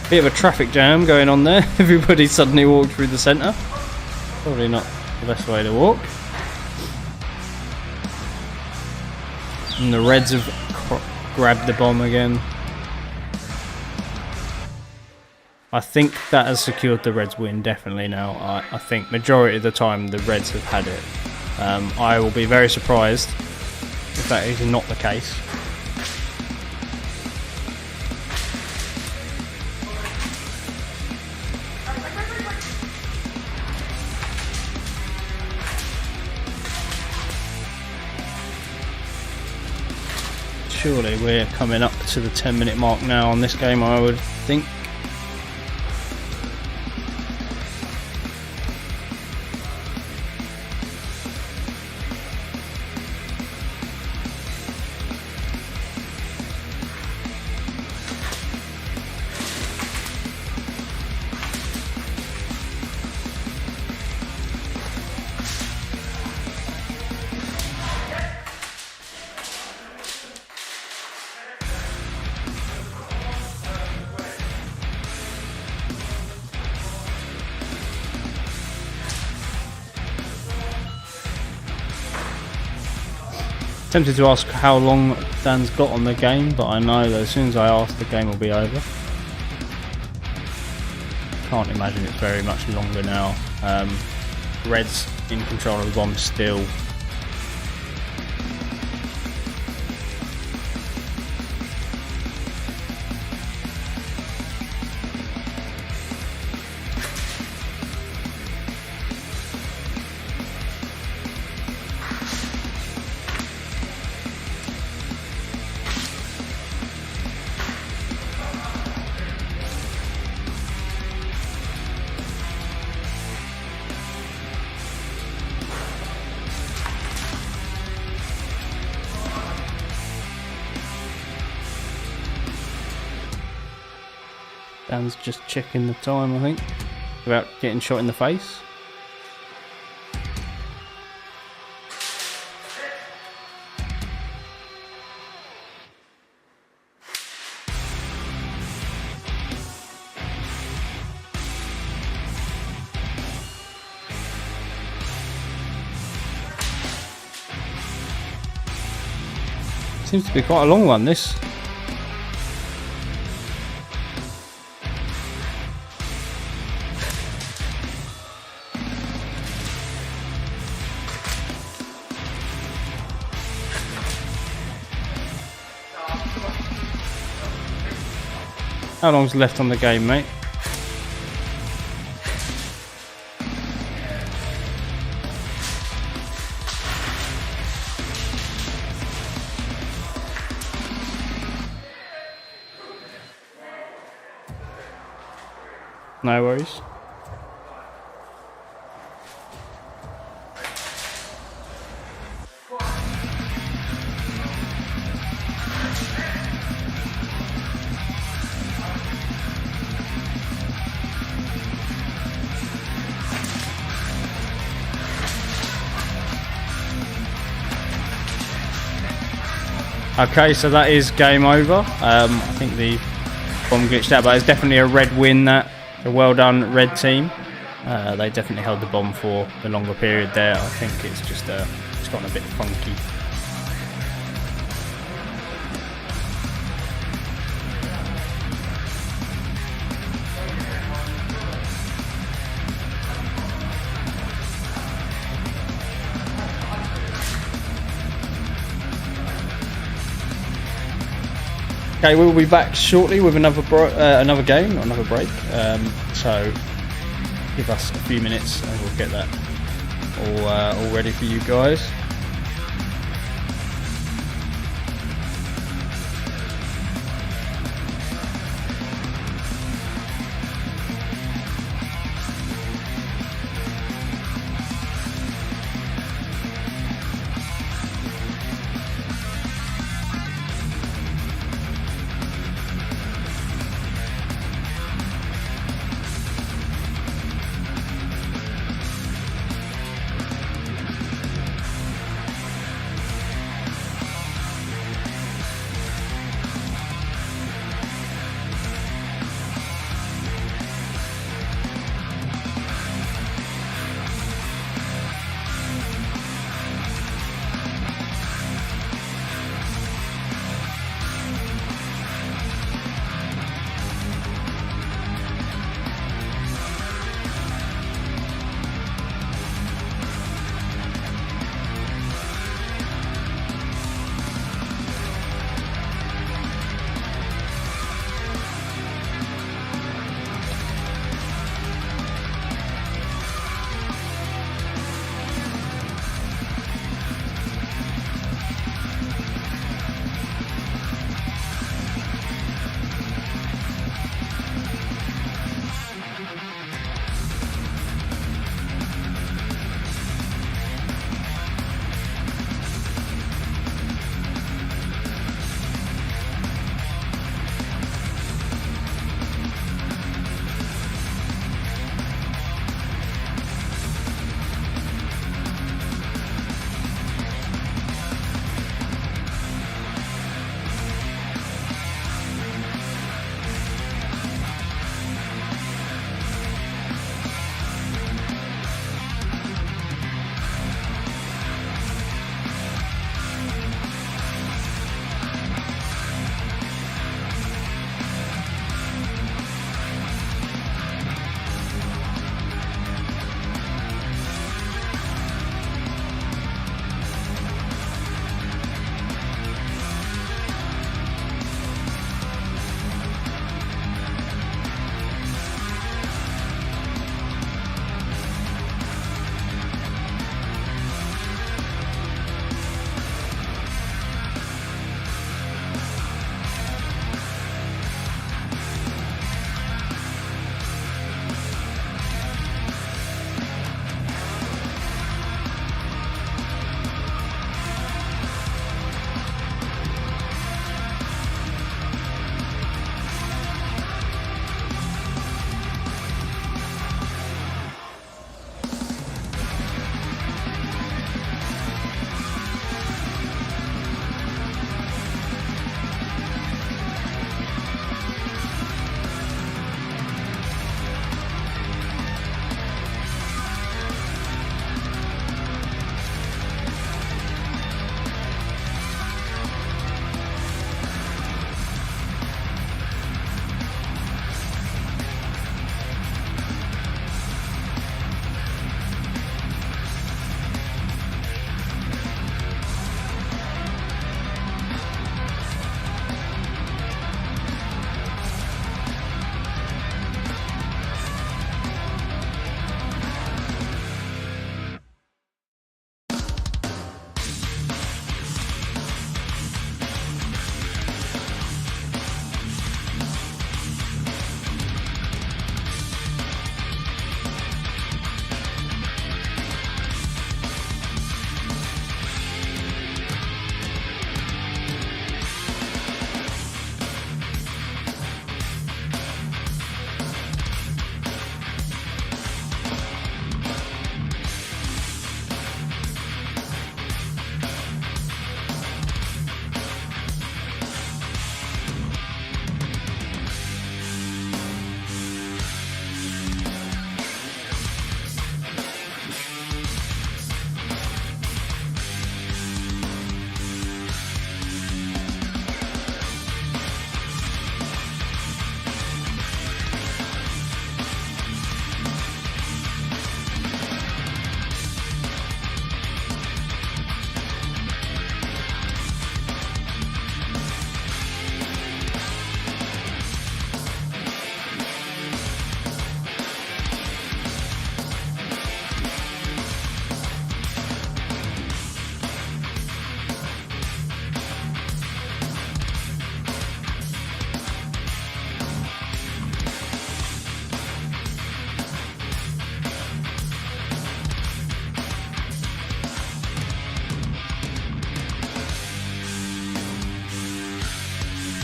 Bit of a traffic jam going on there. Everybody suddenly walked through the centre. Probably not the best way to walk. And the Reds have grabbed the bomb again. I think that has secured the Reds win definitely now. I think majority of the time the Reds have had it. I will be very surprised if that is not the case. Surely we're coming up to the 10-minute mark now on this game, I would think. Tempted to ask how long Dan's got on the game, but I know that as soon as I ask, the game will be over. Can't imagine it's very much longer now. Red's in control of the bomb still. Dan's just checking the time, I think, without getting shot in the face. Seems to be quite a long one, this. How long's left on the game, mate? No worries. Okay, so that is game over. I think the bomb glitched out, but it's definitely a red win. That a well done red team. They definitely held the bomb for the longer period there. I think it's just it's gotten a bit funky. Okay, we'll be back shortly with another game, or another break. So give us a few minutes and we'll get that all ready for you guys.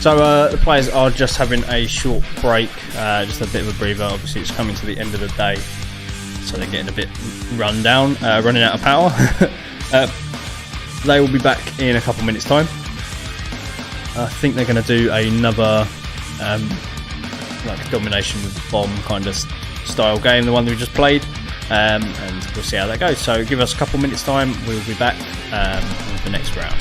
So the players are just having a short break, just a bit of a breather. Obviously it's coming to the end of the day, so they're getting a bit run down, running out of power. They will be back in a couple minutes time. I think they're going to do another like domination with the bomb kind of style game, the one that we just played, and we'll see how that goes. So give us a couple minutes time, we'll be back with the next round.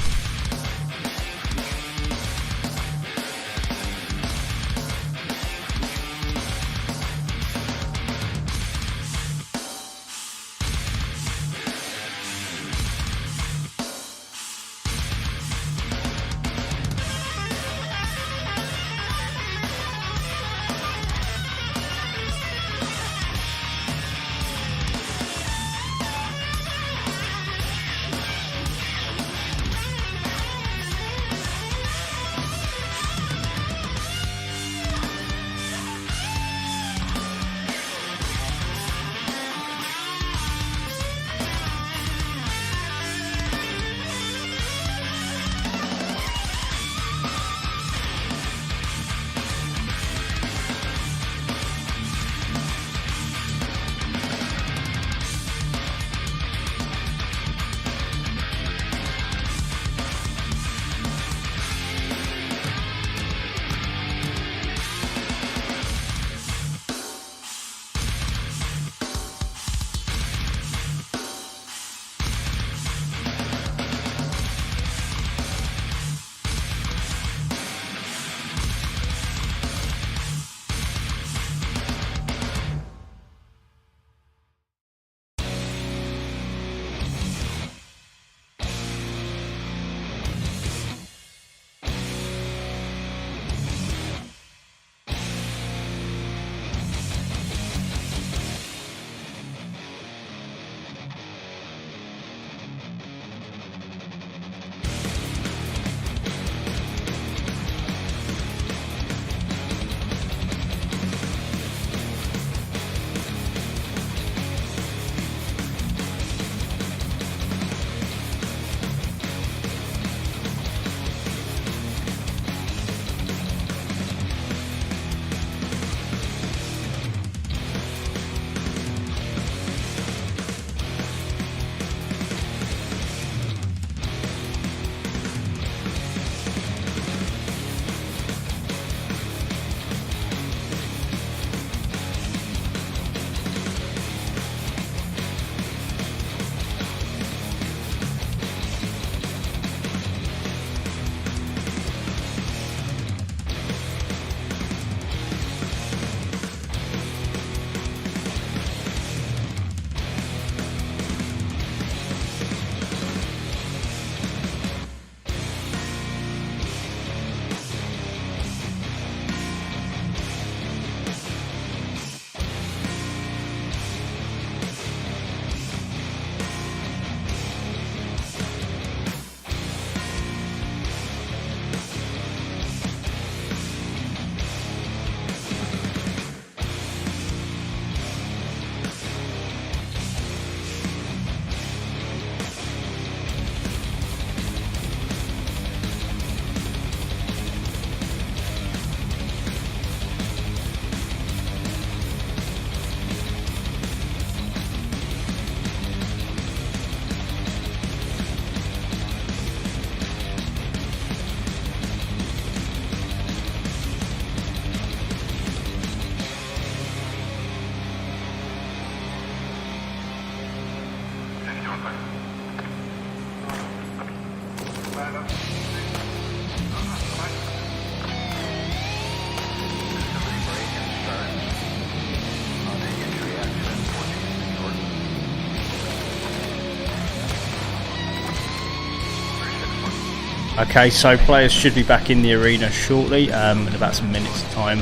Okay, so players should be back in the arena shortly, in about some minutes time.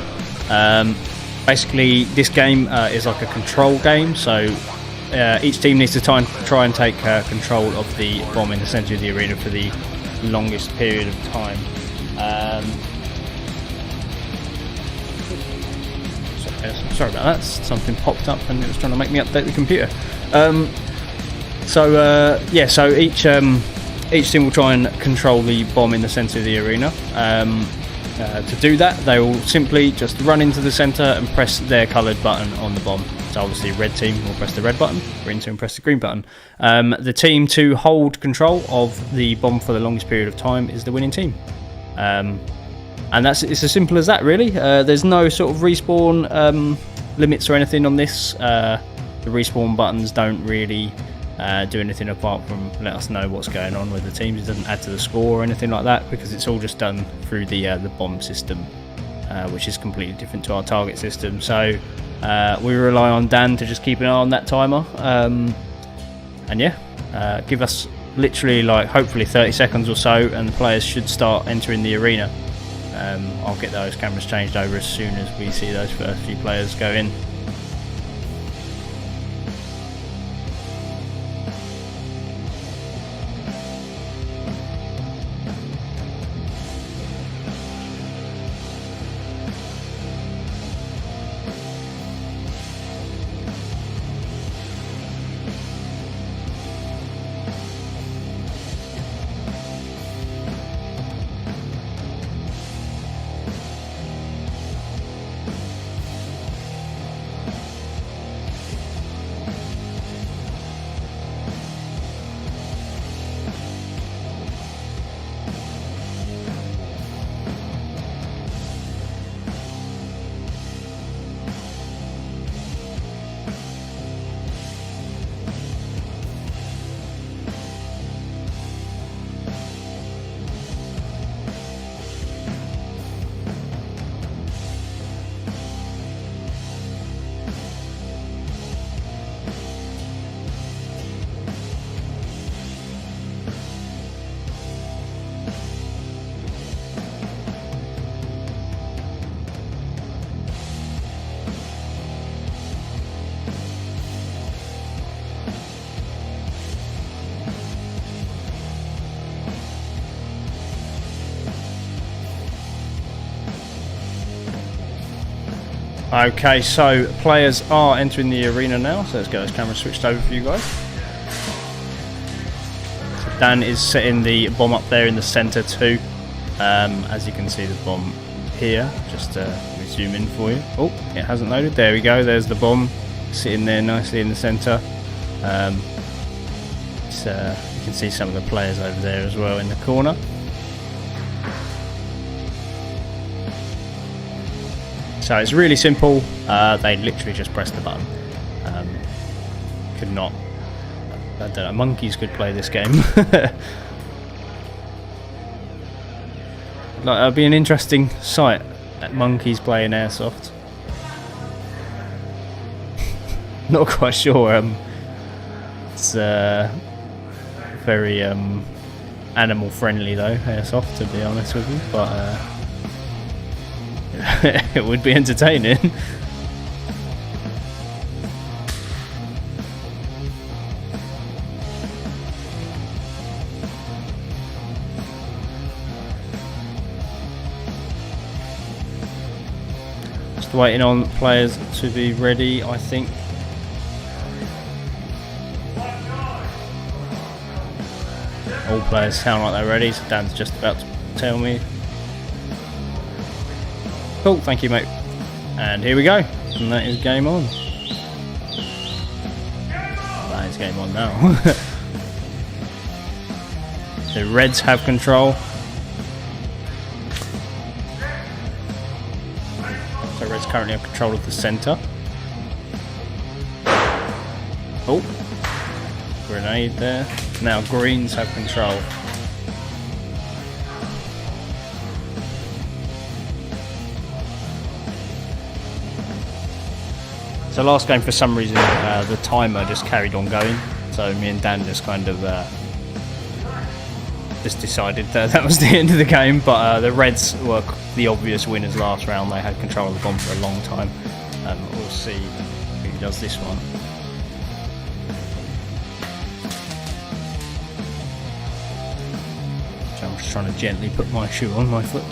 Basically, this game is like a control game, so each team needs to try and take control of the bomb in the centre of the arena for the longest period of time. Sorry about that, something popped up and it was trying to make me update the computer. So each team will try and control the bomb in the centre of the arena. To do that, they will simply just run into the centre and press their coloured button on the bomb. So obviously red team will press the red button, green team press the green button. The team to hold control of the bomb for the longest period of time is the winning team. And it's as simple as that, really. There's no sort of respawn limits or anything on this. The respawn buttons don't really do anything apart from let us know what's going on with the teams. It doesn't add to the score or anything like that, because it's all just done through the bomb system, which is completely different to our target system. So we rely on Dan to just keep an eye on that timer, and yeah, give us literally like hopefully 30 seconds or so, and the players should start entering the arena. I'll get those cameras changed over as soon as we see those first few players go in. Okay, so players are entering the arena now, so let's get those cameras switched over for you guys. So Dan is setting the bomb up there in the centre too. As you can see the bomb here, just zoom in for you. Oh, it hasn't loaded, there we go, there's the bomb sitting there nicely in the centre. You can see some of the players over there as well in the corner. So it's really simple, they literally just press the button. Could not, I don't know, monkeys could play this game. Like, that'd be an interesting sight, monkeys playing airsoft. Not quite sure, it's very animal friendly though, airsoft, to be honest with you, but it would be entertaining. Just waiting on players to be ready, I think. All players sound like they're ready, so Dan's just about to tell me. Cool, thank you, mate. And here we go. And that is game on. That is game on now. The Reds have control. So Reds currently have control of the centre. Oh, grenade there. Now Greens have control. So last game, for some reason, the timer just carried on going. So me and Dan just kind of just decided that was the end of the game. But the Reds were the obvious winners last round. They had control of the bomb for a long time. We'll see who does this one. So I'm just trying to gently put my shoe on my foot.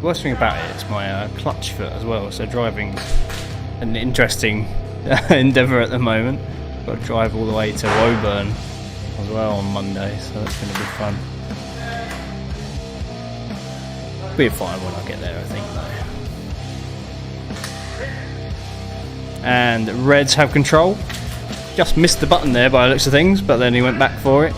worst thing about it is my clutch foot as well. So driving an interesting endeavour at the moment. Got to drive all the way to Woburn as well on Monday, so that's going to be fun. Be fine when I get there, I think, though. And Reds have control. Just missed the button there by the looks of things, but then he went back for it.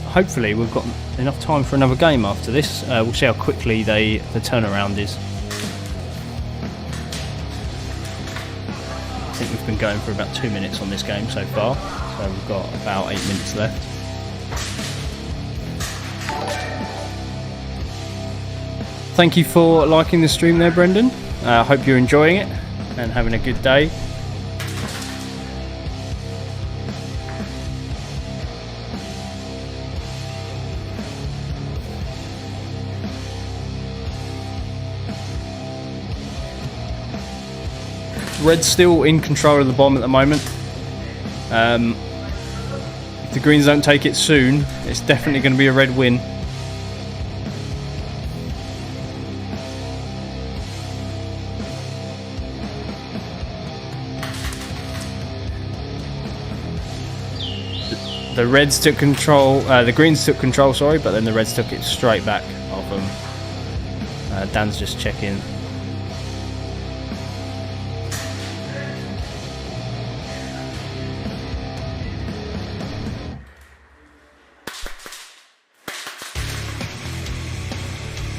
Hopefully we've got enough time for another game after this. We'll see how quickly the turnaround is. I think we've been going for about 2 minutes on this game so far, so we've got about 8 minutes left. Thank you for liking the stream there, Brendan. I hope you're enjoying it and having a good day. Red's still in control of the bomb at the moment. If the Greens don't take it soon, it's definitely going to be a Red win. The Reds took control, the Greens took control, sorry, but then the Reds took it straight back of them. Dan's just checking.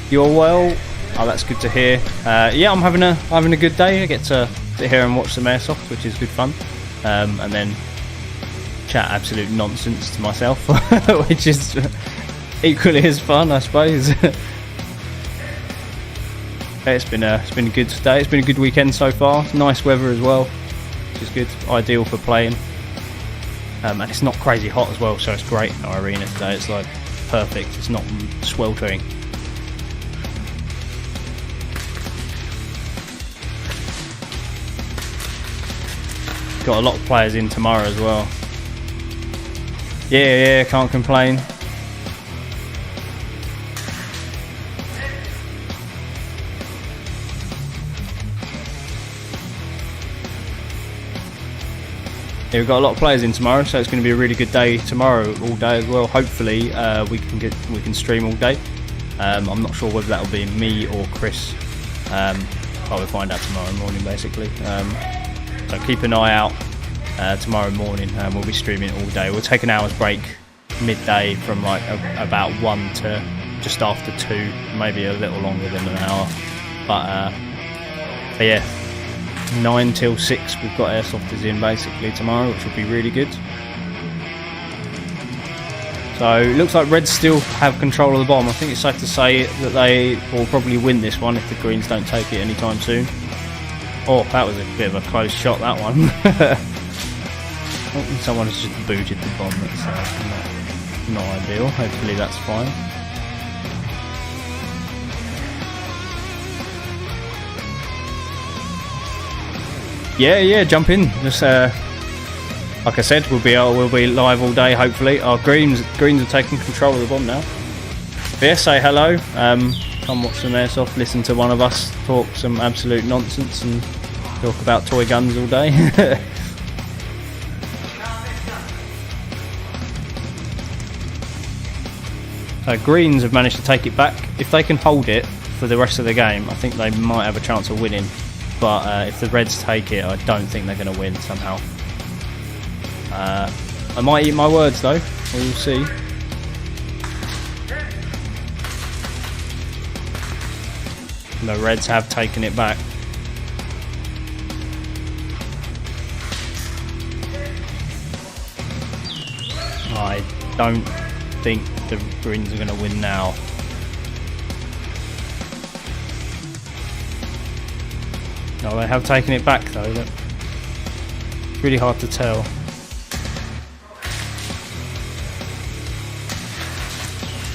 You're well. Oh, that's good to hear. Yeah, I'm having a good day. I get to sit here and watch some airsoft, which is good fun, and then chat absolute nonsense to myself, which is equally as fun, I suppose. It's been a good day. It's been a good weekend so far. Nice weather as well, which is good. Ideal for playing, and it's not crazy hot as well, so it's great in our arena today. It's like perfect. It's not sweltering. Got a lot of players in tomorrow as well. Yeah, can't complain. Yeah, we've got a lot of players in tomorrow, so it's going to be a really good day tomorrow, all day as well. Hopefully, we can stream all day. I'm not sure whether that'll be me or Chris, but we'll find out tomorrow morning, basically. So keep an eye out tomorrow morning, and we'll be streaming all day. We'll take an hour's break midday from like about 1 to just after 2, maybe a little longer than an hour. But yeah, 9 till 6 we've got airsofters in basically tomorrow, which will be really good. So it looks like Reds still have control of the bomb. I think it's safe to say that they will probably win this one if the Greens don't take it anytime soon. Oh, that was a bit of a close shot, that one. Oh, someone has just booted the bomb. That's not ideal. Hopefully that's fine. Yeah, jump in. Just like I said, we'll be live all day. Hopefully, our Greens are taking control of the bomb now. But yeah, say hello. Come watch some airsoft, listen to one of us talk some absolute nonsense and talk about toy guns all day. Greens have managed to take it back. If they can hold it for the rest of the game, I think they might have a chance of winning. But if the Reds take it, I don't think they're going to win somehow. I might eat my words though, we'll see. The Reds have taken it back. I don't think the Greens are going to win now. No, they have taken it back though. It's really hard to tell.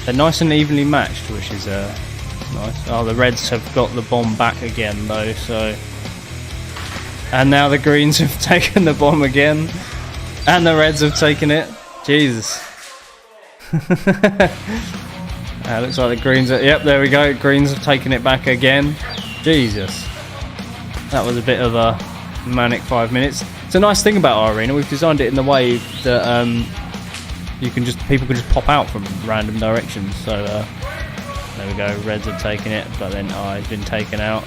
They're nice and evenly matched, which is nice. Oh, the Reds have got the bomb back again though, so... And now the Greens have taken the bomb again. And the Reds have taken it. Jesus. Looks like the Greens are... Yep, there we go. Greens have taken it back again. Jesus. That was a bit of a manic 5 minutes. It's a nice thing about our arena. We've designed it in the way that people can just pop out from random directions. So there we go. Reds have taken it, but then it's been taken out.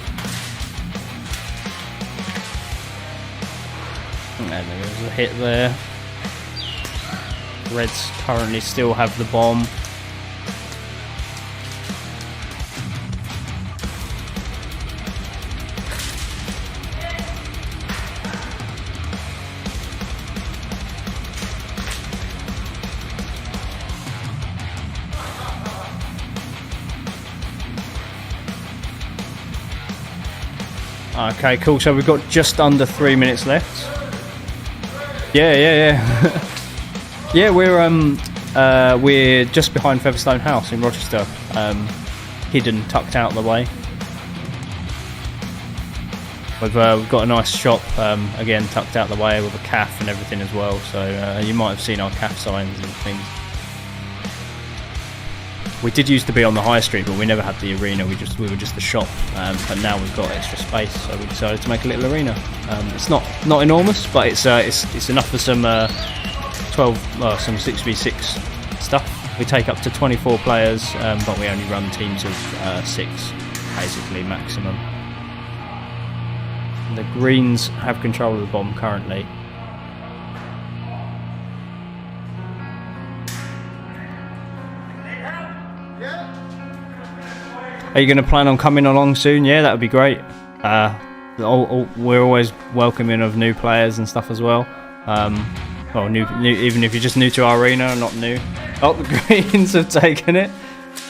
And there was a hit there. Reds currently still have the bomb. Okay, cool. So we've got just under 3 minutes left. Yeah. Yeah, we're just behind Featherstone House in Rochester, hidden, tucked out the way. We've got a nice shop, again tucked out the way with a cafe and everything as well. So you might have seen our cafe signs and things. We did used to be on the high street, but we never had the arena. We were just the shop. But now we've got extra space, so we decided to make a little arena. It's not enormous, but it's enough for some some 6v6 stuff. We take up to 24 players, but we only run teams of 6, basically maximum. The Greens have control of the bomb currently. Are you going to plan on coming along soon? Yeah, that would be great. We're always welcoming of new players and stuff as well. Well, new, even if you're just new to our arena, not new. Oh, the Greens have taken it.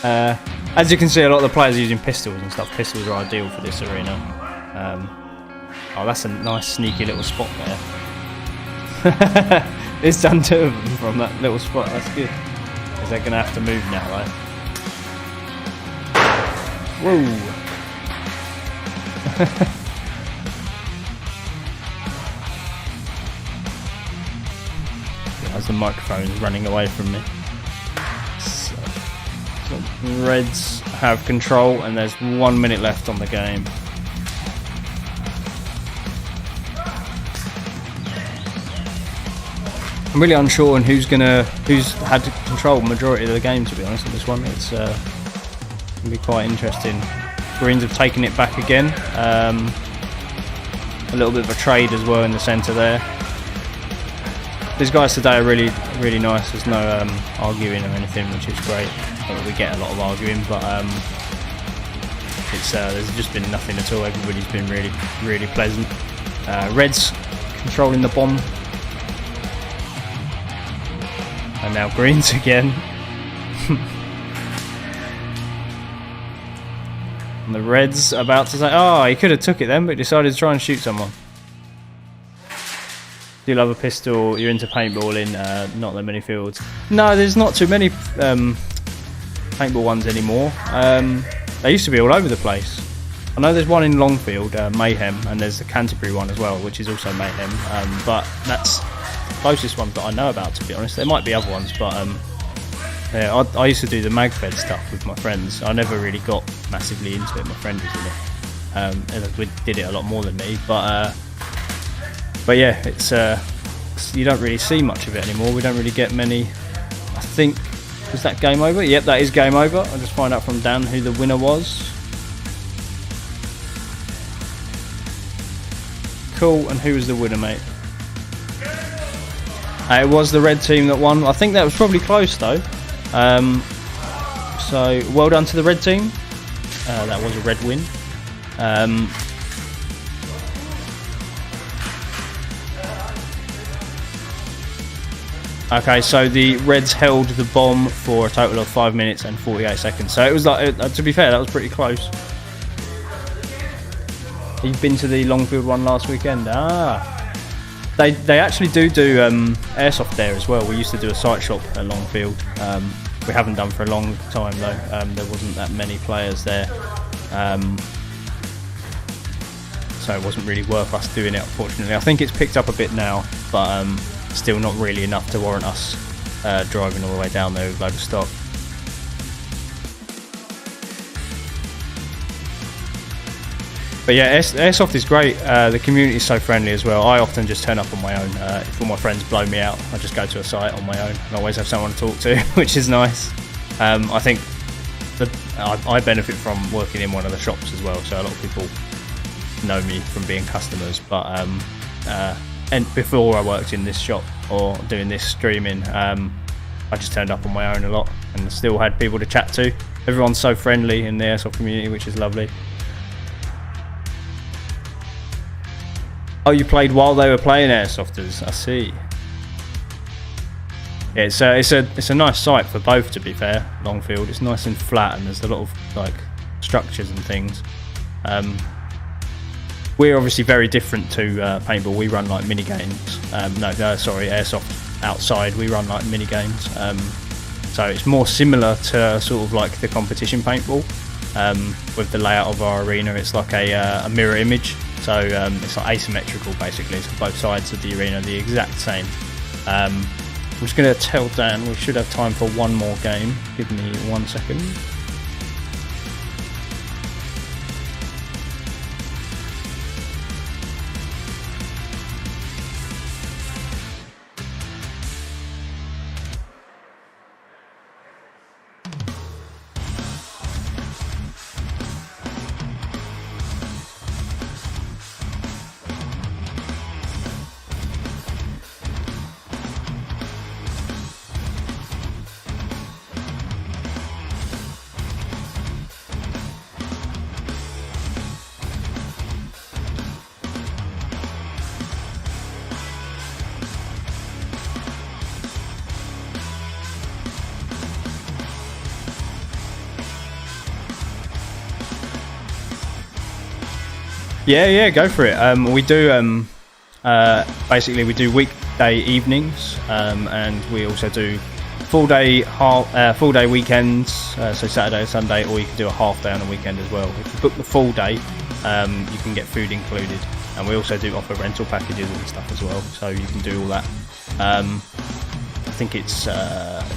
As you can see, a lot of the players are using pistols and stuff. Pistols are ideal for this arena. Oh, that's a nice sneaky little spot there. It's done 2 of them from that little spot. That's good. Because they're going to have to move now, right? Whoa! As the microphone is running away from me. So Reds have control, and there's 1 minute left on the game. I'm really unsure on who's had control majority of the game, to be honest, on this one. It's gonna be quite interesting. Greens have taken it back again. A little bit of a trade as well in the centre there. These guys today are really, really nice. There's no arguing or anything, which is great. We get a lot of arguing, but there's just been nothing at all. Everybody's been really, really pleasant. Reds controlling the bomb. And now Greens again. And the Reds about to say, oh, he could have took it then, but decided to try and shoot someone. Do you love a pistol? You're into paintballing? Not that many fields. No, there's not too many paintball ones anymore. They used to be all over the place. I know there's one in Longfield, Mayhem, and there's the Canterbury one as well, which is also Mayhem. But that's the closest ones that I know about, to be honest. There might be other ones, but yeah, I used to do the magfed stuff with my friends. I never really got massively into it. My friend was in it. We did it a lot more than me, but yeah, it's you don't really see much of it anymore. We don't really get many. I think, was that game over? Yep, that is game over. I'll just find out from Dan who the winner was. Cool, and who was the winner, mate? It was the red team that won. I think that was probably close though. So well done to the red team. That was a red win. Okay, so the Reds held the bomb for a total of 5 minutes and 48 seconds. So it was like, to be fair, that was pretty close. You've been to the Longfield one last weekend? Ah. They actually do airsoft there as well. We used to do a site shop at Longfield. We haven't done for a long time though. There wasn't that many players there, so it wasn't really worth us doing it, unfortunately. I think it's picked up a bit now, but still not really enough to warrant us driving all the way down there with a load of stock. But yeah, Airsoft is great. The community is so friendly as well. I often just turn up on my own. If all my friends blow me out, I just go to a site on my own and always have someone to talk to, which is nice. I think that I benefit from working in one of the shops as well, so a lot of people know me from being customers. But and before I worked in this shop or doing this streaming, I just turned up on my own a lot and still had people to chat to. Everyone's so friendly in the Airsoft community, which is lovely. Oh, you played while they were playing Airsofters. I see. Yeah, it's a nice site for both, to be fair. Longfield. It's nice and flat, and there's a lot of like structures and things. We're obviously very different to paintball. We run like mini games. Sorry, Airsoft outside. We run like mini games. So it's more similar to sort of like the competition paintball. With the layout of our arena, it's like a mirror image. So it's like asymmetrical basically, so both sides of the arena are the exact same. I'm just going to tell Dan we should have time for one more game. Give me 1 second. Yeah, go for it. We do basically we do weekday evenings, and we also do full day weekends, so Saturday and Sunday, or you can do a half day on a weekend as well. If you book the full day, you can get food included, and we also do offer rental packages and stuff as well, so you can do all that. I think it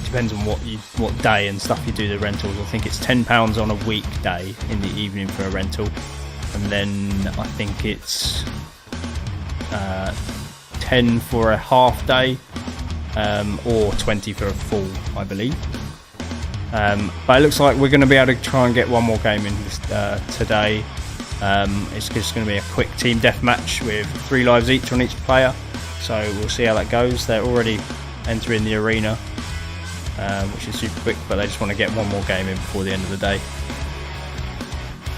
depends on what day and stuff you do the rentals. I think it's £10 on a weekday in the evening for a rental. And then I think it's 10 for a half day, or 20 for a full, I believe. But it looks like we're going to be able to try and get one more game in this, today. It's just going to be a quick team deathmatch with 3 lives each on each player. So we'll see how that goes. They're already entering the arena, which is super quick, but they just want to get one more game in before the end of the day.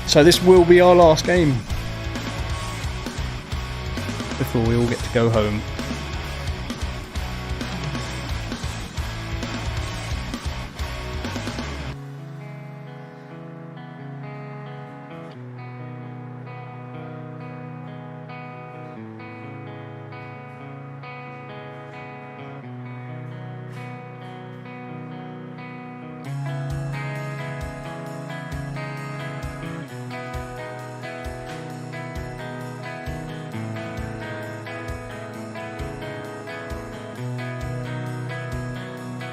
So this will be our last game before we all get to go home.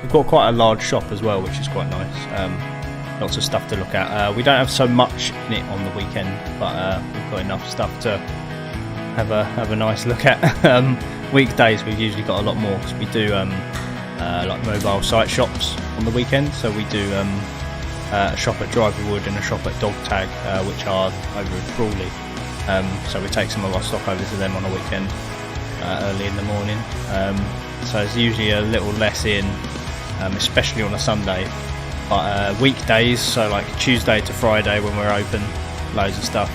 We've got quite a large shop as well, which is quite nice. Lots of stuff to look at. We don't have so much in it on the weekend, but we've got enough stuff to have a nice look at. Weekdays we've usually got a lot more because we do like mobile site shops on the weekend. So we do a shop at Driverwood and a shop at Dog Tag, which are over at Crawley. So we take some of our stock over to them on a weekend early in the morning. So it's usually a little less in, especially on a Sunday. But weekdays, so like Tuesday to Friday when we're open, loads of stuff.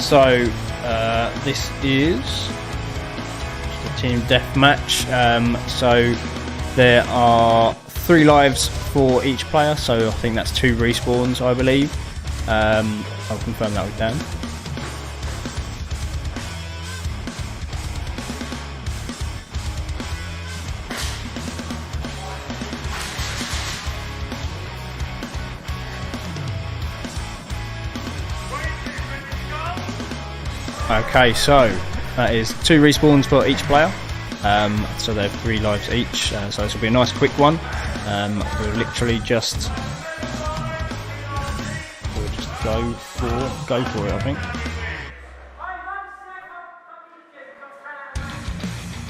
So this is just a team deathmatch. So there are 3 lives for each player, so I think that's 2 respawns, I believe. I'll confirm that with Dan. Okay, so that is 2 respawns for each player. So they have 3 lives each. So this will be a nice quick one. We'll literally just go for it, I think.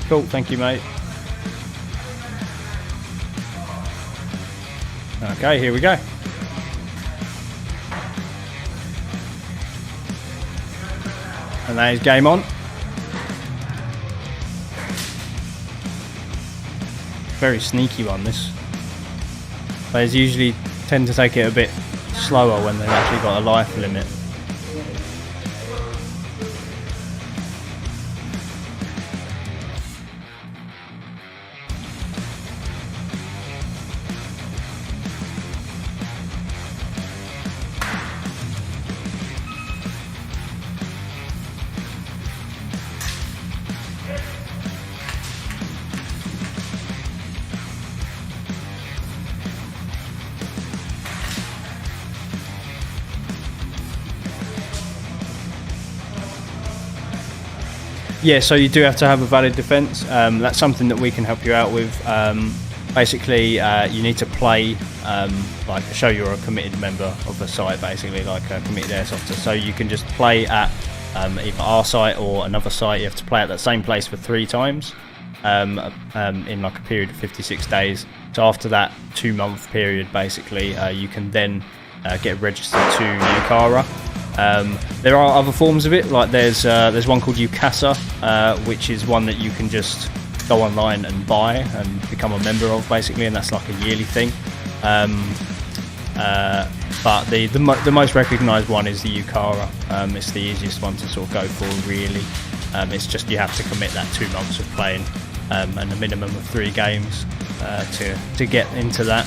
Cool, thank you, mate. Okay, here we go. And that is game on. Very sneaky one, this. Players usually tend to take it a bit slower when they've actually got a life limit. Yeah, so you do have to have a valid defence. That's something that we can help you out with. Basically, you need to play, like show you're a committed member of the site, basically, like a committed airsofter. So you can just play at either our site or another site. You have to play at that same place for 3 times in like a period of 56 days. So after that 2-month period, basically, you can then get registered to Yukara. There are other forms of it, like there's one called Ukasa, which is one that you can just go online and buy and become a member of, basically, and that's like a yearly thing. But the most recognised one is the Yukara. It's the easiest one to sort of go for, really. It's just you have to commit that 2 months of playing and a minimum of 3 games to get into that.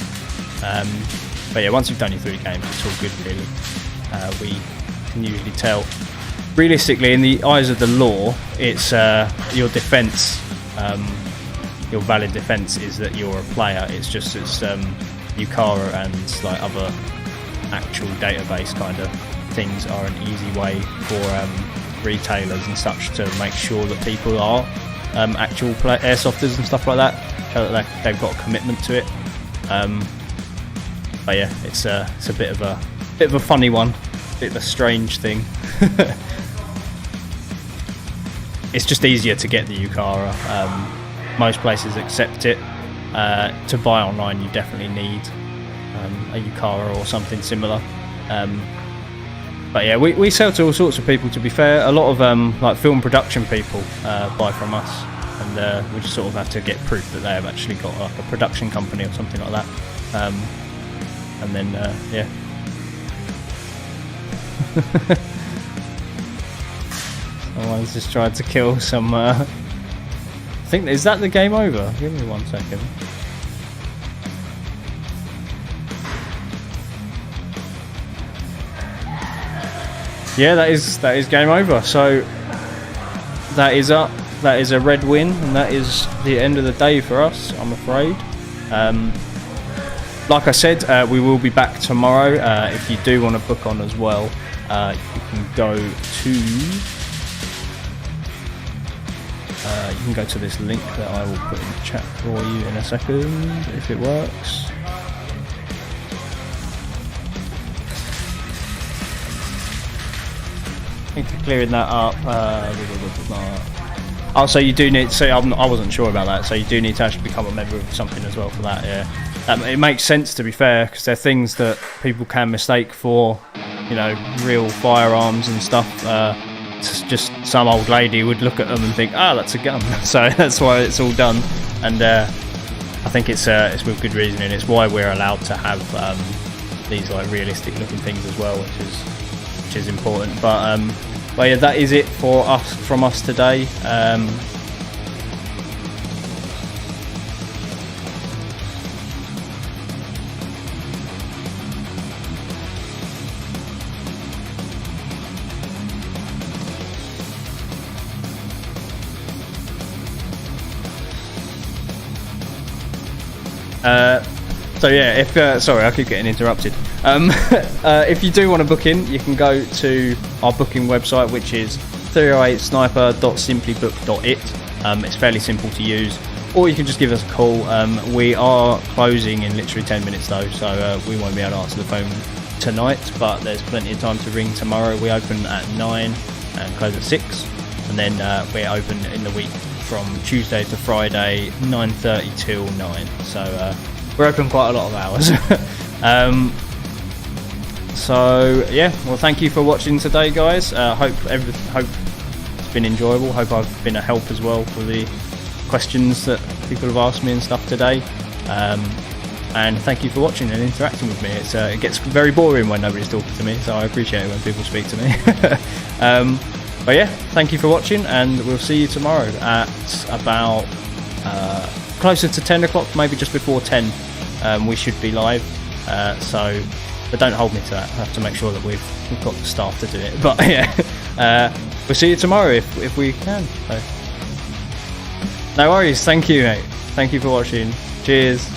But yeah, once you've done your 3 games, it's all good, really. We can usually tell. Realistically, in the eyes of the law, it's your defence, your valid defence is that you're a player. It's just it's Yukara and like other actual database kind of things are an easy way for retailers and such to make sure that people are actual airsofters and stuff like that, show that they've got a commitment to it. But yeah, it's a bit of a funny one. Bit of a strange thing. It's just easier to get the Yukara. Most places accept it. To buy online, you definitely need a Yukara or something similar. But yeah, we sell to all sorts of people, to be fair. A lot of like film production people buy from us, and we just sort of have to get proof that they have actually got like a production company or something like that. And then yeah. Someone's just tried to kill some I think, is that the game over? Give me 1 second. Yeah, that is game over. So that is up. That is a red win, and that is the end of the day for us, I'm afraid. Like I said, we will be back tomorrow. If you do want to book on as well, you can go to this link that I will put in the chat for you in a second, if it works. Thanks for clearing that up. Oh, so you do need. So I wasn't sure about that. So you do need to actually become a member of something as well for that. Yeah, it makes sense, to be fair, because they're things that people can mistake for, you know, real firearms and stuff. Just some old lady would look at them and think, "Ah, that's a gun." So that's why it's all done. And I think it's with good reasoning. It's why we're allowed to have these like realistic looking things as well, which is important. But yeah, that is it from us today. So yeah, sorry, I keep getting interrupted. If you do want to book in, you can go to our booking website, which is 308sniper.simplybook.it. It's fairly simple to use, or you can just give us a call. We are closing in literally 10 minutes though, so we won't be able to answer the phone tonight, but there's plenty of time to ring tomorrow. We open at 9 and close at 6, and then we're open in the week from Tuesday to Friday, 9:30 till 9. So we're open quite a lot of hours. So yeah, well, thank you for watching today, guys. Hope it's been enjoyable. Hope I've been a help as well for the questions that people have asked me and stuff today. And thank you for watching and interacting with me. It gets very boring when nobody's talking to me, so I appreciate it when people speak to me. But yeah, thank you for watching, and we'll see you tomorrow at about closer to 10 o'clock, maybe just before 10. We should be live, but don't hold me to that. I have to make sure that we've got the staff to do it. But yeah, we'll see you tomorrow if we can. So, no worries. Thank you, mate. Thank you for watching. Cheers.